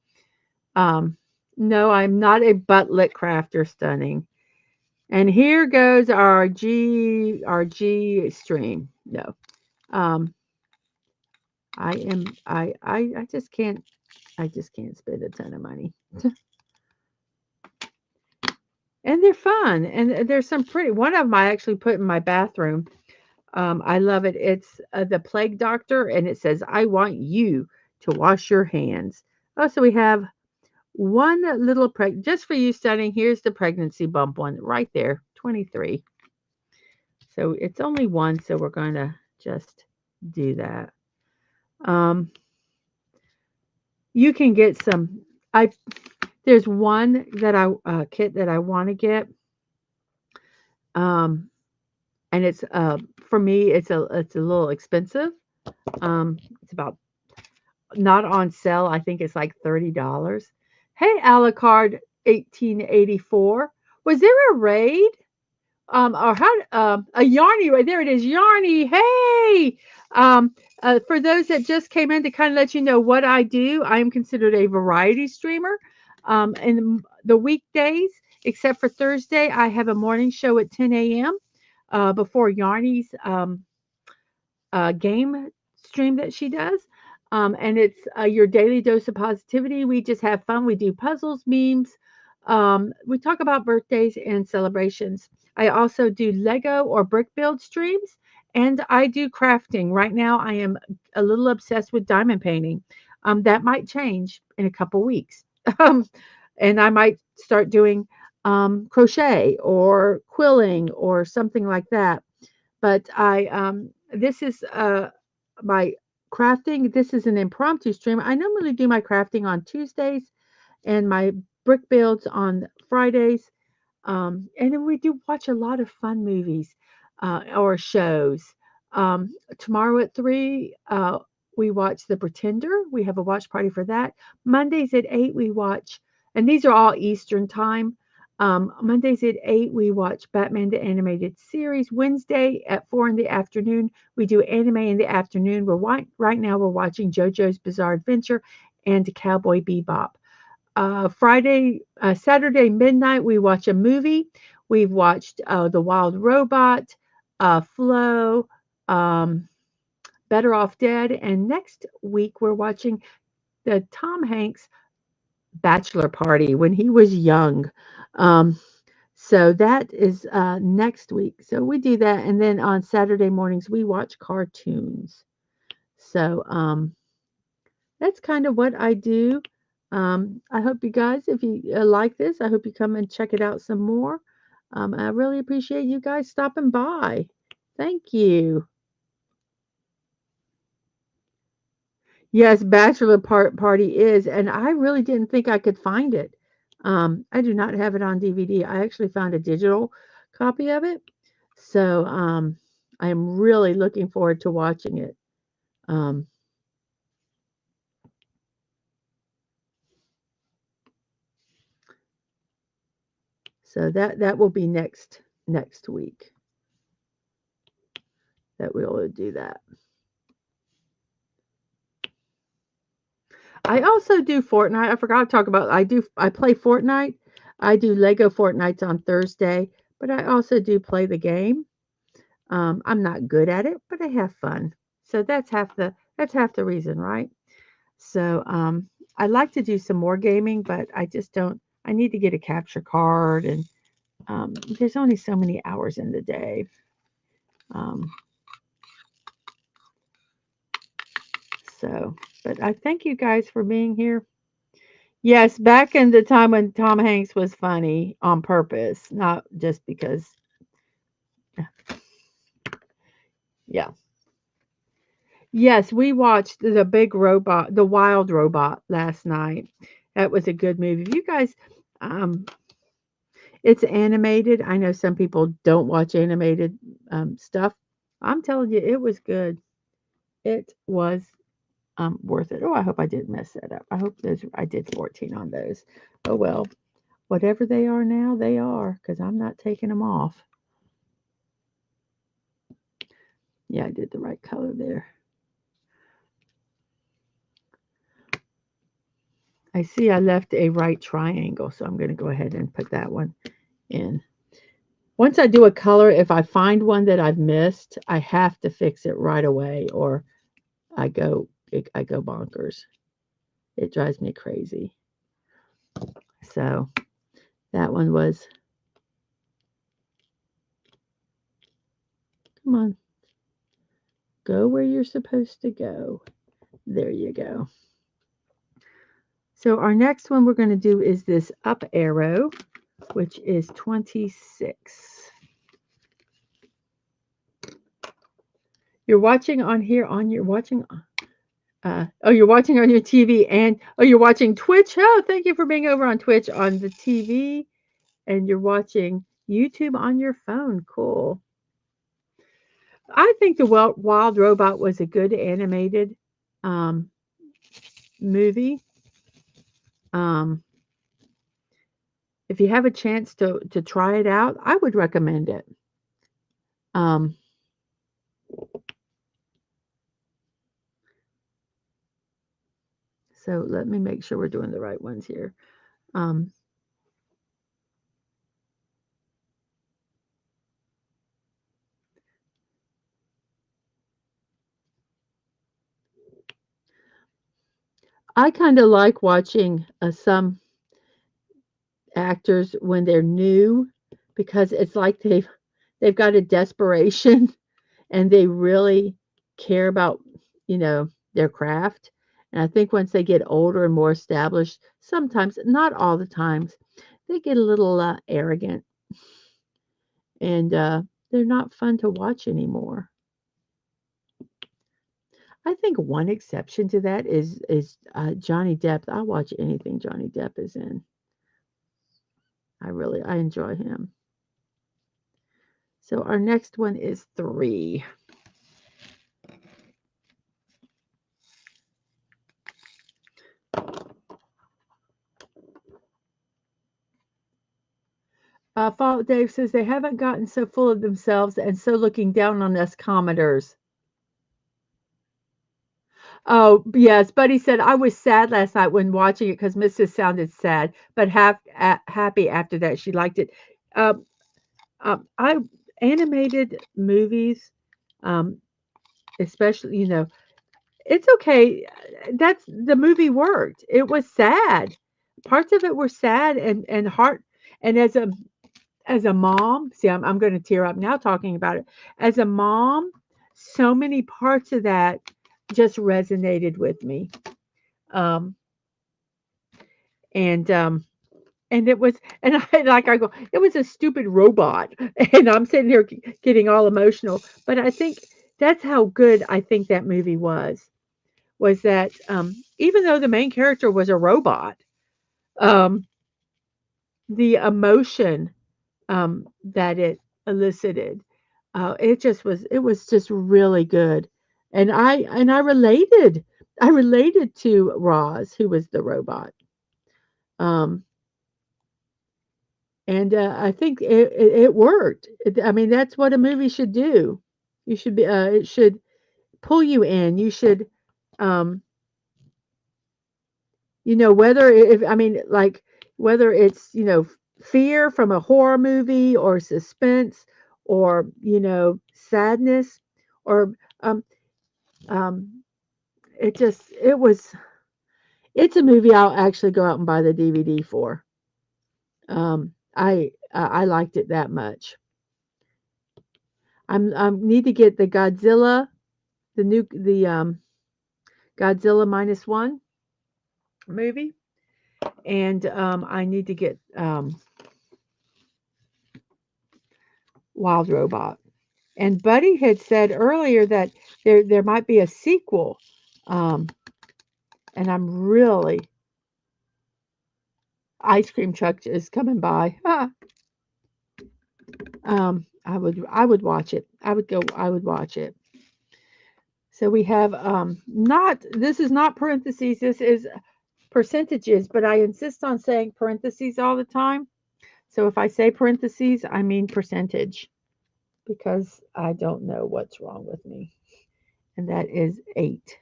Um, no, I'm not a buttlet crafter stunning. And here goes our G stream. No. Um, I just can't spend a ton of money. And they're fun. And there's some pretty, one of them I actually put in my bathroom. I love it. It's the Plague Doctor, and it says, I want you to wash your hands. Oh, so we have one little just for you studying. Here's the pregnancy bump one right there, 23. So it's only one, so we're going to just do that. Um, you can get some. I There's one that I kit that I want to get. Um, and it's for me it's a little expensive. It's about not on sale. I think it's like $30. Hey, Alucard 1884. Was there a raid? Or how a Yarny right there it is, Yarny. Hey, um, for those that just came in, to kind of let you know what I do, I am considered a variety streamer. In the weekdays, except for Thursday, I have a morning show at 10 a.m. Before Yarny's game stream that she does. And it's your daily dose of positivity. We just have fun. We do puzzles, memes. We talk about birthdays and celebrations. I also do Lego or brick build streams, and I do crafting. Right now, I am a little obsessed with diamond painting. That might change in a couple weeks. Um, and I might start doing crochet or quilling or something like that. But this is my crafting. This is an impromptu stream. I normally do my crafting on Tuesdays and my brick builds on Fridays. And then we do watch a lot of fun movies or shows. Tomorrow at 3, we watch The Pretender. We have a watch party for that. Mondays at 8, we watch, and these are all Eastern time. Mondays at 8, we watch Batman the Animated Series. Wednesday at 4 in the afternoon, we do anime in the afternoon. Right now we're watching JoJo's Bizarre Adventure and Cowboy Bebop. Saturday midnight, we watch a movie. We've watched The Wild Robot, Flow, um, Better Off Dead, and next week we're watching the Tom Hanks bachelor party when he was young. Um, so that is next week. So we do that, and then on Saturday mornings we watch cartoons. So that's kind of what I do. I hope you guys, if you like this, I hope you come and check it out some more. I really appreciate you guys stopping by. Thank you. Yes, party is, and I really didn't think I could find it. I do not have it on DVD. I actually found a digital copy of it, so I am really looking forward to watching it. Um, so that will be next week that we'll do that. I also do Fortnite. I forgot to talk about. I play Fortnite. I do Lego Fortnites on Thursday, but I also do play the game. I'm not good at it, but I have fun. So that's half the reason, right? So I like to do some more gaming, but I just don't. I need to get a capture card, and there's only so many hours in the day. Um, so, but I thank you guys for being here. Yes, back in the time when Tom Hanks was funny on purpose, not just because. Yeah. Yes, we watched the big robot, the wild robot last night. That was a good movie. If you guys, um, it's animated. I know some people don't watch animated stuff. I'm telling you, it was good. It was worth it. Oh, I hope I didn't mess that up. I hope I did 14 on those. Oh well, whatever they are now, they are, because I'm not taking them off. Yeah, I did the right color there. I see I left a right triangle, so I'm going to go ahead and put that one in. Once I do a color, if I find one that I've missed, I have to fix it right away, or I go bonkers. It drives me crazy. So that one was, come on, go where you're supposed to go. There you go. So our next one we're going to do is this up arrow, which is 26. You're watching on here on your watching oh, you're watching on your TV and oh, you're watching Twitch. Oh, thank you for being over on Twitch on the TV and you're watching YouTube on your phone. Cool. I think the Wild Robot was a good animated um, movie. Um, if you have a chance to try it out, I would recommend it. Um, so let me make sure we're doing the right ones here. Um, I kind of like watching some actors when they're new because it's like they've got a desperation and they really care about, their craft. And I think once they get older and more established, sometimes, not all the times, they get a little arrogant and they're not fun to watch anymore. I think one exception to that is Johnny Depp. I watch anything Johnny Depp is in. I enjoy him. So our next one is 3. Fall Dave says they haven't gotten so full of themselves and so looking down on us commenters. Oh, yes. Buddy said, I was sad last night when watching it because Mrs. sounded sad, but happy after that. She liked it. Um, I animated movies, um, especially, it's okay. That's the movie worked. It was sad. Parts of it were sad and heart. And as a mom, see, I'm going to tear up now talking about it. As a mom, so many parts of that just resonated with me. Um, and and it was, and I go, it was a stupid robot, and I'm sitting here getting all emotional. But I think that's how good I think that movie was that even though the main character was a robot, um, the emotion that it elicited, it was just really good, and I related. I related to Roz, who was the robot. Um, And, I think it worked. I mean, that's what a movie should do. It should pull you in. You should, um, whether if I mean, like, whether it's, fear from a horror movie or suspense or, sadness or, um, um, it was it's a movie I'll actually go out and buy the DVD for. I liked it that much. I need to get the Godzilla -1 movie, and I need to get Wild Robot. And Buddy had said earlier that there might be a sequel, um, and I'm really ice cream truck is coming by. I would watch it. I would watch it. So we have not this is not parentheses, this is percentages, but I insist on saying parentheses all the time. So if I say parentheses, I mean percentage because I don't know what's wrong with me. And that is 8.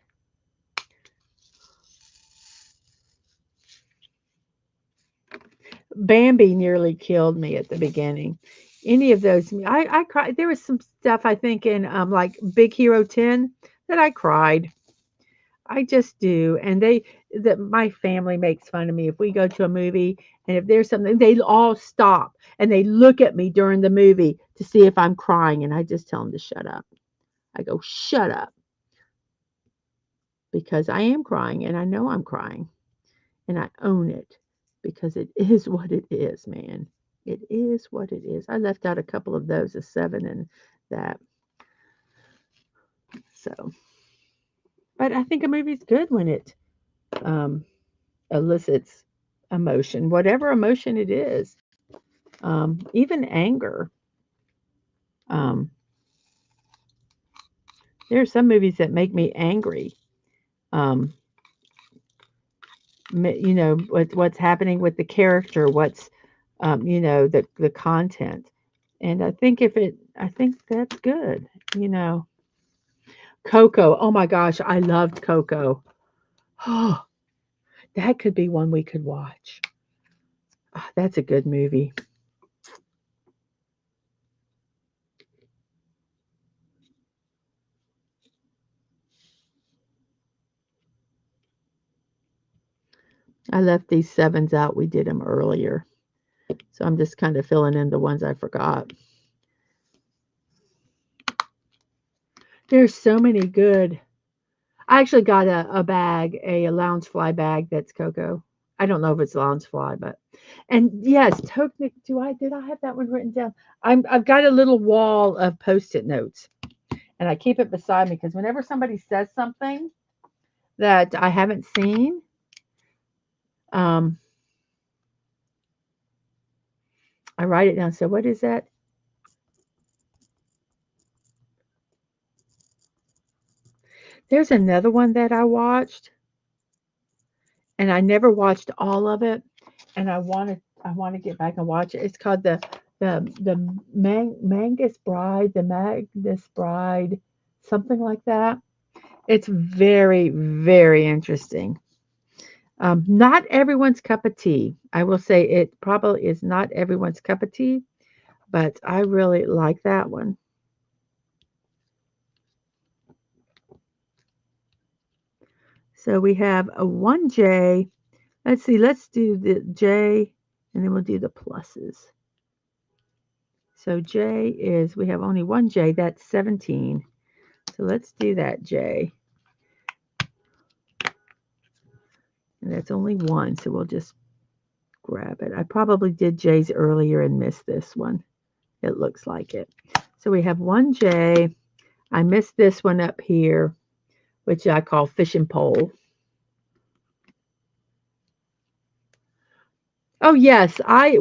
Bambi nearly killed me at the beginning. Any of those, I cried. There was some stuff I think in like Big Hero 10 that I cried. I just do. And that my family makes fun of me if we go to a movie and if there's something, they all stop and they look at me during the movie to see if I'm crying. And I just tell them to shut up. I go, shut up because I am crying and I know I'm crying and I own it because it is what it is, man. It is what it is. I left out a couple of those, a 7 and that. So, but I think a movie's good when it um, elicits emotion, whatever emotion it is, even anger. Um, there are some movies that make me angry. Um, what's happening with the character, what's the content, and I think that's good. You know, Coco. Oh my gosh, I loved Coco. Oh, that could be one we could watch. Ah, that's a good movie. I left these sevens out. We did them earlier. So I'm just kind of filling in the ones I forgot. There's so many good. I actually got a bag, a Loungefly bag that's Coco. I don't know if it's Loungefly, but and yes, Toknik. Did I have that one written down? I've got a little wall of post-it notes, and I keep it beside me because whenever somebody says something that I haven't seen, um, I write it down. So what is that? There's another one that I watched, and I never watched all of it, and I want to get back and watch it. It's called the Magnus Bride, the Magnus Bride, something like that. It's very very interesting. Not everyone's cup of tea. I will say it probably is not everyone's cup of tea, but I really like that one. So we have a 1J. Let's see, let's do the J and then we'll do the pluses. So J is, we have only one J, that's 17. So let's do that J. And that's only one, so we'll just grab it. I probably did J's earlier and missed this one. It looks like it. So we have one J. I missed this one up here, which I call fishing pole. Oh yes, I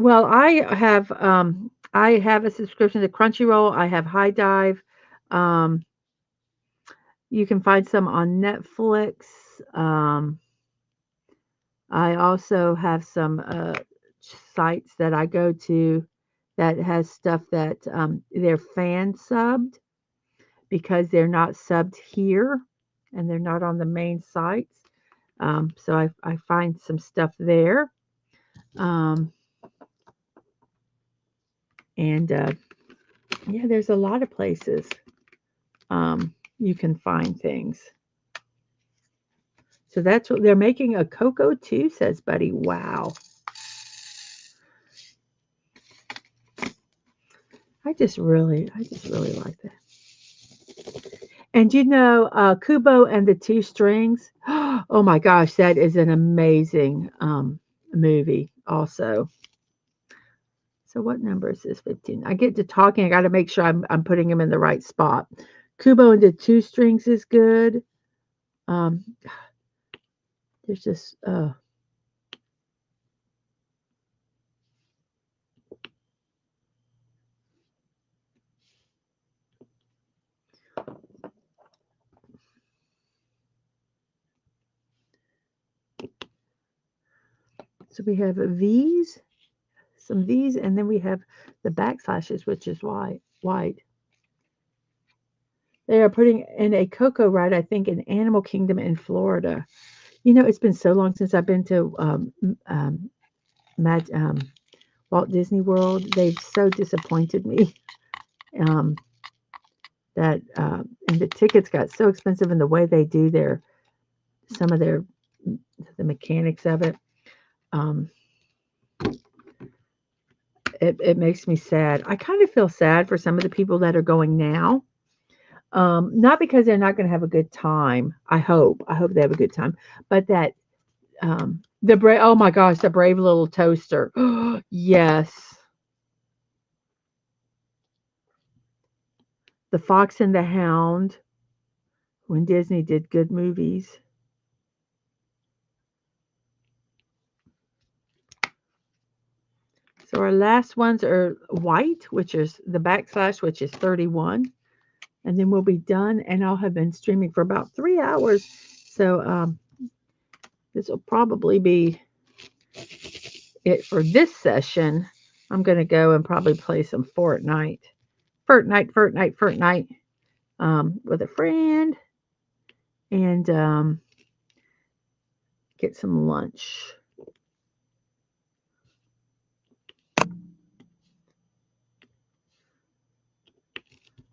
have a subscription to Crunchyroll. I have High Dive. Um, you can find some on Netflix. Um, I also have some sites that I go to that has stuff that they're fan subbed because they're not subbed here and they're not on the main sites. So I find some stuff there. Um, and yeah, there's a lot of places you can find things. So that's what they're making a cocoa too, says Buddy. Wow. I just really like that. And Kubo and the Two Strings. Oh my gosh, that is an amazing movie. Also, so what number is this? 15. I get to talking. I got to make sure I'm putting them in the right spot. Kubo and the Two Strings is good. Um, there's just so we have V's, some V's, and then we have the backslashes, which is white. They are putting in a cocoa ride, I think, in Animal Kingdom in Florida. It's been so long since I've been to Mag, Walt Disney World. They've so disappointed me um, that, and the tickets got so expensive, and the way they do some of the mechanics of it. Um, it makes me sad. I kind of feel sad for some of the people that are going now. Not because they're not going to have a good time. I hope they have a good time, but that the brave. Oh my gosh, the brave little toaster. Yes, the Fox and the Hound. when Disney did good movies. So our last ones are white, which is the backslash, which is 31. And then we'll be done, and I'll have been streaming for about 3 hours. So this will probably be it for this session. I'm going to go and probably play some Fortnite with a friend and get some lunch.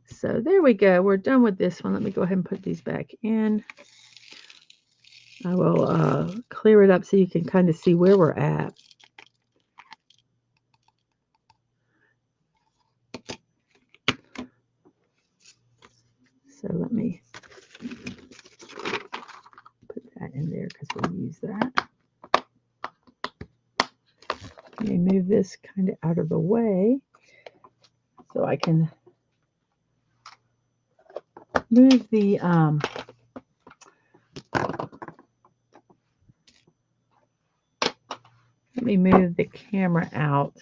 So there we go. We're done with this one. Let me go ahead and put these back in. I will clear it up so you can kind of see where we're at. So let me put that in there because we'll use that. Let me move this kind of out of the way so I can move the let me move the camera out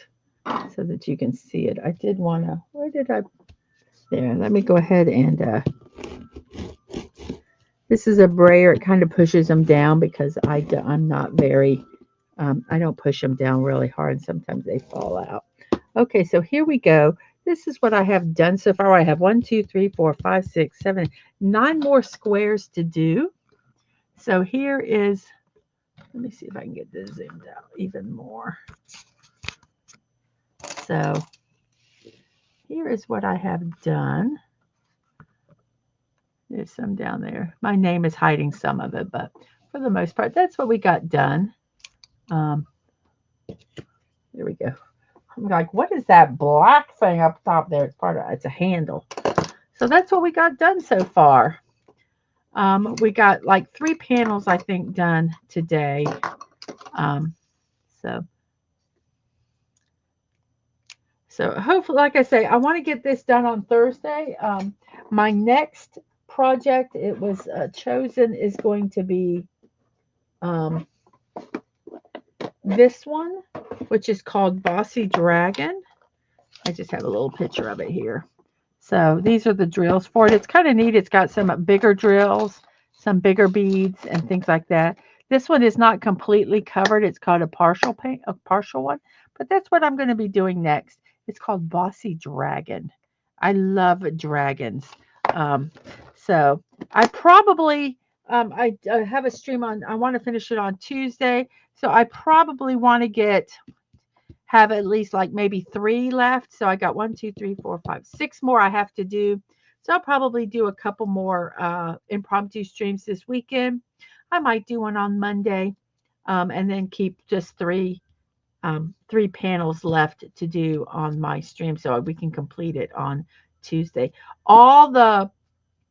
so that you can see it. I did want to, where did I, there, let me go ahead and this is a brayer. It kind of pushes them down because I'm not very, I don't push them down really hard, and sometimes they fall out. Okay, so here we go. This is what I have done so far. I have 1, 2, 3, 4, 5, 6, 7, 9 more squares to do. So here is, let me see if I can get this zoomed out even more. So here is what I have done. There's some down there. My name is hiding some of it, but for the most part, that's what we got done. There we go. I'm like, what is that black thing up top there? It's a handle. So that's what we got done so far. We got like 3 panels, I think, done today. So hopefully, like I say, I want to get this done on Thursday. My next project, it was chosen, is going to be this one, which is called Bossy Dragon. I just have a little picture of it here. So these are the drills for it. It's kind of neat. It's got some bigger drills, some bigger beads, and things like that. This one is not completely covered. It's called a partial one, but that's what I'm going to be doing next. It's called Bossy Dragon. I love dragons. So I probably I have a stream on. I want to finish it on Tuesday, so I probably want to have at least like maybe 3 left. So I got 1, 2, 3, 4, 5, 6 more I have to do. So I'll probably do a couple more impromptu streams this weekend. I might do one on Monday, and then keep just 3 panels left to do on my stream so we can complete it on Tuesday. All the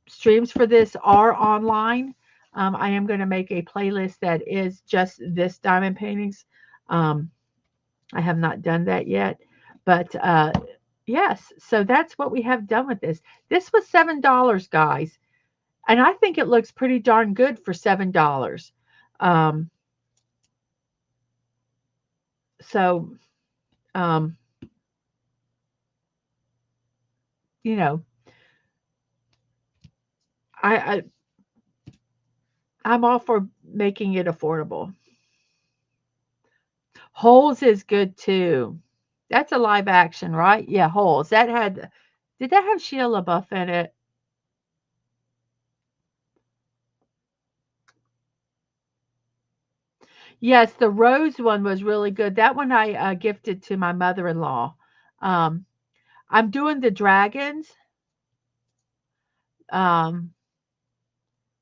streams for this are online. I am going to make a playlist that is just this diamond paintings. I have not done that yet, but yes, so that's what we have done with this. This was $7, guys, and I think it looks pretty darn good for $7. So, you know, I'm all for making it affordable. Holes is good too. That's a live action, right? Yeah, Holes. Did that have Shia LaBeouf in it? Yes, the rose one was really good. That one I gifted to my mother-in-law. Um, I'm doing the dragons um,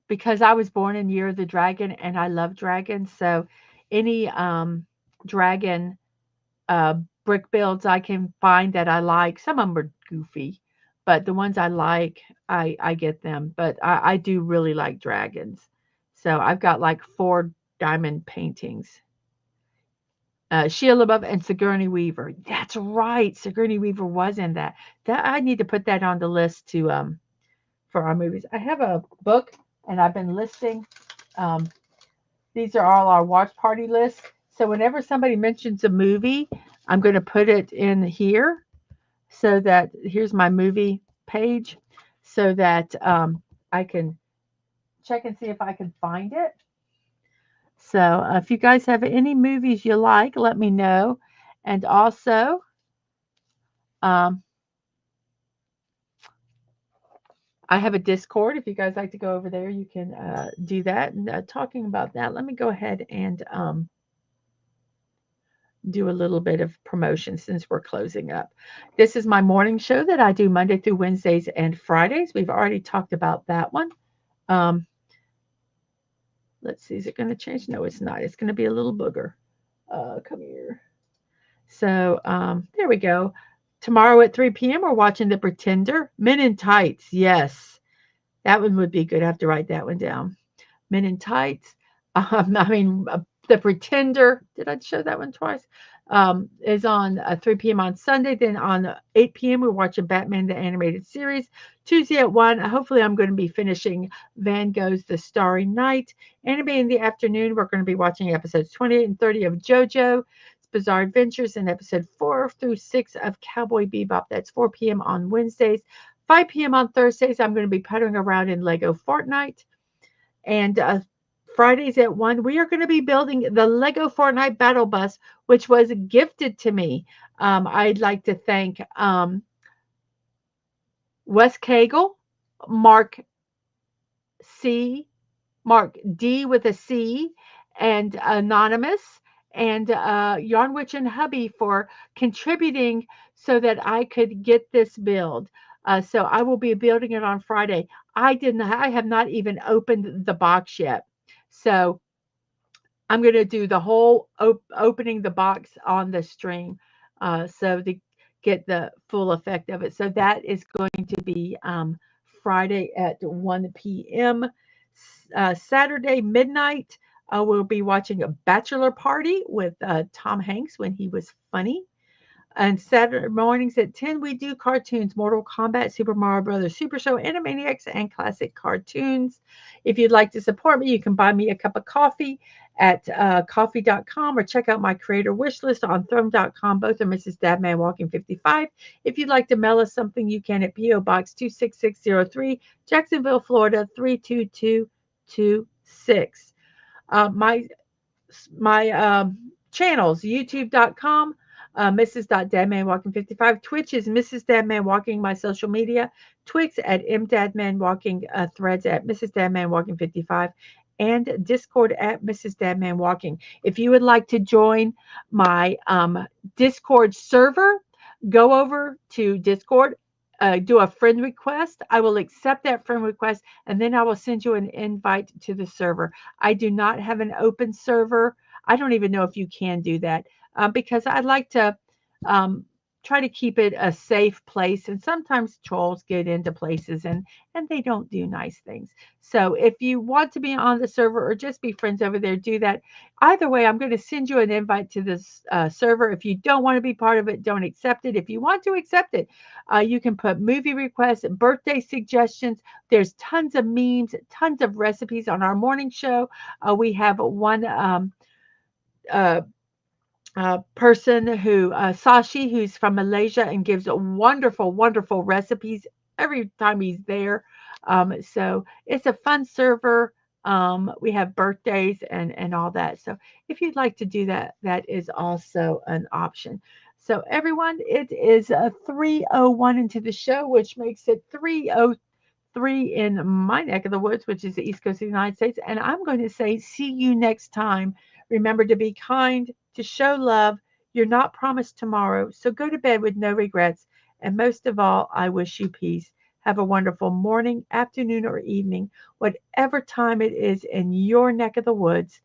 because I was born in Year of the Dragon and I love dragons. So any dragon uh, brick builds I can find that I like. Some of them are goofy, but the ones I like, I get them. But I do really like dragons. So I've got like 4 diamond paintings. Shia LaBeouf and Sigourney Weaver. That's right. Sigourney Weaver was in that. I need to put that on the list to for our movies. I have a book and I've been listing. Um, these are all our watch party lists. So whenever somebody mentions a movie, I'm going to put it in here so that here's my movie page so that I can check and see if I can find it. So if you guys have any movies you like, let me know. And also, um, I have a Discord. If you guys like to go over there, you can do that. And talking about that, let me go ahead and do a little bit of promotion since we're closing up. This is my morning show that I do Monday through Wednesdays and Fridays. We've already talked about that one. Um, let's see, is it going to change? No, it's not. It's going to be a little booger. Come here. So there we go. Tomorrow at 3 p.m., we're watching The Pretender. Men in Tights. Yes, that one would be good. I have to write that one down. Men in Tights. The Pretender. Did I show that one twice? Is on 3 p.m. on Sunday. Then on 8 p.m. we're watching Batman the Animated Series. Tuesday at 1. Hopefully I'm going to be finishing Van Gogh's The Starry Night. Anime in the afternoon. We're going to be watching episodes 28 and 30 of JoJo's Bizarre Adventures and episode 4 through 6 of Cowboy Bebop. That's 4 p.m. on Wednesdays. 5 p.m. on Thursdays, I'm going to be puttering around in Lego Fortnite. And Fridays at 1, we are going to be building the Lego Fortnite Battle Bus, which was gifted to me. I'd like to thank Wes Cagle, Mark C, Mark D with a C, and Anonymous, and Yarn Witch and Hubby for contributing so that I could get this build. So I will be building it on Friday. I have not even opened the box yet. So I'm going to do the whole opening the box on the stream, so to get the full effect of it. So that is going to be Friday at 1 p.m. Saturday midnight. We'll be watching a bachelor party with Tom Hanks when he was funny. And Saturday mornings at 10, we do cartoons, Mortal Kombat, Super Mario Brothers, Super Show, Animaniacs, and classic cartoons. If you'd like to support me, you can buy me a cup of coffee at coffee.com or check out my creator wish list on throne.com. Both are Mrs. Dadman Walking 55. If you'd like to mail us something, you can at P.O. Box 26603, Jacksonville, Florida 32226. My channels, youtube.com, Mrs.DadmanWalking55. Twitch is Mrs. Dadman Walking, my social media. Twix at mdadmanwalking, threads at Mrs. Dadman Walking 55, and Discord at Mrs. Dadman Walking. If you would like to join my Discord server, go over to Discord. Do a friend request. I will accept that friend request and then I will send you an invite to the server. I do not have an open server. I don't even know if you can do that because I'd like to try to keep it a safe place. And sometimes trolls get into places and they don't do nice things. So if you want to be on the server or just be friends over there, do that. Either way, I'm going to send you an invite to this server. If you don't want to be part of it, don't accept it. If you want to accept it, you can put movie requests, birthday suggestions. There's tons of memes, tons of recipes on our morning show. We have one uh, person who, Sashi, who's from Malaysia and gives wonderful, wonderful recipes every time he's there. So it's a fun server. We have birthdays and all that. So if you'd like to do that, that is also an option. So everyone, it is 3:01 into the show, which makes it 3:03 in my neck of the woods, which is the East Coast of the United States. And I'm going to say, see you next time. Remember to be kind, to show love. You're not promised tomorrow, so go to bed with no regrets. And most of all, I wish you peace. Have a wonderful morning, afternoon, or evening, whatever time it is in your neck of the woods.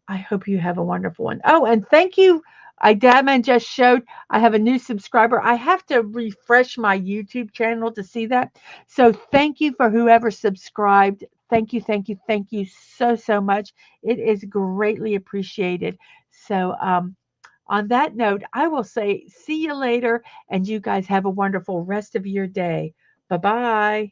I hope you have a wonderful one. Oh, and thank you. Dadman just showed I have a new subscriber. I have to refresh my YouTube channel to see that. So thank you for whoever subscribed. Thank you, thank you, thank you so, so much. It is greatly appreciated. So on that note, I will say see you later, and you guys have a wonderful rest of your day. Bye-bye.